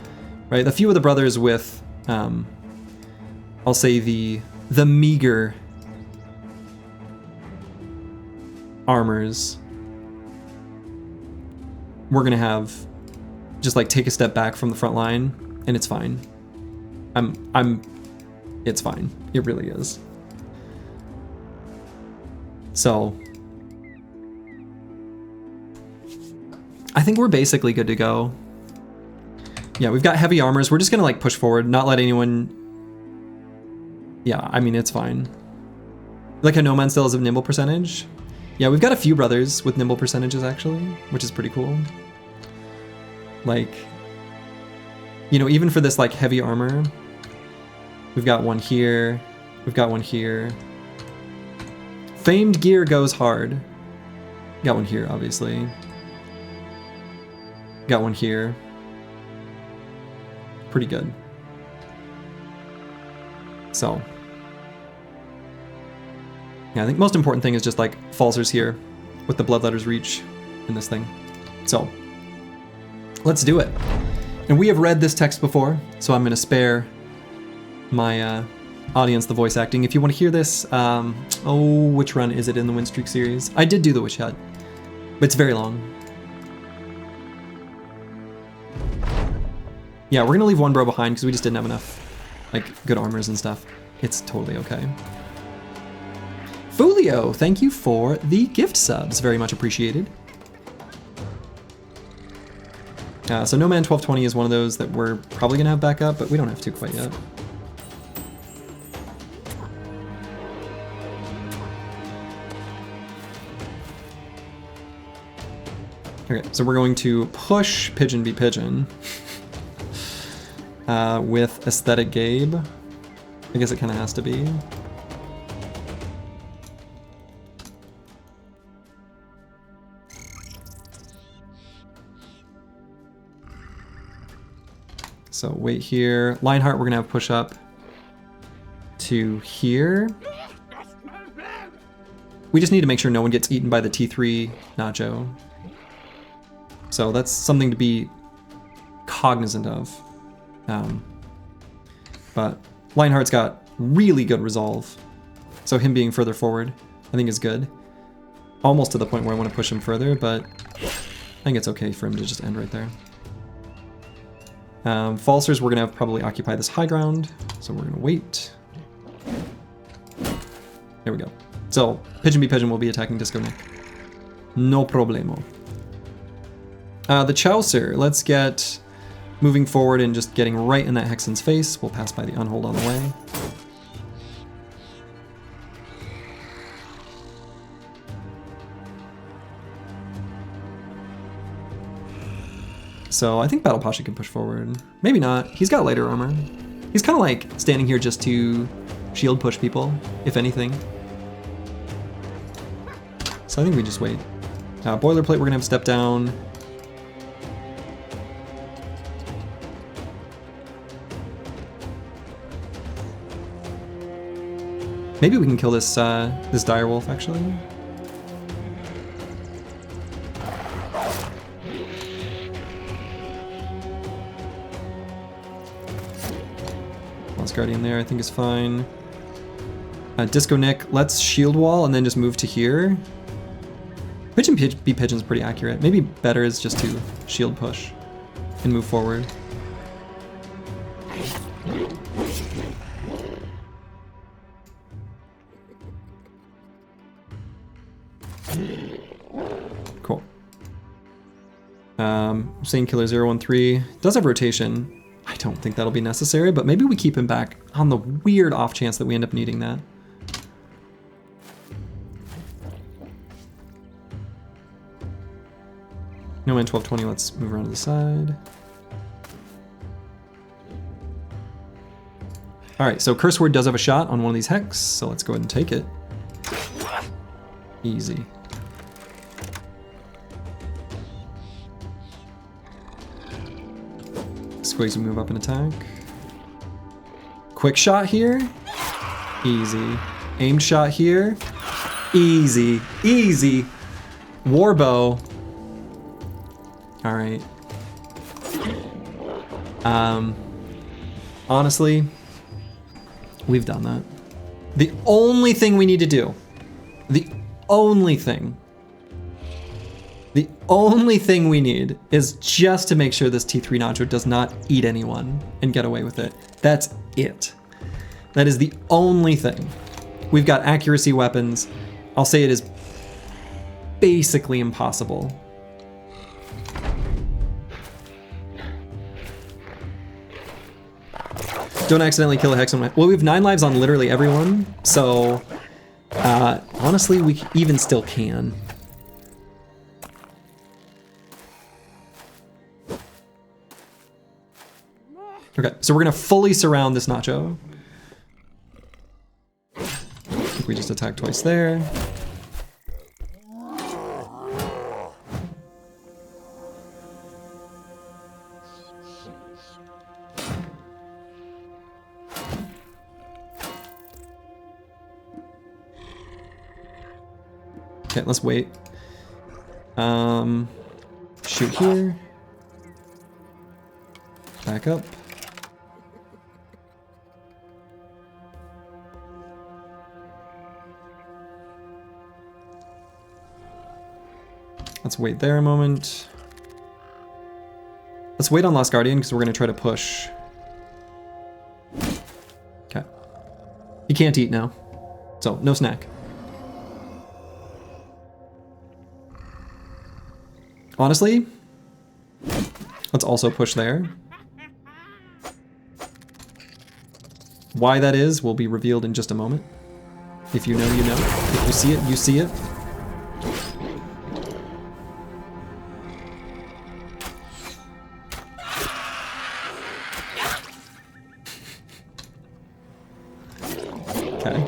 right? A few of the brothers with, I'll say the meager armors, we're going to have just like take a step back from the front line and it's fine. It's fine. It really is. So I think we're basically good to go. Yeah, we've got heavy armors. We're just gonna like push forward, not let anyone. Yeah, I mean, it's fine. Like a No Man still has a nimble percentage. Yeah, we've got a few brothers with nimble percentages actually, which is pretty cool. Like, you know, even for this like heavy armor, we've got one here, we've got one here. Famed gear goes hard. Got one here, obviously. Got one here. Pretty good. So, yeah, I think most important thing is just like falsers here with the bloodletter's reach in this thing. So, let's do it. And we have read this text before, so I'm going to spare my audience the voice acting. If you want to hear this, which run is it in the Winstreak series? I did do the Witch Hut, but it's very long. Yeah, we're going to leave one bro behind because we just didn't have enough like good armors and stuff. It's totally okay. Folio, thank you for the gift subs. Very much appreciated. So No Man 1220 is one of those that we're probably gonna have back up, but we don't have to quite yet. Okay, so we're going to push Pigeon be Pigeon with Aesthetic Gabe. I guess it kind of has to be. So wait here. Lionheart, we're gonna have push up to here. We just need to make sure no one gets eaten by the T3 Nacho. So that's something to be cognizant of. But Lionheart's got really good resolve. So him being further forward, I think is good. Almost to the point where I want to push him further, but I think it's okay for him to just end right there. Falsers, we're gonna have probably occupy this high ground, so we're gonna wait. There we go. So Pigeon be Pigeon will be attacking Disco Nick. No problemo. The Chaucer, let's get moving forward and just getting right in that Hexen's face. We'll pass by the Unhold on the way. So I think Battle Pasha can push forward. Maybe not. He's got lighter armor. He's kind of like standing here just to shield push people, if anything. So I think we just wait. Boilerplate, we're gonna have step down. Maybe we can kill this this direwolf actually. Guardian there, I think is fine. Disco Nick, let's shield wall and then just move to here. Pigeon be Pigeon's pretty accurate. Maybe better is just to shield push and move forward. Cool. Sane Killer 013 does have rotation. I don't think that'll be necessary, but maybe we keep him back on the weird off chance that we end up needing that. No Man 1220, let's move around to the side. All right, so Curse Word does have a shot on one of these Hex, so let's go ahead and take it. Easy. Squigs will move up and attack. Quick shot here. Easy. Aimed shot here. Easy. Easy. Warbow. All right. Honestly, we've done that. The only thing we need to do, the only thing we need is just to make sure this T3 Nacho does not eat anyone and get away with it. That's it. That is the only thing. We've got accuracy weapons. I'll say it is basically impossible. Don't accidentally kill a Hex on my... Well, we have 9 lives on literally everyone, so Honestly, we even still can. Okay, so we're gonna fully surround this nacho. I think we just attacked twice there. Okay, let's wait. Shoot here. Back up. Let's wait there a moment. Let's wait on Last Guardian because we're going to try to push. Okay. He can't eat now, so no snack. Honestly, let's also push there. Why that is will be revealed in just a moment. If you know, you know. If you see it, you see it. Okay.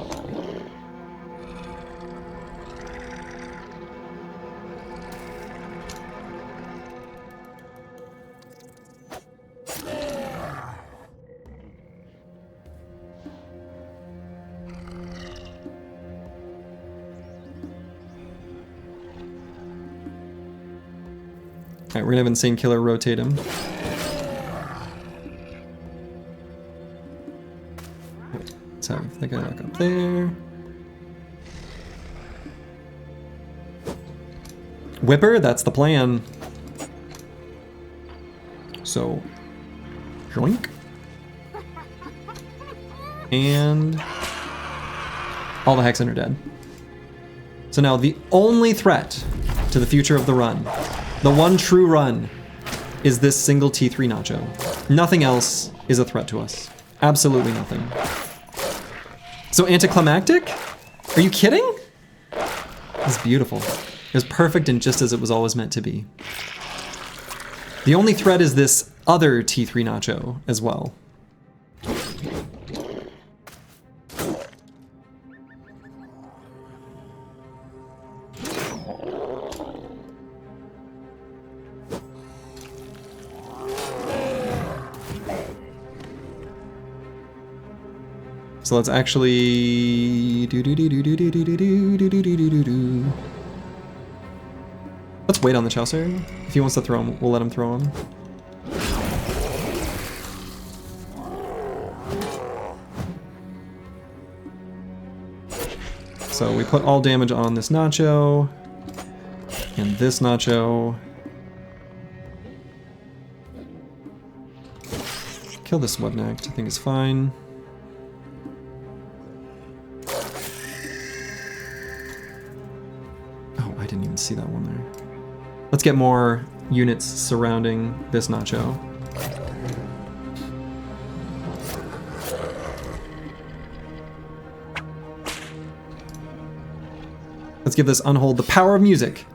Alright, we're gonna have Insane Killer rotate him. Let's have the guy back up there. Whipper, that's the plan. So, joink. And all the Hexen are dead. So now the only threat to the future of the run, the one true run, is this single T3 nacho. Nothing else is a threat to us. Absolutely nothing. So anticlimactic? Are you kidding? It's beautiful. It was perfect and just as it was always meant to be. The only threat is this other T3 nacho as well. So let's actually let's wait on the Chaucer. If he wants to throw him, we'll let him throw him. So we put all damage on this nacho and this nacho. Kill this Webnact, I think is fine. Didn't even see that one there. Let's get more units surrounding this nacho. Let's give this Unhold the power of music.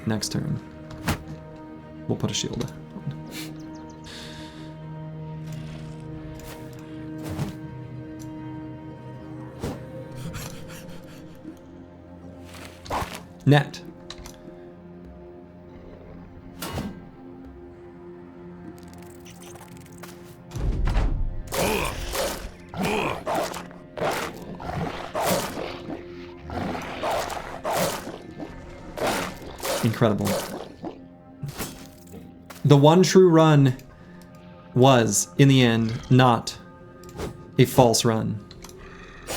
Next turn. We'll put a shield. Net. Incredible. The one true run was, in the end, not a false run.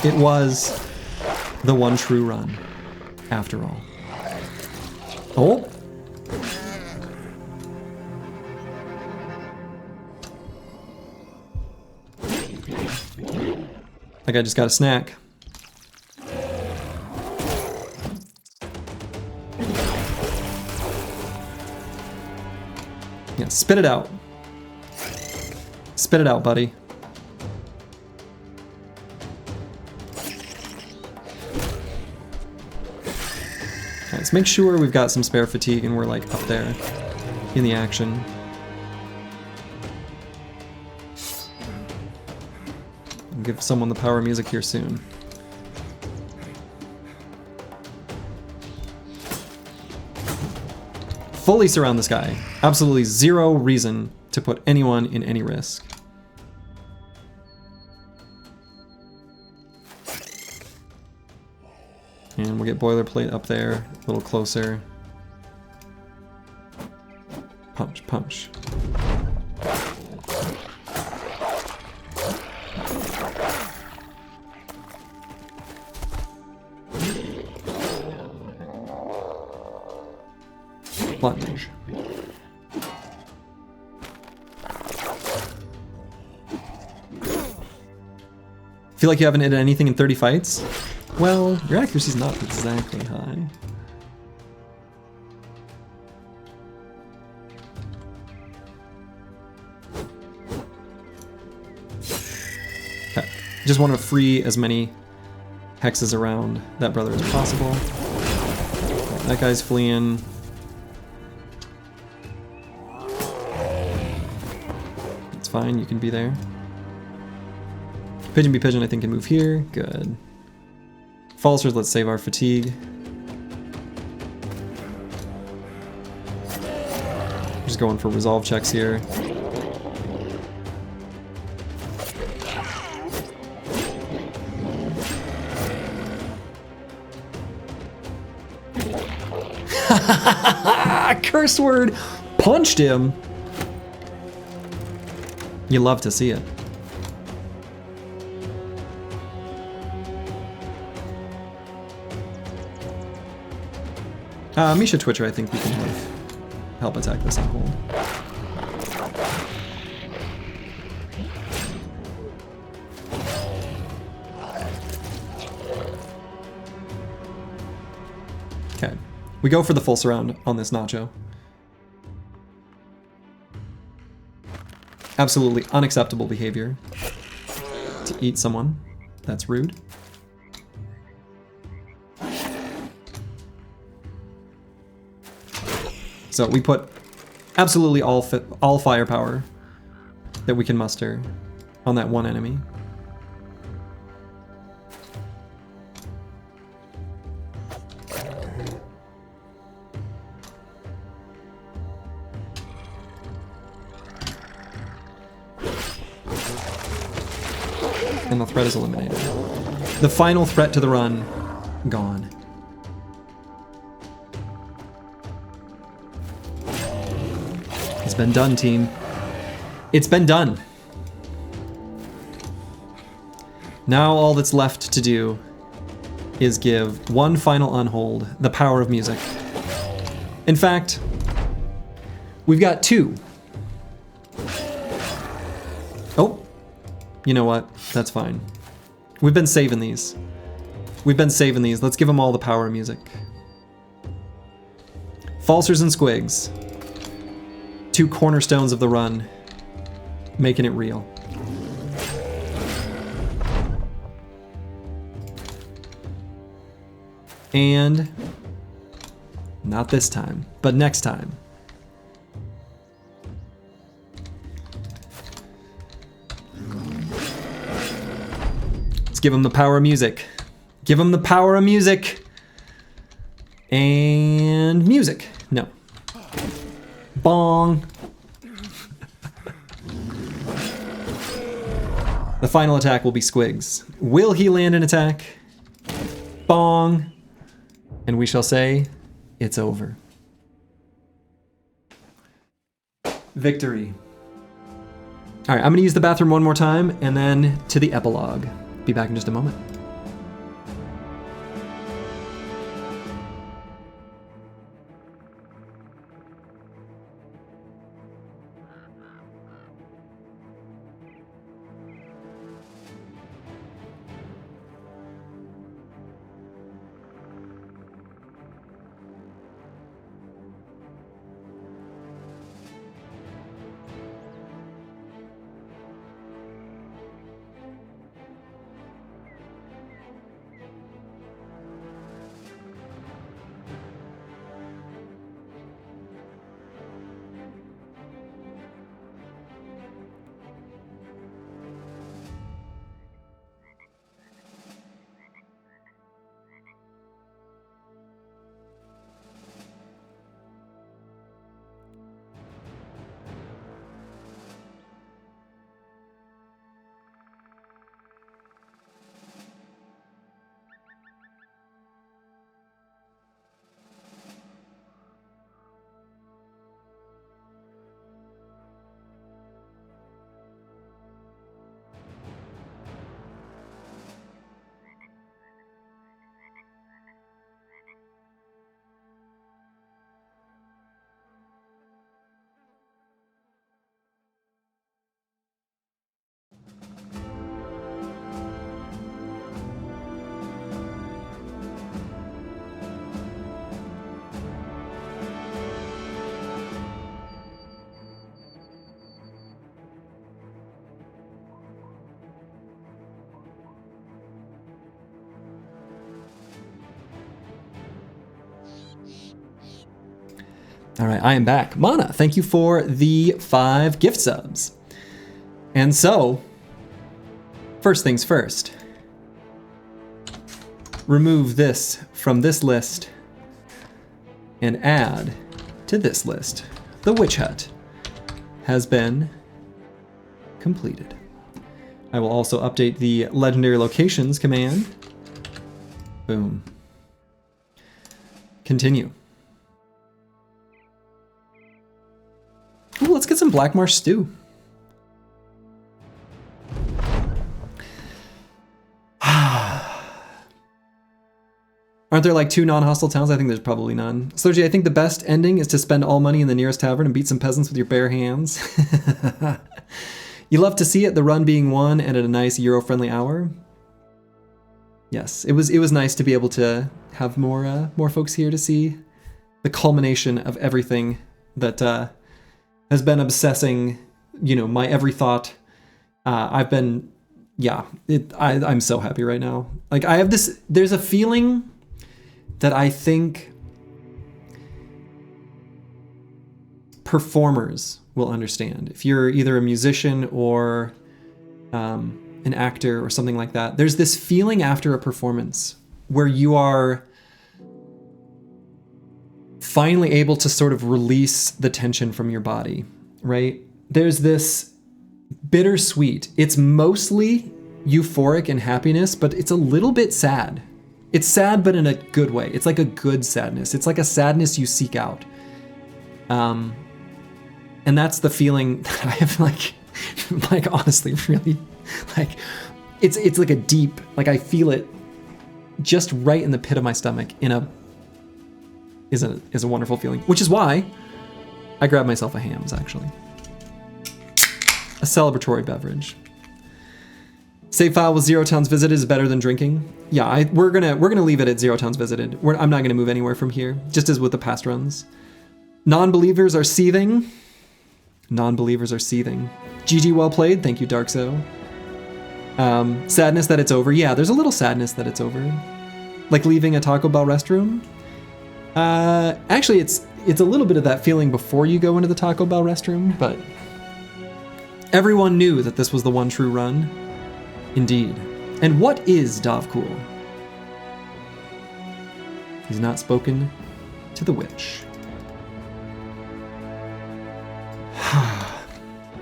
It was the one true run, after all. Oh! That guy just got a snack. Yeah, spit it out. Spit it out, buddy. Let's make sure we've got some spare fatigue and we're like up there in the action. I'll give someone the power music here soon. Fully surround this guy. Absolutely zero reason to put anyone in any risk. And we'll get boilerplate up there, a little closer. Punch, punch. Plunge. Feel like you haven't hit anything in 30 fights? Well, your accuracy's not exactly high. Okay, just want to free as many hexes around that brother as possible. Okay, that guy's fleeing. It's fine, you can be there. Pigeon be pigeon, I think, can move here. Good. Falsers, let's save our fatigue. Just going for resolve checks here. Curse word! Punched him! You love to see it. Misha Twitcher, I think we can have help attack this on hold. Okay, we go for the full surround on this Nacho. Absolutely unacceptable behavior to eat someone. That's rude. So we put absolutely all firepower that we can muster on that one enemy. And the threat is eliminated. The final threat to the run, gone. It's been done, team. It's been done. Now all that's left to do is give one final unhold, the power of music. In fact, we've got two. Oh, you know what? That's fine. We've been saving these. We've been saving these. Let's give them all the power of music. Falsers and Squigs. Two cornerstones of the run, making it real. And not this time, but next time. Let's give them the power of music. Give them the power of music. And music. No. Bong. The final attack will be Squigs. Will he land an attack? Bong. And we shall say, it's over. Victory. All right, I'm gonna use the bathroom one more time and then to the epilogue. Be back in just a moment. All right, I am back. Mana, thank you for the 5 gift subs. And so, first things first. Remove this from this list and add to this list. The Witch Hut has been completed. I will also update the legendary locations command. Boom. Continue. Ooh, let's get some Black Marsh stew. Aren't there like 2 non-hostile towns? I think there's probably none. Slurgy, I think the best ending is to spend all money in the nearest tavern and beat some peasants with your bare hands. You love to see it, the run being won and at a nice Euro-friendly hour. Yes, it was nice to be able to have more folks here to see the culmination of everything that has been obsessing, you know, my every thought. I've been, yeah, I'm so happy right now. Like I have this, there's a feeling that I think performers will understand. If you're either a musician or an actor or something like that, there's this feeling after a performance where you are finally able to sort of release the tension from your body, right? There's this bittersweet. It's mostly euphoric and happiness, but it's a little bit sad. It's sad, but in a good way. It's like a good sadness. It's like a sadness you seek out. And that's the feeling that I have, like honestly, really, like, it's like a deep, like I feel it just right in the pit of my stomach is a wonderful feeling, which is why I grabbed myself a Hams, actually. A celebratory beverage. Save file with 0 towns visited is better than drinking. Yeah, we're gonna leave it at 0 towns visited. I'm not gonna move anywhere from here, just as with the past runs. Non-believers are seething. Non-believers are seething. GG, well played. Thank you, Darkzo. Sadness that it's over. Yeah, there's a little sadness that it's over. Like leaving a Taco Bell restroom. Actually, it's a little bit of that feeling before you go into the Taco Bell restroom, but everyone knew that this was the one true run. Indeed. And what is Dovcool? He's not spoken to the witch.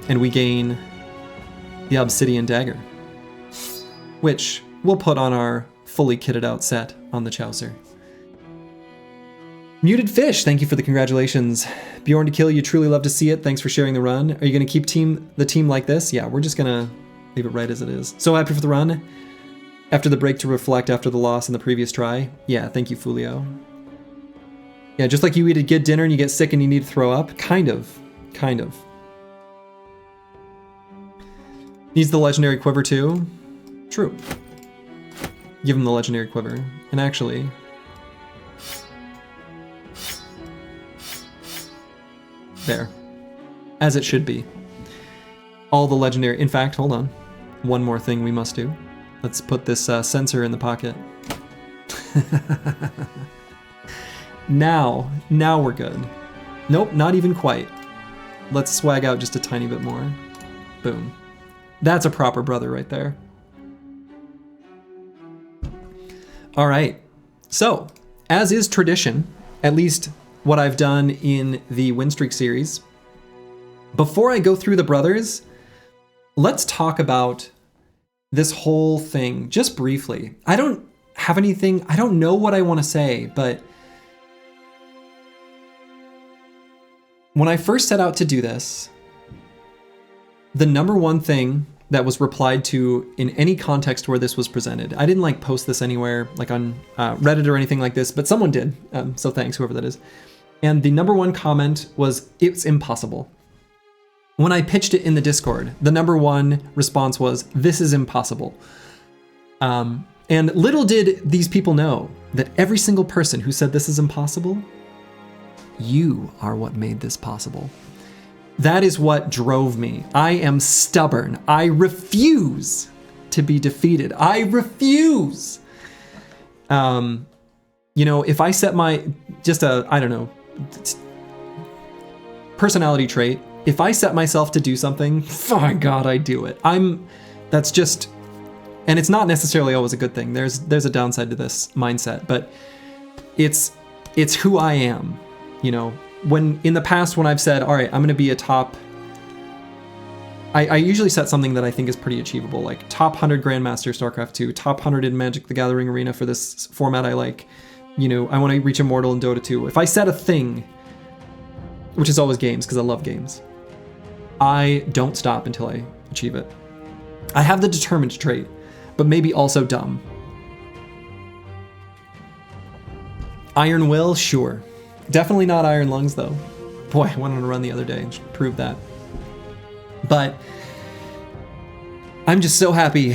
And we gain the Obsidian Dagger, which we'll put on our fully kitted out set on the Chaucer. Muted Fish, thank you for the congratulations. Bjorn to Kill, you truly love to see it. Thanks for sharing the run. Are you going to keep the team like this? Yeah, we're just going to leave it right as it is. So happy for the run. After the break to reflect after the loss in the previous try. Yeah, thank you, Fulio. Yeah, just like you eat a good dinner and you get sick and you need to throw up. Kind of. Needs the legendary quiver too. True. Give him the legendary quiver. And actually, there. As it should be. All the legendary, in fact, hold on. One more thing we must do. Let's put this sensor in the pocket. Now we're good. Nope, not even quite. Let's swag out just a tiny bit more. Boom. That's a proper brother right there. All right. So, as is tradition, at least what I've done in the Winstreak series, before I go through the brothers, let's talk about this whole thing just briefly. I don't have anything, I don't know what I want to say, but when I first set out to do this, the number one thing that was replied to in any context where this was presented, I didn't like post this anywhere, like on Reddit or anything like this, but someone did. So thanks, whoever that is. And the number one comment was, it's impossible. When I pitched it in the Discord, the number one response was, this is impossible. And little did these people know that every single person who said this is impossible, you are what made this possible. That is what drove me. I am stubborn. I refuse to be defeated. I refuse. You know, if I set my, I don't know, personality trait. If I set myself to do something, my God, I do it. That's just, and it's not necessarily always a good thing. There's a downside to this mindset, but it's who I am. You know, when in the past, when I've said, all right, I'm going to be a top, I usually set something that I think is pretty achievable, like top 100 Grandmaster StarCraft 2, top 100 in Magic the Gathering Arena for this format I like. You know, I want to reach Immortal in Dota 2. If I set a thing, which is always games, because I love games, I don't stop until I achieve it. I have the determined trait, but maybe also dumb. Iron Will, sure. Definitely not Iron Lungs, though. Boy, I went on a run the other day and proved that. But I'm just so happy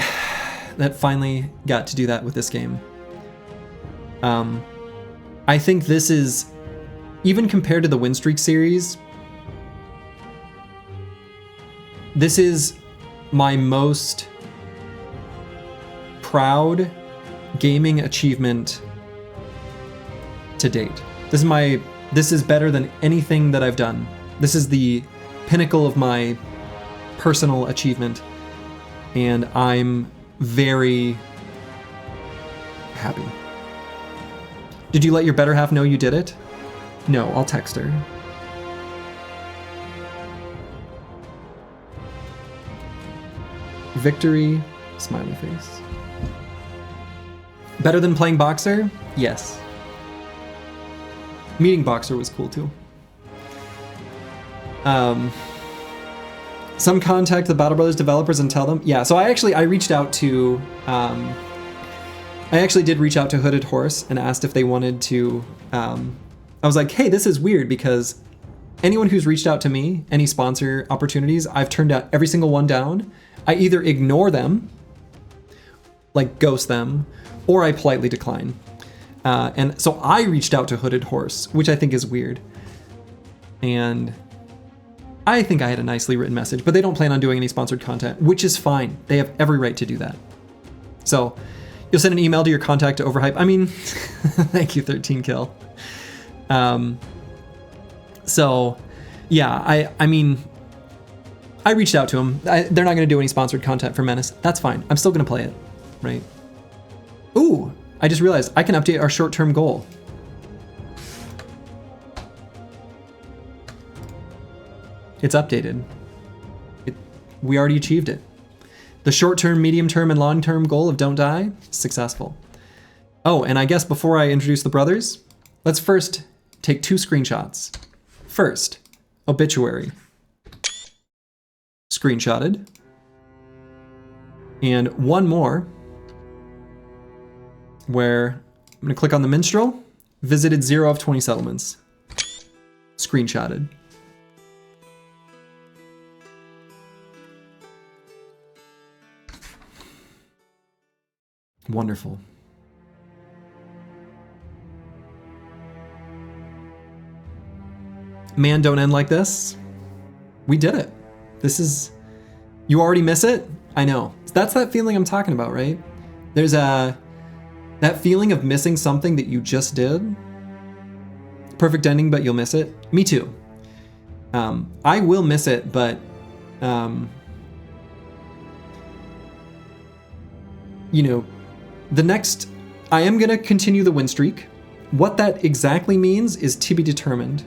that finally got to do that with this game. I think this is, even compared to the Winstreak series, this is my most proud gaming achievement to date. This is better than anything that I've done. This is the pinnacle of my personal achievement, and I'm very happy. Did you let your better half know you did it? No, I'll text her. Victory, smiley face. Better than playing Boxer? Yes. Meeting Boxer was cool too. Some contact the Battle Brothers developers and tell them. Yeah, so I reached out to, I actually did reach out to Hooded Horse and asked if they wanted to, I was like, hey, this is weird because anyone who's reached out to me, any sponsor opportunities, I've turned out every single one down. I either ignore them, like ghost them, or I politely decline. And so I reached out to Hooded Horse, which I think is weird. And I think I had a nicely written message, but they don't plan on doing any sponsored content, which is fine. They have every right to do that. So you'll send an email to your contact to overhype. I mean, thank you, 13 Kill. So yeah, I mean, I reached out to them. They're not going to do any sponsored content for Menace. That's fine. I'm still going to play it, right? Ooh, I just realized I can update our short-term goal. It's updated. We already achieved it. The short-term, medium-term, and long-term goal of Don't Die, successful. Oh, and I guess before I introduce the brothers, let's first take 2 screenshots. First, obituary. Screenshotted. And one more, where I'm going to click on the minstrel, visited 0 of 20 settlements. Screenshotted. Wonderful. Man, don't end like this. We did it. This is... You already miss it? I know. That's that feeling I'm talking about, right? There's that feeling of missing something that you just did. Perfect ending, but you'll miss it. Me too. I will miss it, but... you know, the next... I am going to continue the win streak. What that exactly means is to be determined.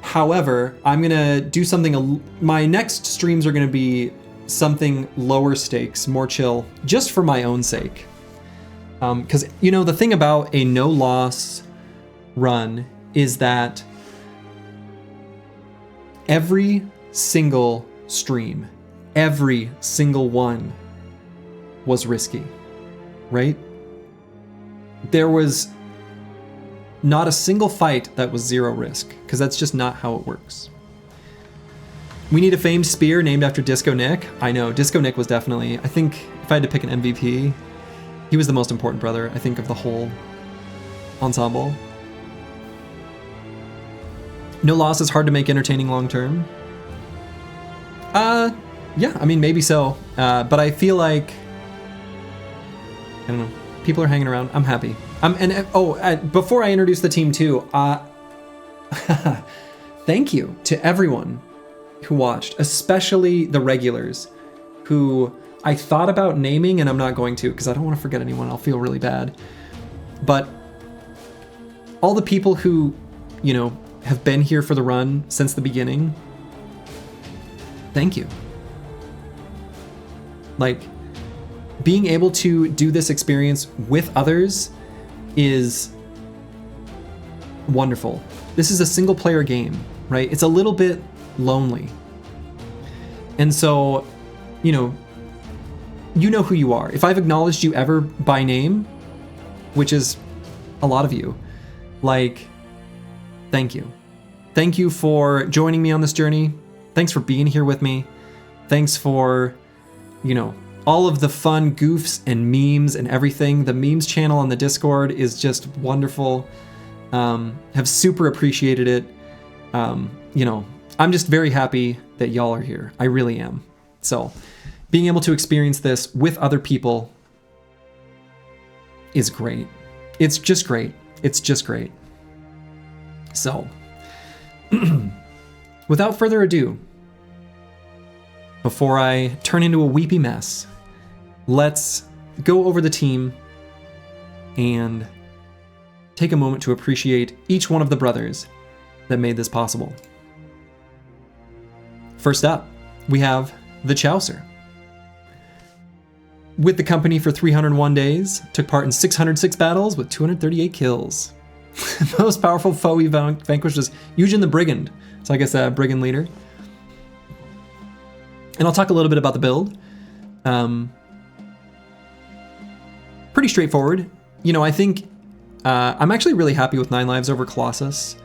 However, I'm going to do something... My next streams are going to be something lower stakes, more chill, just for my own sake. Because, you know, the thing about a no-loss run is that every single stream, every single one was risky, right? There was not a single fight that was 0 risk, because that's just not how it works. We need a famed spear named after Disco Nick. I know, Disco Nick was definitely, I think if I had to pick an MVP, he was the most important brother, I think, of the whole ensemble. No loss is hard to make entertaining long term. Yeah, I mean, maybe so. But I feel like, I don't know, people are hanging around. I'm happy. Before I introduce the team too, Thank you to everyone who watched, especially the regulars who I thought about naming, and I'm not going to because I don't want to forget anyone. I'll feel really bad. But all the people who, you know, have been here for the run since the beginning, thank you. Like, being able to do this experience with others is wonderful. This is a single player game, right? It's a little bit lonely. And so, you know who you are. If I've acknowledged you ever by name, which is a lot of you, like, thank you. Thank you for joining me on this journey. Thanks for being here with me. Thanks for, you know, all of the fun goofs and memes and everything. The memes channel on the Discord is just wonderful. Have super appreciated it. You know, I'm just very happy that y'all are here. I really am. So being able to experience this with other people is great. It's just great. It's just great. So without further ado, before I turn into a weepy mess, let's go over the team and take a moment to appreciate each one of the brothers that made this possible. First up, we have the Chaucer. With the company for 301 days, took part in 606 battles with 238 kills. The most powerful foe he vanquished was Eugen the Brigand, so I guess a brigand leader. And I'll talk a little bit about the build. Pretty straightforward. You know, I think I'm actually really happy with 9 lives over Colossus.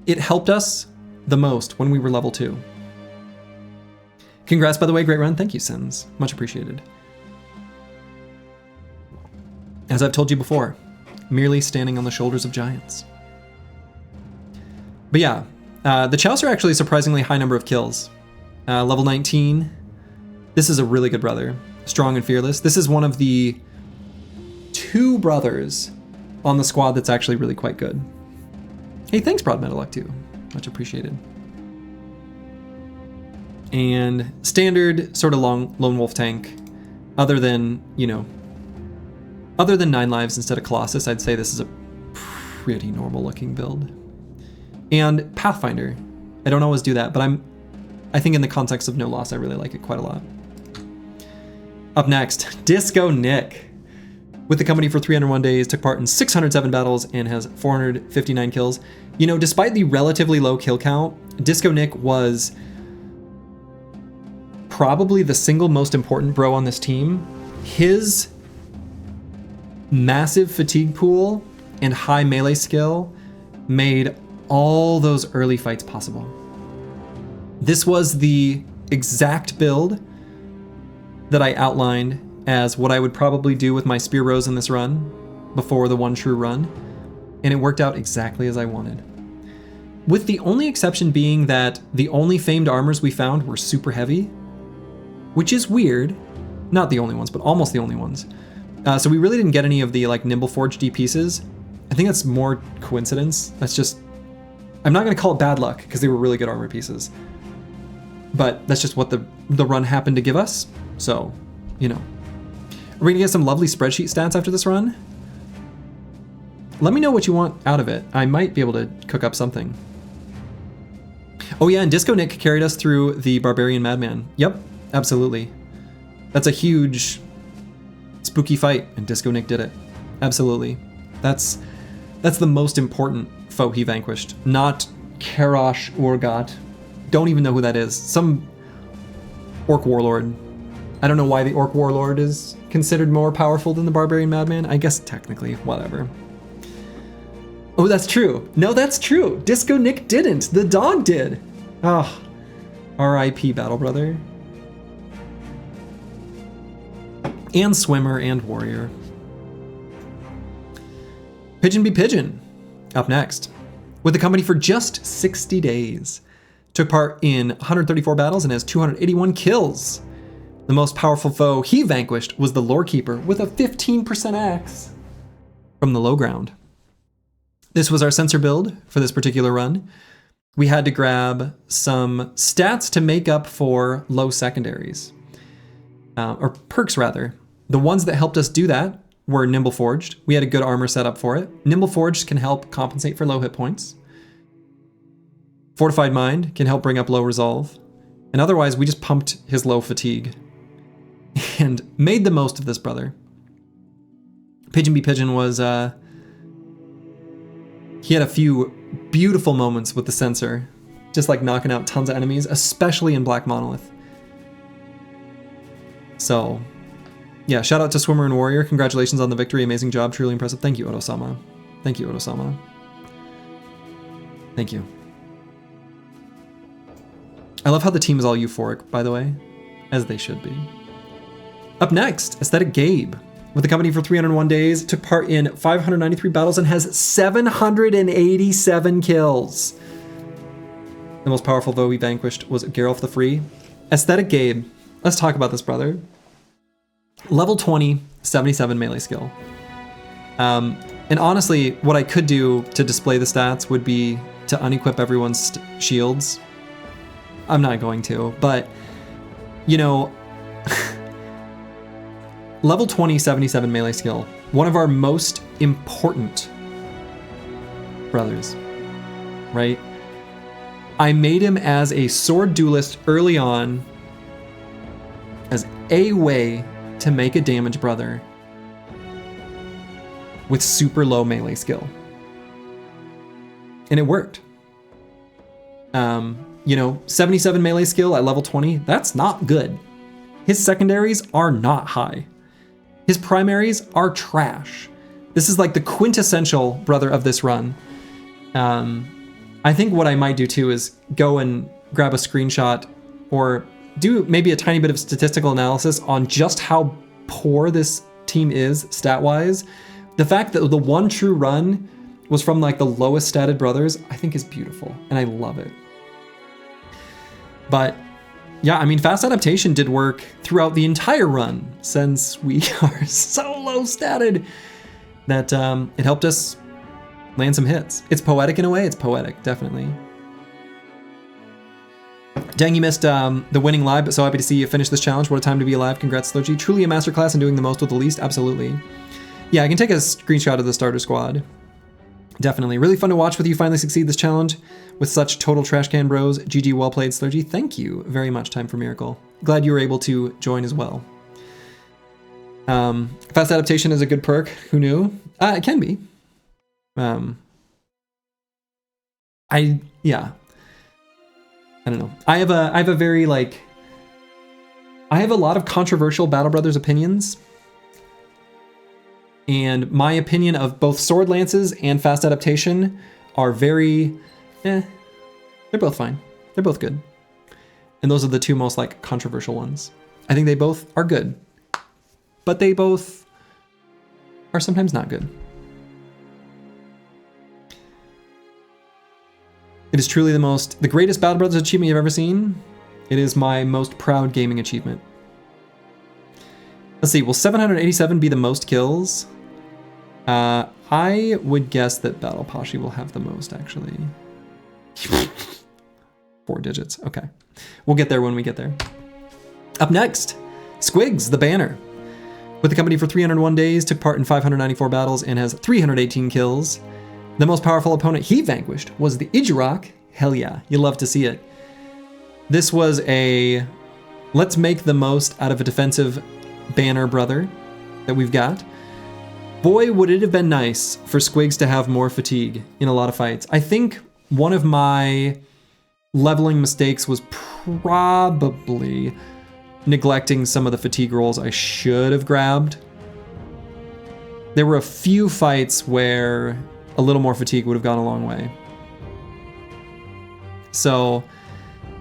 It helped us the most when we were level 2. Congrats, by the way, great run. Thank you, Sins. Much appreciated. As I've told you before, merely standing on the shoulders of giants. But yeah, the Chaucer actually surprisingly high number of kills. Level 19. This is a really good brother. Strong and fearless. This is one of the 2 brothers on the squad that's actually really quite good. Hey, thanks, Broad Metalluck, too. Much appreciated. And standard sort of lone wolf tank, other than, you know, other than 9 lives instead of Colossus, I'd say this is a pretty normal looking build. And Pathfinder. I don't always do that, but I think in the context of no loss, I really like it quite a lot. Up next, Disco Nick. With the company for 301 days, took part in 607 battles and has 459 kills. You know, despite the relatively low kill count, Disco Nick was probably the single most important bro on this team. His massive fatigue pool and high melee skill made all those early fights possible. This was the exact build that I outlined as what I would probably do with my Spear Rose in this run before the one true run, and it worked out exactly as I wanted. With the only exception being that the only famed armors we found were super heavy, which is weird. Not the only ones, but almost the only ones. So we really didn't get any of the like Nimble Forge D pieces. I think that's more coincidence. That's just, I'm not gonna call it bad luck because they were really good armor pieces. But that's just what the run happened to give us. So, you know. Are we gonna get some lovely spreadsheet stats after this run? Let me know what you want out of it. I might be able to cook up something. Oh yeah, and Disco Nick carried us through the Barbarian Madman. Yep, absolutely. That's a huge spooky fight, and Disco Nick did it. Absolutely. That's the most important foe he vanquished. Not Karash Urgot. Don't even know who that is. Some orc warlord. I don't know why the orc warlord is considered more powerful than the Barbarian Madman. I guess technically, whatever. Oh, that's true. No, that's true. Disco Nick didn't. The dog did. Ah, R.I.P. Battle Brother. And Swimmer and Warrior. Pigeon be Pigeon. Up next. With the company for just 60 days. Took part in 134 battles and has 281 kills. The most powerful foe he vanquished was the Lore Keeper with a 15% axe from the low ground. This was our sensor build for this particular run. We had to grab some stats to make up for low secondaries. Or perks, rather. The ones that helped us do that were Nimble Forged. We had a good armor set up for it. Nimble Forged can help compensate for low hit points. Fortified Mind can help bring up low resolve. And otherwise, we just pumped his low fatigue and made the most of this brother. Pigeon Be Pigeon was... he had a few beautiful moments with the sensor, just like knocking out tons of enemies, especially in Black Monolith. So, yeah, shout out to Swimmer and Warrior. Congratulations on the victory. Amazing job. Truly impressive. Thank you, Oto-sama. Thank you, Oto-sama. Thank you. I love how the team is all euphoric, by the way, as they should be. Up next, Aesthetic Gabe. With the company for 301 days, took part in 593 battles and has 787 kills. The most powerful foe we vanquished was Geralf the Free. Aesthetic Gabe. Let's talk about this brother. Level 20, 77 melee skill. And honestly, what I could do to display the stats would be to unequip everyone's shields. I'm not going to, but, you know... Level 20, 77 melee skill. One of our most important brothers, right? I made him as a sword duelist early on as a way to make a damage brother with super low melee skill. And it worked. You know, 77 melee skill at level 20, that's not good. His secondaries are not high. His primaries are trash. This is like the quintessential brother of this run. I think what I might do too is go and grab a screenshot or do maybe a tiny bit of statistical analysis on just how poor this team is stat-wise. The fact that the one true run was from like the lowest statted brothers, I think is beautiful, and I love it. But yeah, I mean, fast adaptation did work throughout the entire run, since we are so low statted that it helped us land some hits. It's poetic in a way, it's poetic, definitely. Dang, you missed the winning live, but so happy to see you finish this challenge. What a time to be alive. Congrats, Slurgy. Truly a masterclass in doing the most with the least, absolutely. Yeah, I can take a screenshot of the starter squad. Definitely. Really fun to watch with you finally succeed this challenge with such total trash can bros. GG, well played, Slurgy. Thank you very much, Time for Miracle. Glad you were able to join as well. Fast adaptation is a good perk. Who knew? It can be. Yeah. I don't know. I have a very like, I have a lot of controversial Battle Brothers opinions. And my opinion of both Sword Lances and Fast Adaptation are very, they're both fine. They're both good. And those are the two most like controversial ones. I think they both are good, but they both are sometimes not good. It is truly the greatest Battle Brothers achievement you've ever seen. It is my most proud gaming achievement. Let's see, will 787 be the most kills? I would guess that Battle Pashi will have the most, actually. 4 digits, okay. We'll get there when we get there. Up next, Squigs, the banner. With the company for 301 days, took part in 594 battles, and has 318 kills. The most powerful opponent he vanquished was the Ijirok. Hell yeah, you love to see it. This was a let's make the most out of a defensive banner brother that we've got. Boy, would it have been nice for Squigs to have more fatigue in a lot of fights. I think one of my leveling mistakes was probably neglecting some of the fatigue rolls I should have grabbed. There were a few fights where a little more fatigue would have gone a long way. So,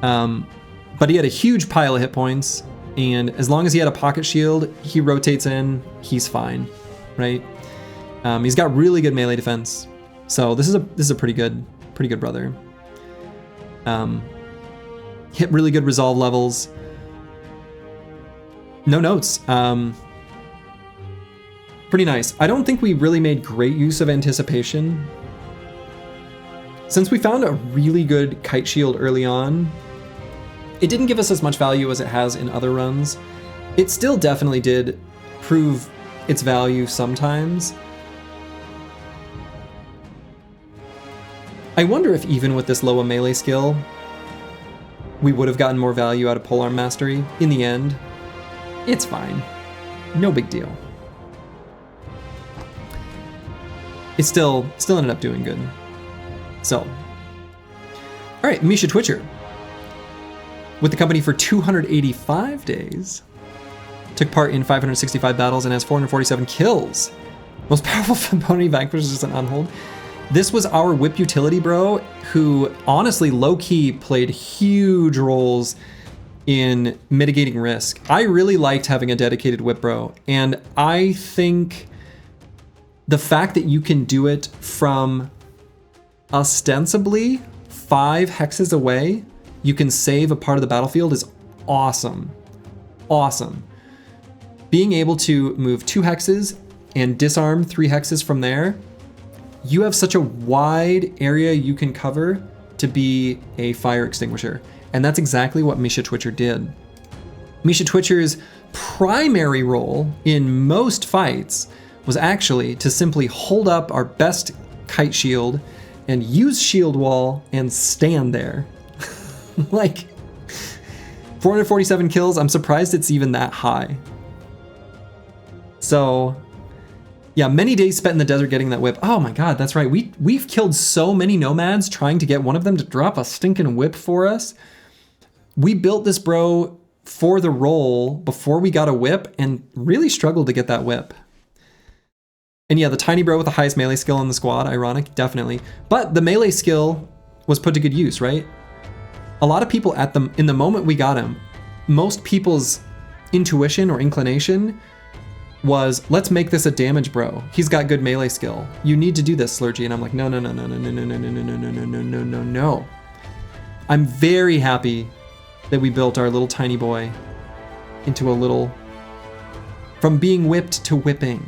but he had a huge pile of hit points, and as long as he had a pocket shield, he rotates in, he's fine, right? He's got really good melee defense, so this is a pretty good brother. Hit really good resolve levels. No notes. Pretty nice. I don't think we really made great use of anticipation Since we found a really good kite shield early on, it didn't give us as much value as it has in other runs. It still definitely did prove its value sometimes. I wonder if even with this low a melee skill, we would have gotten more value out of Polearm Mastery. In the end, it's fine. No big deal. It still ended up doing good. So, all right, Misha Twitcher. With the company for 285 days, took part in 565 battles and has 447 kills. Most powerful opponent he vanquished is an unhold. This was our whip utility bro, who honestly low-key played huge roles in mitigating risk. I really liked having a dedicated whip bro, and I think the fact that you can do it from ostensibly 5 hexes away, you can save a part of the battlefield is awesome. Awesome. Being able to move 2 hexes and disarm 3 hexes from there, you have such a wide area you can cover to be a fire extinguisher. And that's exactly what Misha Twitcher did. Misha Twitcher's primary role in most fights was actually to simply hold up our best kite shield and use shield wall and stand there. Like, 447 kills, I'm surprised it's even that high. So, yeah, many days spent in the desert getting that whip. Oh my god, that's right. We've killed so many nomads trying to get one of them to drop a stinking whip for us. We built this bro for the role before we got a whip and really struggled to get that whip. And yeah, the tiny bro with the highest melee skill in the squad, ironic, definitely. But the melee skill was put to good use, right? A lot of people in the moment we got him, most people's intuition or inclination was, let's make this a damage bro. He's got good melee skill. You need to do this, Slurgy. And I'm like, no. I'm very happy that we built our little tiny boy into a little, from being whipped to whipping.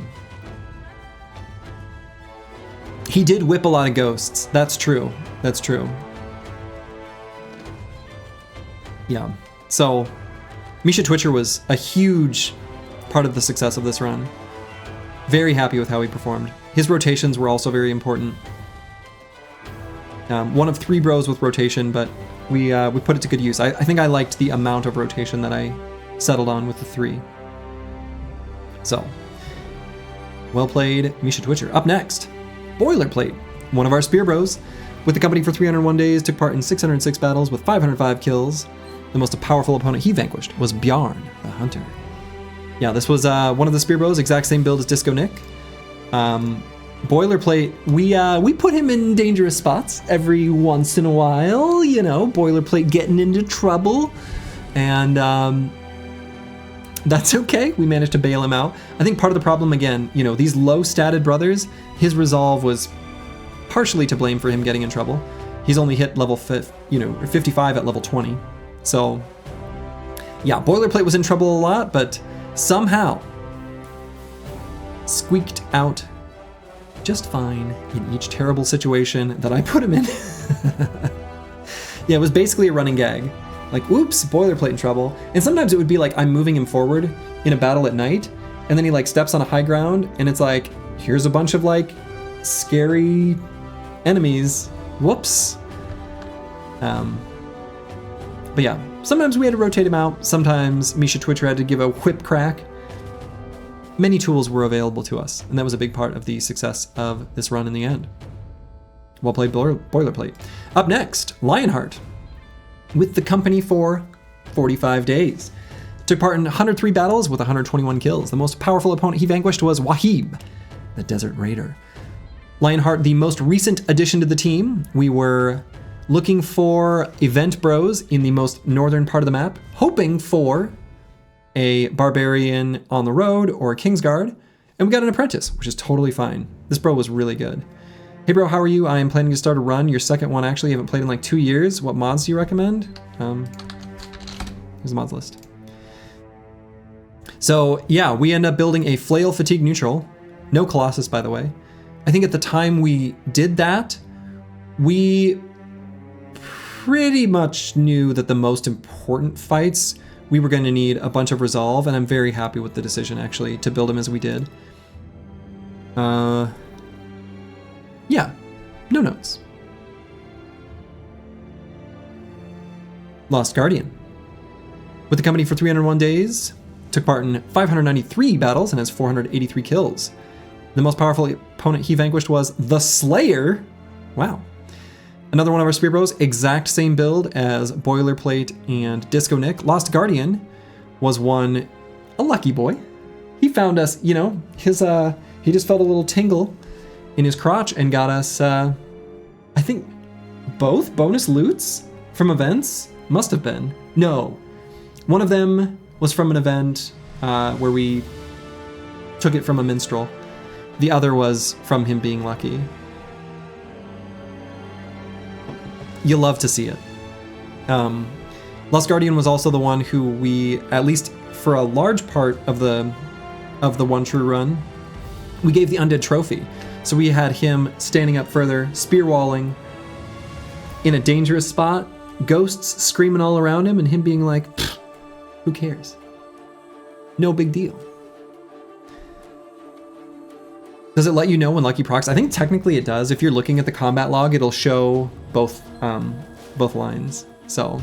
He did whip a lot of ghosts. That's true. That's true. Yeah. So, Misha Twitcher was a huge part of the success of this run. Very happy with how he performed. His rotations were also very important. One of 3 bros with rotation, but we put it to good use. I think I liked the amount of rotation that I settled on with the 3. So, well played, Misha Twitcher. Up next, Boilerplate, one of our spear bros. With the company for 301 days, took part in 606 battles with 505 kills. The most powerful opponent he vanquished was Bjarn, the Hunter. Yeah, this was one of the spear bros, exact same build as Disco Nick. Boilerplate, we put him in dangerous spots every once in a while, you know, Boilerplate getting into trouble. And that's okay, we managed to bail him out. I think part of the problem, again, you know, these low-statted brothers, his resolve was partially to blame for him getting in trouble. He's only hit level 55 at level 20. So, yeah, Boilerplate was in trouble a lot, but somehow squeaked out just fine in each terrible situation that I put him in. Yeah, it was basically a running gag. Like, oops, Boilerplate in trouble. And sometimes it would be like I'm moving him forward in a battle at night, and then he like steps on a high ground, and it's like, here's a bunch of like scary enemies. Whoops. But yeah, sometimes we had to rotate him out. Sometimes Misha Twitcher had to give a whip crack. Many tools were available to us, and that was a big part of the success of this run in the end. Well played, Boilerplate. Up next, Lionheart. With the company for 45 days. Took part in 103 battles with 121 kills. The most powerful opponent he vanquished was Wahib, the Desert Raider. Lionheart, the most recent addition to the team. We were looking for event bros in the most northern part of the map, hoping for a barbarian on the road or a Kingsguard, and we got an apprentice, which is totally fine. This bro was really good. Hey bro, how are you? I am planning to start a run. Your second one, actually, haven't played in like 2 years. What mods do you recommend? Here's the mods list. So yeah, we end up building a flail fatigue neutral. No Colossus, by the way. I think at the time we did that, we pretty much knew that the most important fights, we were going to need a bunch of resolve, and I'm very happy with the decision, actually, to build him as we did. Yeah, no notes. Lost Guardian. With the company for 301 days, took part in 593 battles and has 483 kills. The most powerful opponent he vanquished was the Slayer. Wow. Another one of our Spear Bros, exact same build as Boilerplate and Disco Nick. Lost Guardian was a lucky boy. He found us, you know, he just felt a little tingle in his crotch and got us, I think, both bonus loots from events? Must have been. No. One of them was from an event where we took it from a minstrel. The other was from him being lucky. You love to see it. Lost Guardian was also the one who we, at least for a large part of the One True run, we gave the Undead Trophy. So we had him standing up further, spear walling in a dangerous spot, ghosts screaming all around him, and him being like, who cares? No big deal. Does it let you know when Lucky procs? I think technically it does. If you're looking at the combat log, it'll show both lines. So,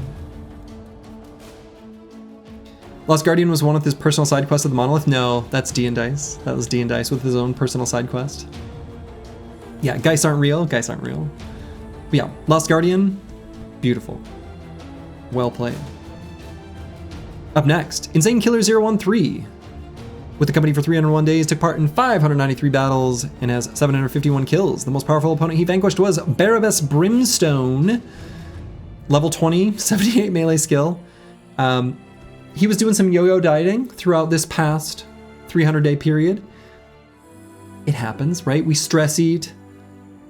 Lost Guardian was one with his personal side quest of the Monolith. No, that's D and Dice. That was D and Dice with his own personal side quest. Yeah, Geist aren't real. Geist aren't real. But yeah, Lost Guardian, beautiful. Well played. Up next, Insane Killer 013. With the company for 301 days, took part in 593 battles and has 751 kills. The most powerful opponent he vanquished was Barabbas Brimstone. Level 20, 78 melee skill. He was doing some yo-yo dieting throughout this past 300-day period. It happens, right? We stress eat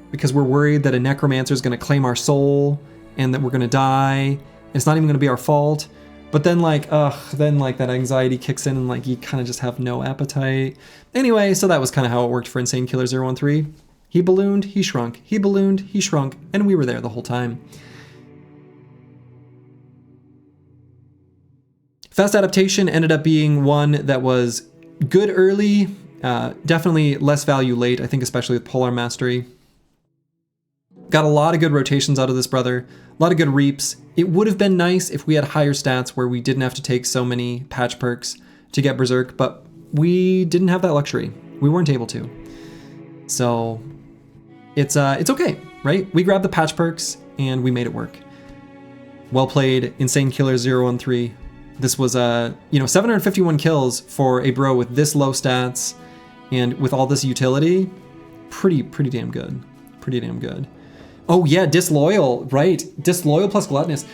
because we're worried that a necromancer is going to claim our soul and that we're going to die. It's not even going to be our fault. But then that anxiety kicks in and like you kind of just have no appetite. Anyway, so that was kind of how it worked for Insane Killer 013. He ballooned, he shrunk, he ballooned, he shrunk, and we were there the whole time. Fast Adaptation ended up being one that was good early, definitely less value late, I think especially with Polar Mastery. Got a lot of good rotations out of this brother, a lot of good reaps. It would have been nice if we had higher stats where we didn't have to take so many patch perks to get Berserk, but we didn't have that luxury. We weren't able to. So it's okay, right? We grabbed the patch perks and we made it work. Well played, Insane Killer 013. This was 751 kills for a bro with this low stats and with all this utility. Pretty damn good. Pretty damn good. Oh yeah, Disloyal, right. Disloyal plus Gluttonous.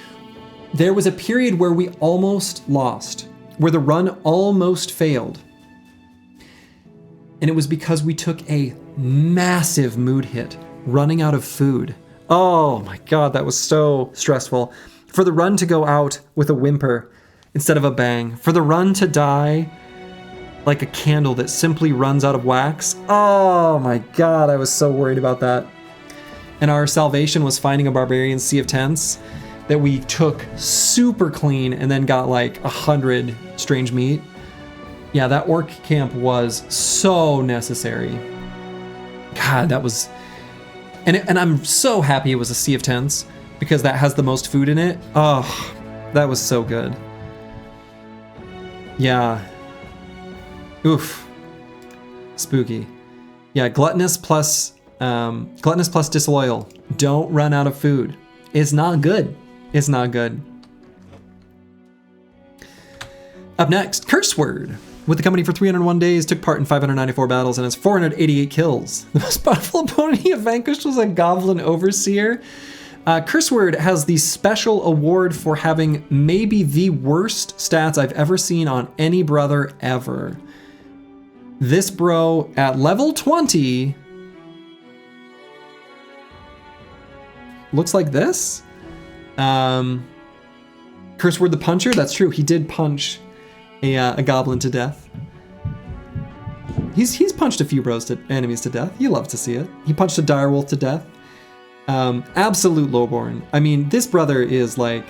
There was a period where we almost lost, where the run almost failed. And it was because we took a massive mood hit, running out of food. Oh my God, that was so stressful. For the run to go out with a whimper instead of a bang. For the run to die like a candle that simply runs out of wax. Oh my God, I was so worried about that. And our salvation was finding a Barbarian Sea of Tents that we took super clean and then got like 100 strange meat. Yeah, that orc camp was so necessary. God, that was... And I'm so happy it was a Sea of Tents because that has the most food in it. Oh, that was so good. Yeah. Oof. Spooky. Yeah, Gluttonous plus Disloyal. Don't run out of food. It's not good. It's not good. Up next, Curse Word. With the company for 301 days, took part in 594 battles and has 488 kills. The most powerful opponent he vanquished was a Goblin Overseer. Curse Word has the special award for having maybe the worst stats I've ever seen on any brother ever. This bro at level 20 looks like this. Curse Word the Puncher, that's true. He did punch a goblin to death. He's punched a few enemies to death. You love to see it. He punched a direwolf to death. Absolute lowborn. I mean, this brother is like,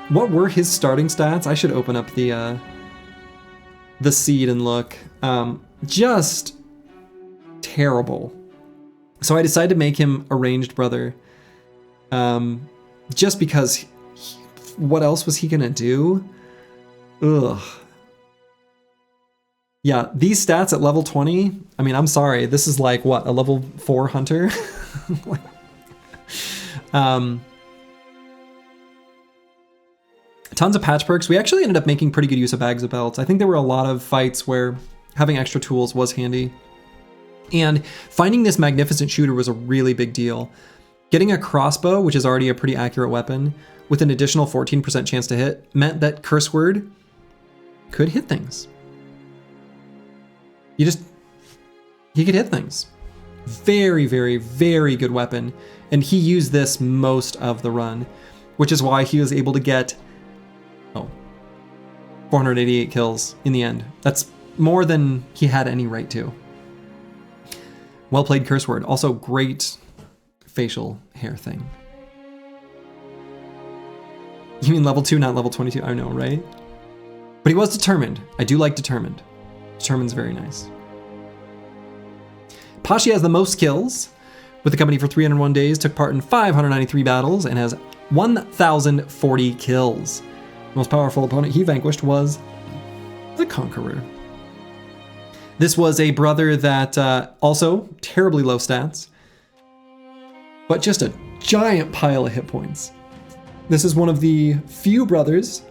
what were his starting stats? I should open up the seed and look. Just terrible. So I decided to make him a ranged brother. Just because what else was he gonna do? Ugh. Yeah, these stats at level 20, I mean, I'm sorry, this is like, what, a level 4 hunter? Tons of patch perks. We actually ended up making pretty good use of bags of belts. I think there were a lot of fights where having extra tools was handy. And finding this magnificent shooter was a really big deal. Getting a crossbow, which is already a pretty accurate weapon, with an additional 14% chance to hit, meant that curse word could hit things. He could hit things. Very, very, very good weapon. And he used this most of the run, which is why he was able to get 488 kills in the end. That's more than he had any right to. Well played, curse word. Also great facial hair thing. You mean level 2, not level 22? I know, right? But he was determined. I do like determined. Determined's very nice. Pashi has the most kills with the company for 301 days, took part in 593 battles, and has 1,040 kills. The most powerful opponent he vanquished was the Conqueror. This was a brother that also terribly low stats, but just a giant pile of hit points. This is one of the few brothers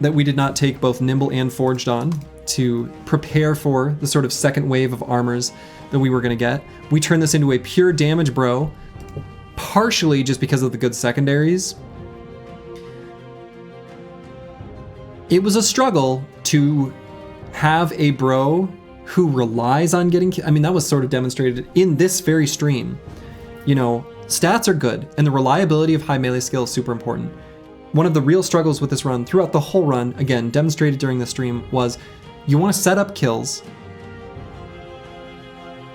that we did not take both Nimble and Forged on to prepare for the sort of second wave of armors that we were going to get. We turned this into a pure damage bro, partially just because of the good secondaries. It was a struggle to have a bro who relies on getting, I mean, that was sort of demonstrated in this very stream. You know, stats are good, and the reliability of high melee skill is super important. One of the real struggles with this run, throughout the whole run, again, demonstrated during the stream, was you want to set up kills,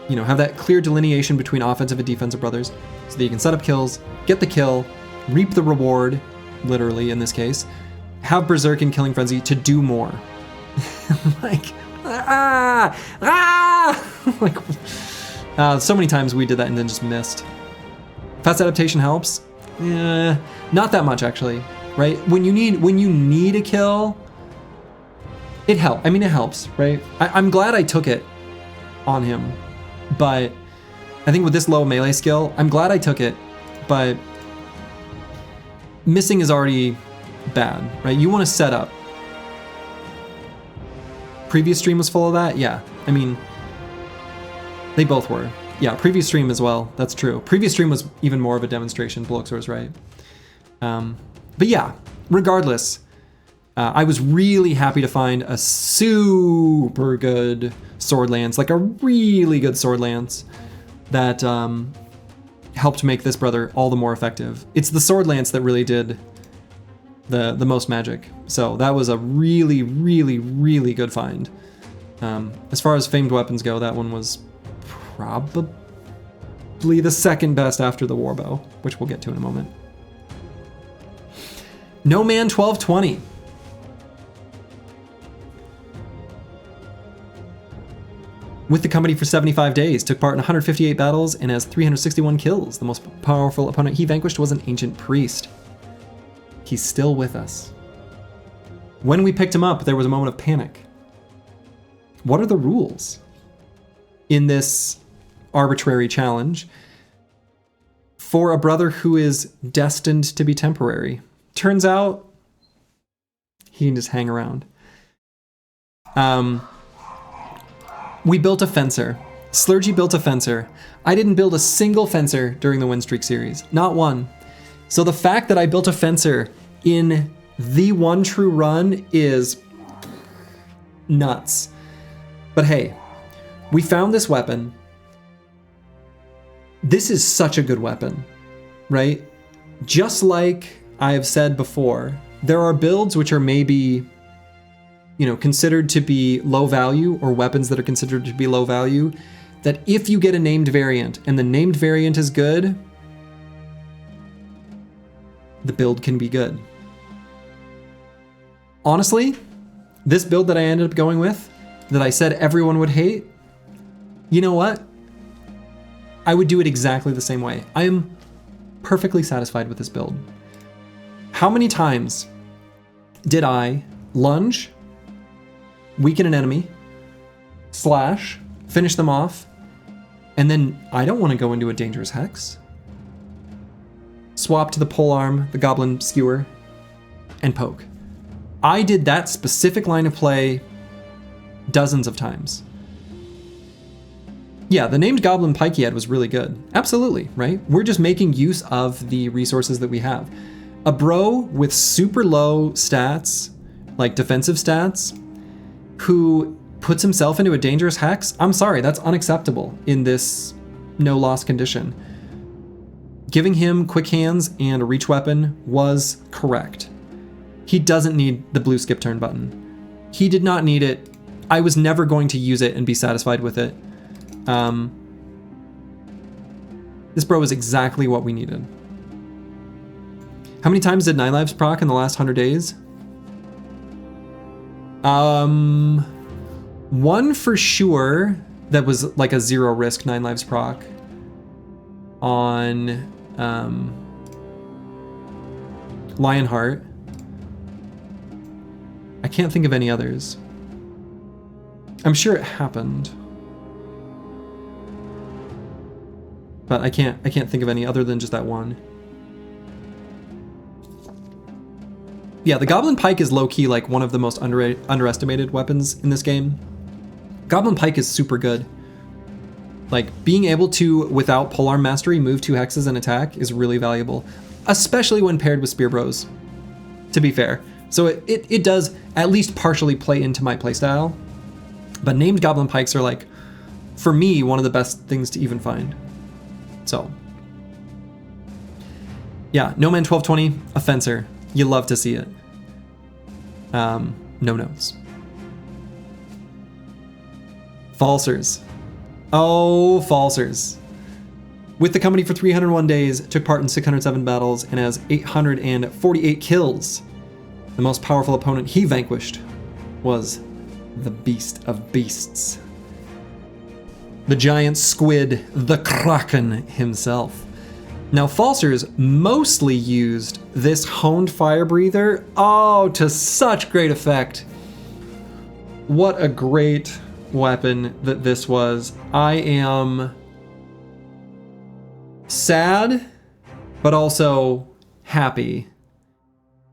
you know, have that clear delineation between offensive and defensive brothers, so that you can set up kills, get the kill, reap the reward, literally in this case, have Berserk and Killing Frenzy to do more. Like, so many times we did that and then just missed. Fast adaptation helps. Not that much actually, right? When you need a kill, it helps. I mean, it helps, right? I'm glad I took it on him, but I think with this low melee skill, I'm glad I took it, but missing is already bad, right? You want to set up. Previous stream was full of that? Yeah. I mean, they both were. Yeah, previous stream as well. That's true. Previous stream was even more of a demonstration. Bloxor was right. But yeah, regardless, I was really happy to find a super good sword lance, like a really good sword lance that helped make this brother all the more effective. It's the sword lance that really did the most magic. So that was a really, really, really good find. As far as famed weapons go, that one was probably the second best after the warbow, which we'll get to in a moment. No Man 1220. With the company for 75 days, took part in 158 battles and has 361 kills. The most powerful opponent he vanquished was an ancient priest. He's still with us. When we picked him up, there was a moment of panic. What are the rules in this arbitrary challenge for a brother who is destined to be temporary? Turns out he can just hang around. We built a fencer. Slurgy built a fencer. I didn't build a single fencer during the Winstreak series. Not one. So the fact that I built a fencer in the one true run is nuts. But hey, we found this weapon. This is such a good weapon, right? Just like I have said before, there are builds which are maybe, you know, considered to be low value, or weapons that are considered to be low value, that if you get a named variant and the named variant is good, the build can be good. Honestly, this build that I ended up going with, that I said everyone would hate, you know what? I would do it exactly the same way. I am perfectly satisfied with this build. How many times did I lunge, weaken an enemy, slash, finish them off, and then I don't want to go into a dangerous hex. Swap to the polearm, the goblin skewer, and poke. I did that specific line of play dozens of times. Yeah, the named goblin pike he had was really good. Absolutely, right? We're just making use of the resources that we have. A bro with super low stats, like defensive stats, who puts himself into a dangerous hex, I'm sorry, that's unacceptable in this no loss condition. Giving him quick hands and a reach weapon was correct. He doesn't need the blue skip turn button. He did not need it. I was never going to use it and be satisfied with it. This bro was exactly what we needed. How many times did 9 lives proc in the last 100 days? One for sure that was like a 0 risk 9 lives proc on Lionheart. I can't think of any others. I'm sure it happened, but I can't think of any other than just that one. Yeah, the Goblin Pike is low-key like one of the most underestimated weapons in this game. Goblin Pike is super good. Like, being able to, without polearm mastery, move 2 hexes and attack is really valuable, especially when paired with Spear Bros, to be fair. So it does at least partially play into my playstyle, but named Goblin Pikes are like, for me, one of the best things to even find. So, yeah, No Man 1220, a fencer. You love to see it. No notes. Falsers. Oh, Falsers. With the company for 301 days, took part in 607 battles, and has 848 kills. The most powerful opponent he vanquished was the Beast of Beasts. The giant squid, the Kraken himself. Now, Falsers mostly used this honed fire breather, to such great effect. What a great weapon that this was. I am sad, but also happy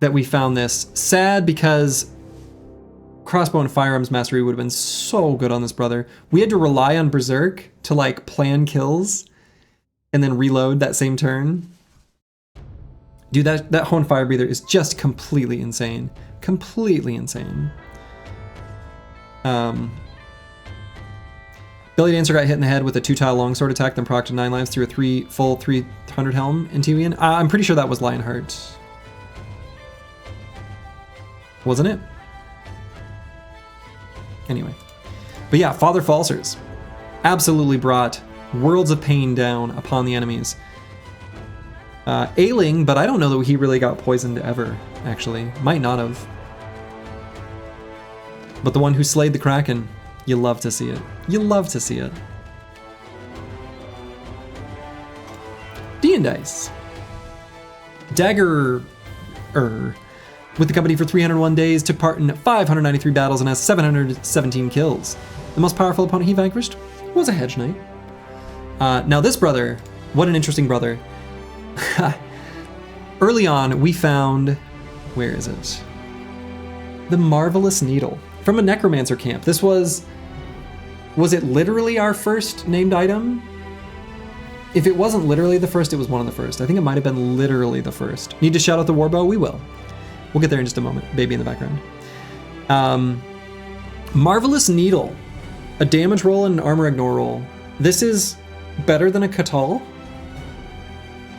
that we found this. Sad because crossbow and firearms mastery would have been so good on this brother. We had to rely on Berserk to like plan kills and then reload that same turn. Dude, that honed fire breather is just completely insane. Completely insane. Belly Dancer got hit in the head with a 2-tile longsword attack, then procced 9 lives through a full 300 helm in TVN. I'm pretty sure that was Lionheart. Wasn't it? Anyway. But yeah, Father Falsers absolutely brought worlds of pain down upon the enemies. Ailing, but I don't know that he really got poisoned ever, actually. Might not have. But the one who slayed the Kraken, you love to see it. You love to see it. D&Dice. Dagger. With the company for 301 days, took part in 593 battles and has 717 kills. The most powerful opponent he vanquished was a Hedge Knight. Now this brother, what an interesting brother. Early on, we found, where is it? The Marvelous Needle from a Necromancer camp. This was it literally our first named item? If it wasn't literally the first, it was one of the first. I think it might have been literally the first. Need to shout out the Warbow? We will. We'll get there in just a moment. Baby in the background. Marvelous Needle. A damage roll and an armor ignore roll. This is better than a Catal.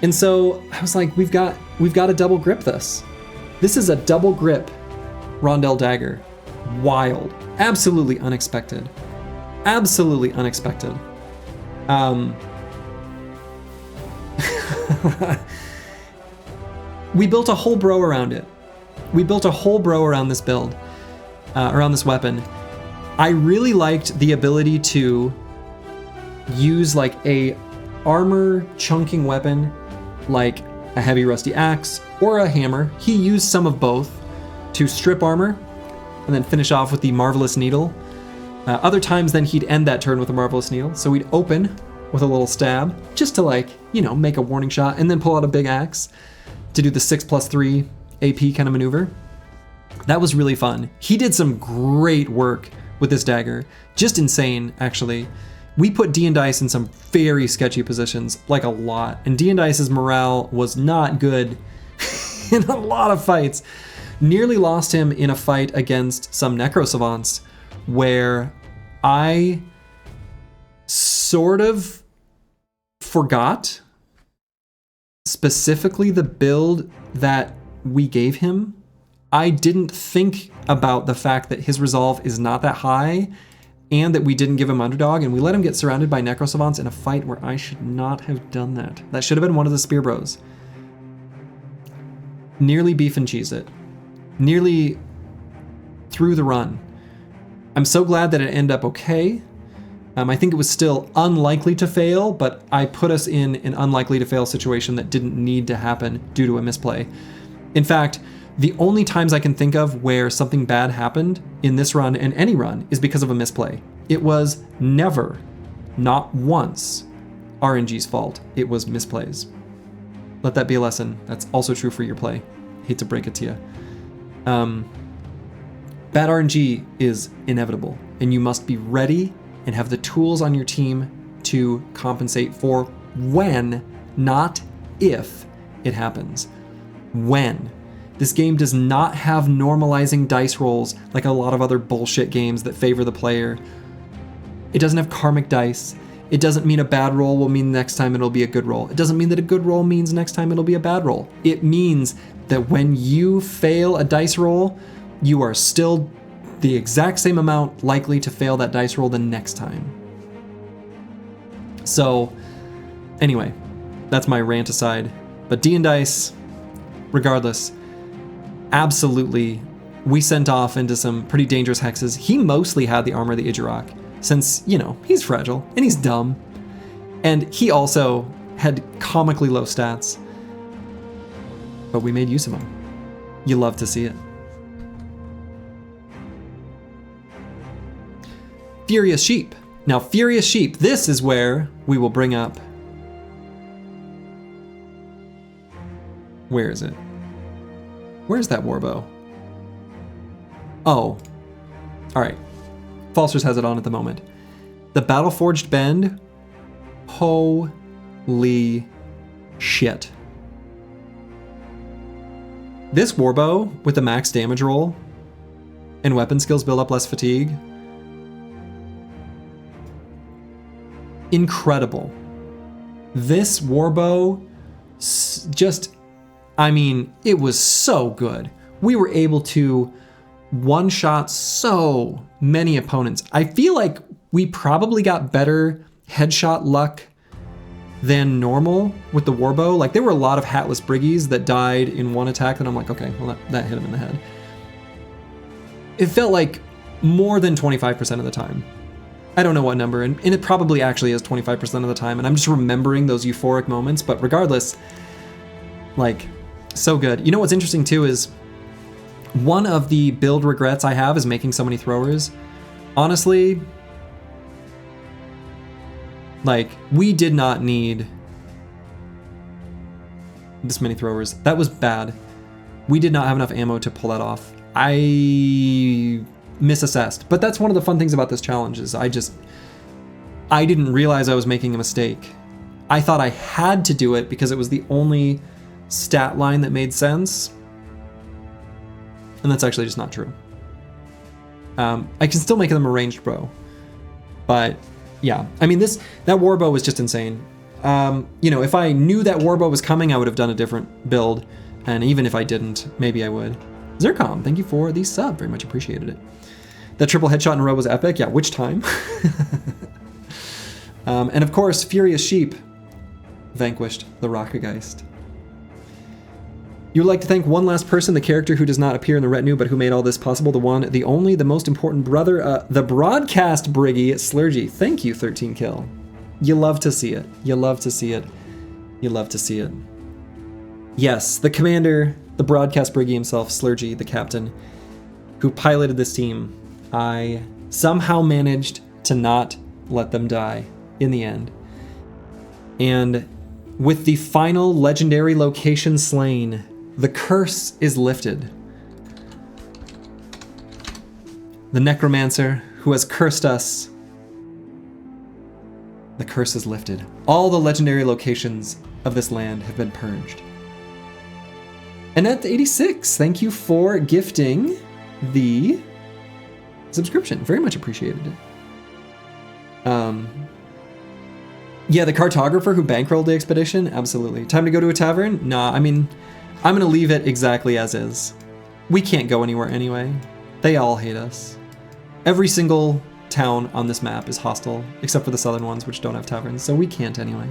And so I was like, we've got to double grip this. This is a double grip Rondell Dagger. Wild. Absolutely unexpected. Absolutely unexpected. we built a whole bro around it. We built a whole bro around this build, around this weapon. I really liked the ability to use like a armor chunking weapon, like a heavy rusty axe or a hammer. He used some of both to strip armor and then finish off with the Marvelous Needle. Other times then he'd end that turn with a Marvelous Needle. So we'd open with a little stab just to like, you know, make a warning shot and then pull out a big axe to do the 6+3 AP kind of maneuver. That was really fun. He did some great work with this dagger. Just insane, actually. We put D and Dice in some very sketchy positions, like a lot. And D and Dice's morale was not good in a lot of fights. Nearly lost him in a fight against some Necro Savants where I sort of forgot specifically the build that we gave him. I didn't think about the fact that his resolve is not that high and that we didn't give him underdog and we let him get surrounded by Necro Savants in a fight where I should not have done that. That should have been one of the Spear Bros. Nearly beef and cheese it. Nearly threw the run. I'm so glad that it ended up okay. I think it was still unlikely to fail, but I put us in an unlikely to fail situation that didn't need to happen due to a misplay. In fact, the only times I can think of where something bad happened in this run and any run is because of a misplay. It was never, not once, RNG's fault. It was misplays. Let that be a lesson. That's also true for your play. Hate to break it to you. Bad RNG is inevitable, and you must be ready and have the tools on your team to compensate for when, not if, it happens. When. This game does not have normalizing dice rolls like a lot of other bullshit games that favor the player. It doesn't have karmic dice. It doesn't mean a bad roll will mean next time it'll be a good roll. It doesn't mean that a good roll means next time it'll be a bad roll. It means that when you fail a dice roll, you are still the exact same amount likely to fail that dice roll the next time. So, anyway, that's my rant aside. But D and Dice, regardless, absolutely, we sent off into some pretty dangerous hexes. He mostly had the armor of the Idjarok, since, you know, he's fragile and he's dumb. And he also had comically low stats. But we made use of him. You love to see it. Furious Sheep. Now, Furious Sheep, this is where we will bring up... Where is it? Where's that warbow? Oh. Alright. Falsters has it on at the moment. The Battleforged Bend. Holy shit. This warbow with the max damage roll and weapon skills build up less fatigue. Incredible. This warbow just, I mean, it was so good. We were able to one-shot so many opponents. I feel like we probably got better headshot luck than normal with the warbow. Like, there were a lot of hatless briggies that died in one attack that I'm like, okay, well, that hit him in the head. It felt like more than 25% of the time. I don't know what number, and it probably actually is 25% of the time, and I'm just remembering those euphoric moments, but regardless, like, so good. You know what's interesting too is one of the build regrets I have is making so many throwers. Honestly, like, we did not need this many throwers. That was bad. We did not have enough ammo to pull that off. I misassessed, but that's one of the fun things about this challenge is I didn't realize I was making a mistake. I thought I had to do it because it was the only stat line that made sense, and that's actually just not true. I can still make them a ranged bow, but yeah, I mean, that warbow was just insane. You know, if I knew that warbow was coming, I would have done a different build, and even if I didn't, maybe I would. Zircom, thank you for the sub, very much appreciated it. That triple headshot in a row was epic. Yeah, which time? And of course, Furious Sheep vanquished the Rockageist. You would like to thank one last person, the character who does not appear in the retinue, but who made all this possible, the one, the only, the most important brother, the broadcast briggy, Slurgy. Thank you, 13 Kill. You love to see it. You love to see it. You love to see it. Yes, the commander, the broadcast briggy himself, Slurgy, the captain, who piloted this team. I somehow managed to not let them die in the end. And with the final legendary location slain, the curse is lifted. The necromancer who has cursed us, the curse is lifted. All the legendary locations of this land have been purged. And at 86, thank you for gifting the subscription. Very much appreciated it. Yeah, the cartographer who bankrolled the expedition, absolutely. Time to go to a tavern? Nah, I mean, I'm gonna leave it exactly as is. We can't go anywhere anyway. They all hate us. Every single town on this map is hostile, except for the southern ones, which don't have taverns, so we can't anyway.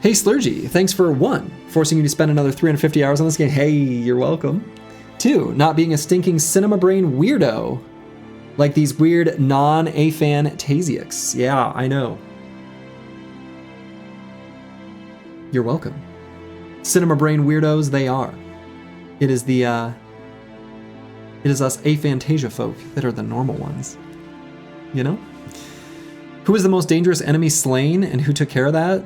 Hey Slurgy, thanks for 1, forcing you to spend another 350 hours on this game. Hey, you're welcome. 2, not being a stinking cinema brain weirdo. Like these weird non-AFAN Tasiaks. Yeah, I know. You're welcome. Cinema brain weirdos, they are. It is the, it is us aphantasia folk that are the normal ones. You know? Who was the most dangerous enemy slain and who took care of that?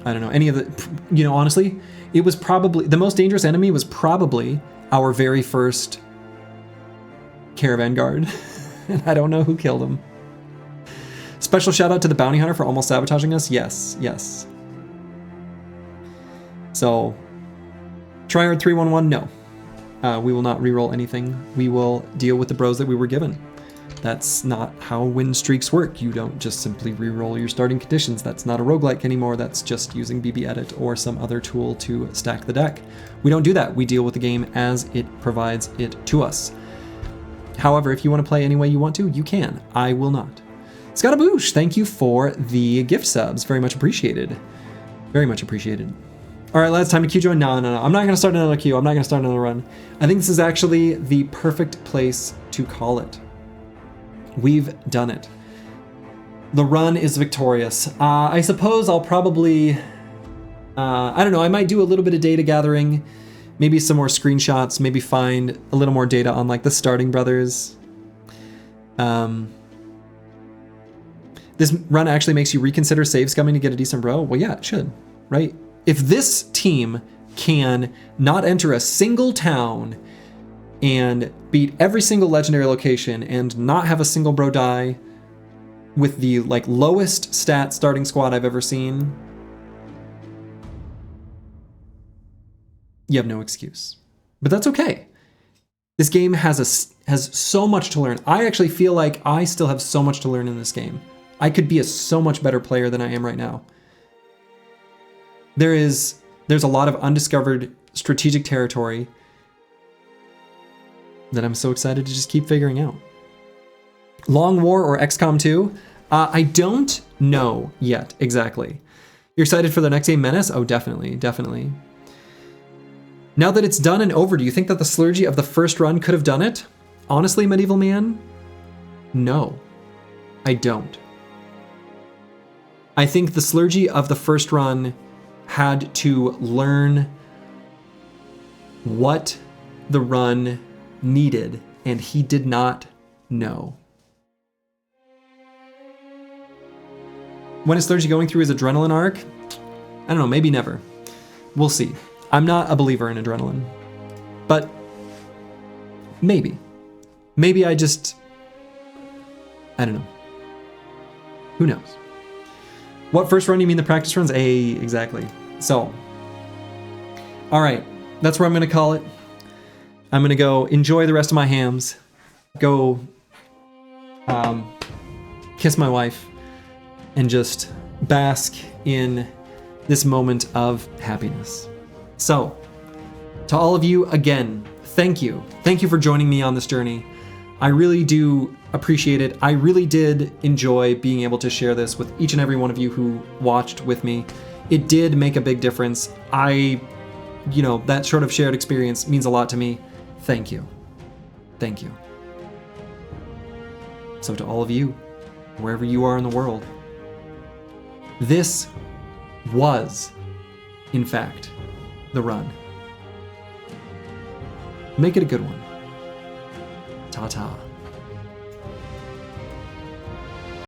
I don't know. Any of the, you know, honestly, it was probably, the most dangerous enemy was probably our very first caravan guard. And I don't know who killed him. Special shout out to the bounty hunter for almost sabotaging us. Yes, yes. So, Tryhard 311, no. We will not reroll anything. We will deal with the bros that we were given. That's not how win streaks work. You don't just simply reroll your starting conditions. That's not a roguelike anymore. That's just using BB Edit or some other tool to stack the deck. We don't do that. We deal with the game as it provides it to us. However, if you want to play any way you want to, you can. I will not. Scottaboosh, thank you for the gift subs. Very much appreciated. Very much appreciated. All right, lads, time to queue join. No. I'm not going to start another queue. I'm not going to start another run. I think this is actually the perfect place to call it. We've done it. The run is victorious. I suppose I'll probably, I don't know, I might do a little bit of data gathering, maybe some more screenshots, maybe find a little more data on like the starting brothers. This run actually makes you reconsider save scumming to get a decent bro? Well, yeah, it should, right? If this team can not enter a single town and beat every single legendary location and not have a single bro die with the like lowest stat starting squad I've ever seen, you have no excuse. But that's okay. This game has so much to learn. I actually feel like I still have so much to learn in this game. I could be a so much better player than I am right now. There's a lot of undiscovered strategic territory that I'm so excited to just keep figuring out. Long War or XCOM 2? I don't know yet exactly. You're excited for the next game, Menace? Oh, definitely, definitely. Now that it's done and over, do you think that the Slurgy of the first run could have done it? Honestly, Medieval Man, no, I don't. I think the Slurgy of the first run had to learn what the run needed, and he did not know. When is Slurgy going through his adrenaline arc? I don't know, maybe never. We'll see. I'm not a believer in adrenaline, but maybe. Maybe I don't know. Who knows? What first run? You mean the practice runs? Exactly. So, all right, that's where I'm going to call it. I'm going to go enjoy the rest of my hams, go kiss my wife, and just bask in this moment of happiness. So, to all of you, again, thank you. Thank you for joining me on this journey. I really do appreciate it. I really did enjoy being able to share this with each and every one of you who watched with me. it did make a big difference. That sort of shared experience means a lot to me. Thank you. Thank you. So to all of you, wherever you are in the world, this was, in fact, the run. Make it a good one. Ta-ta.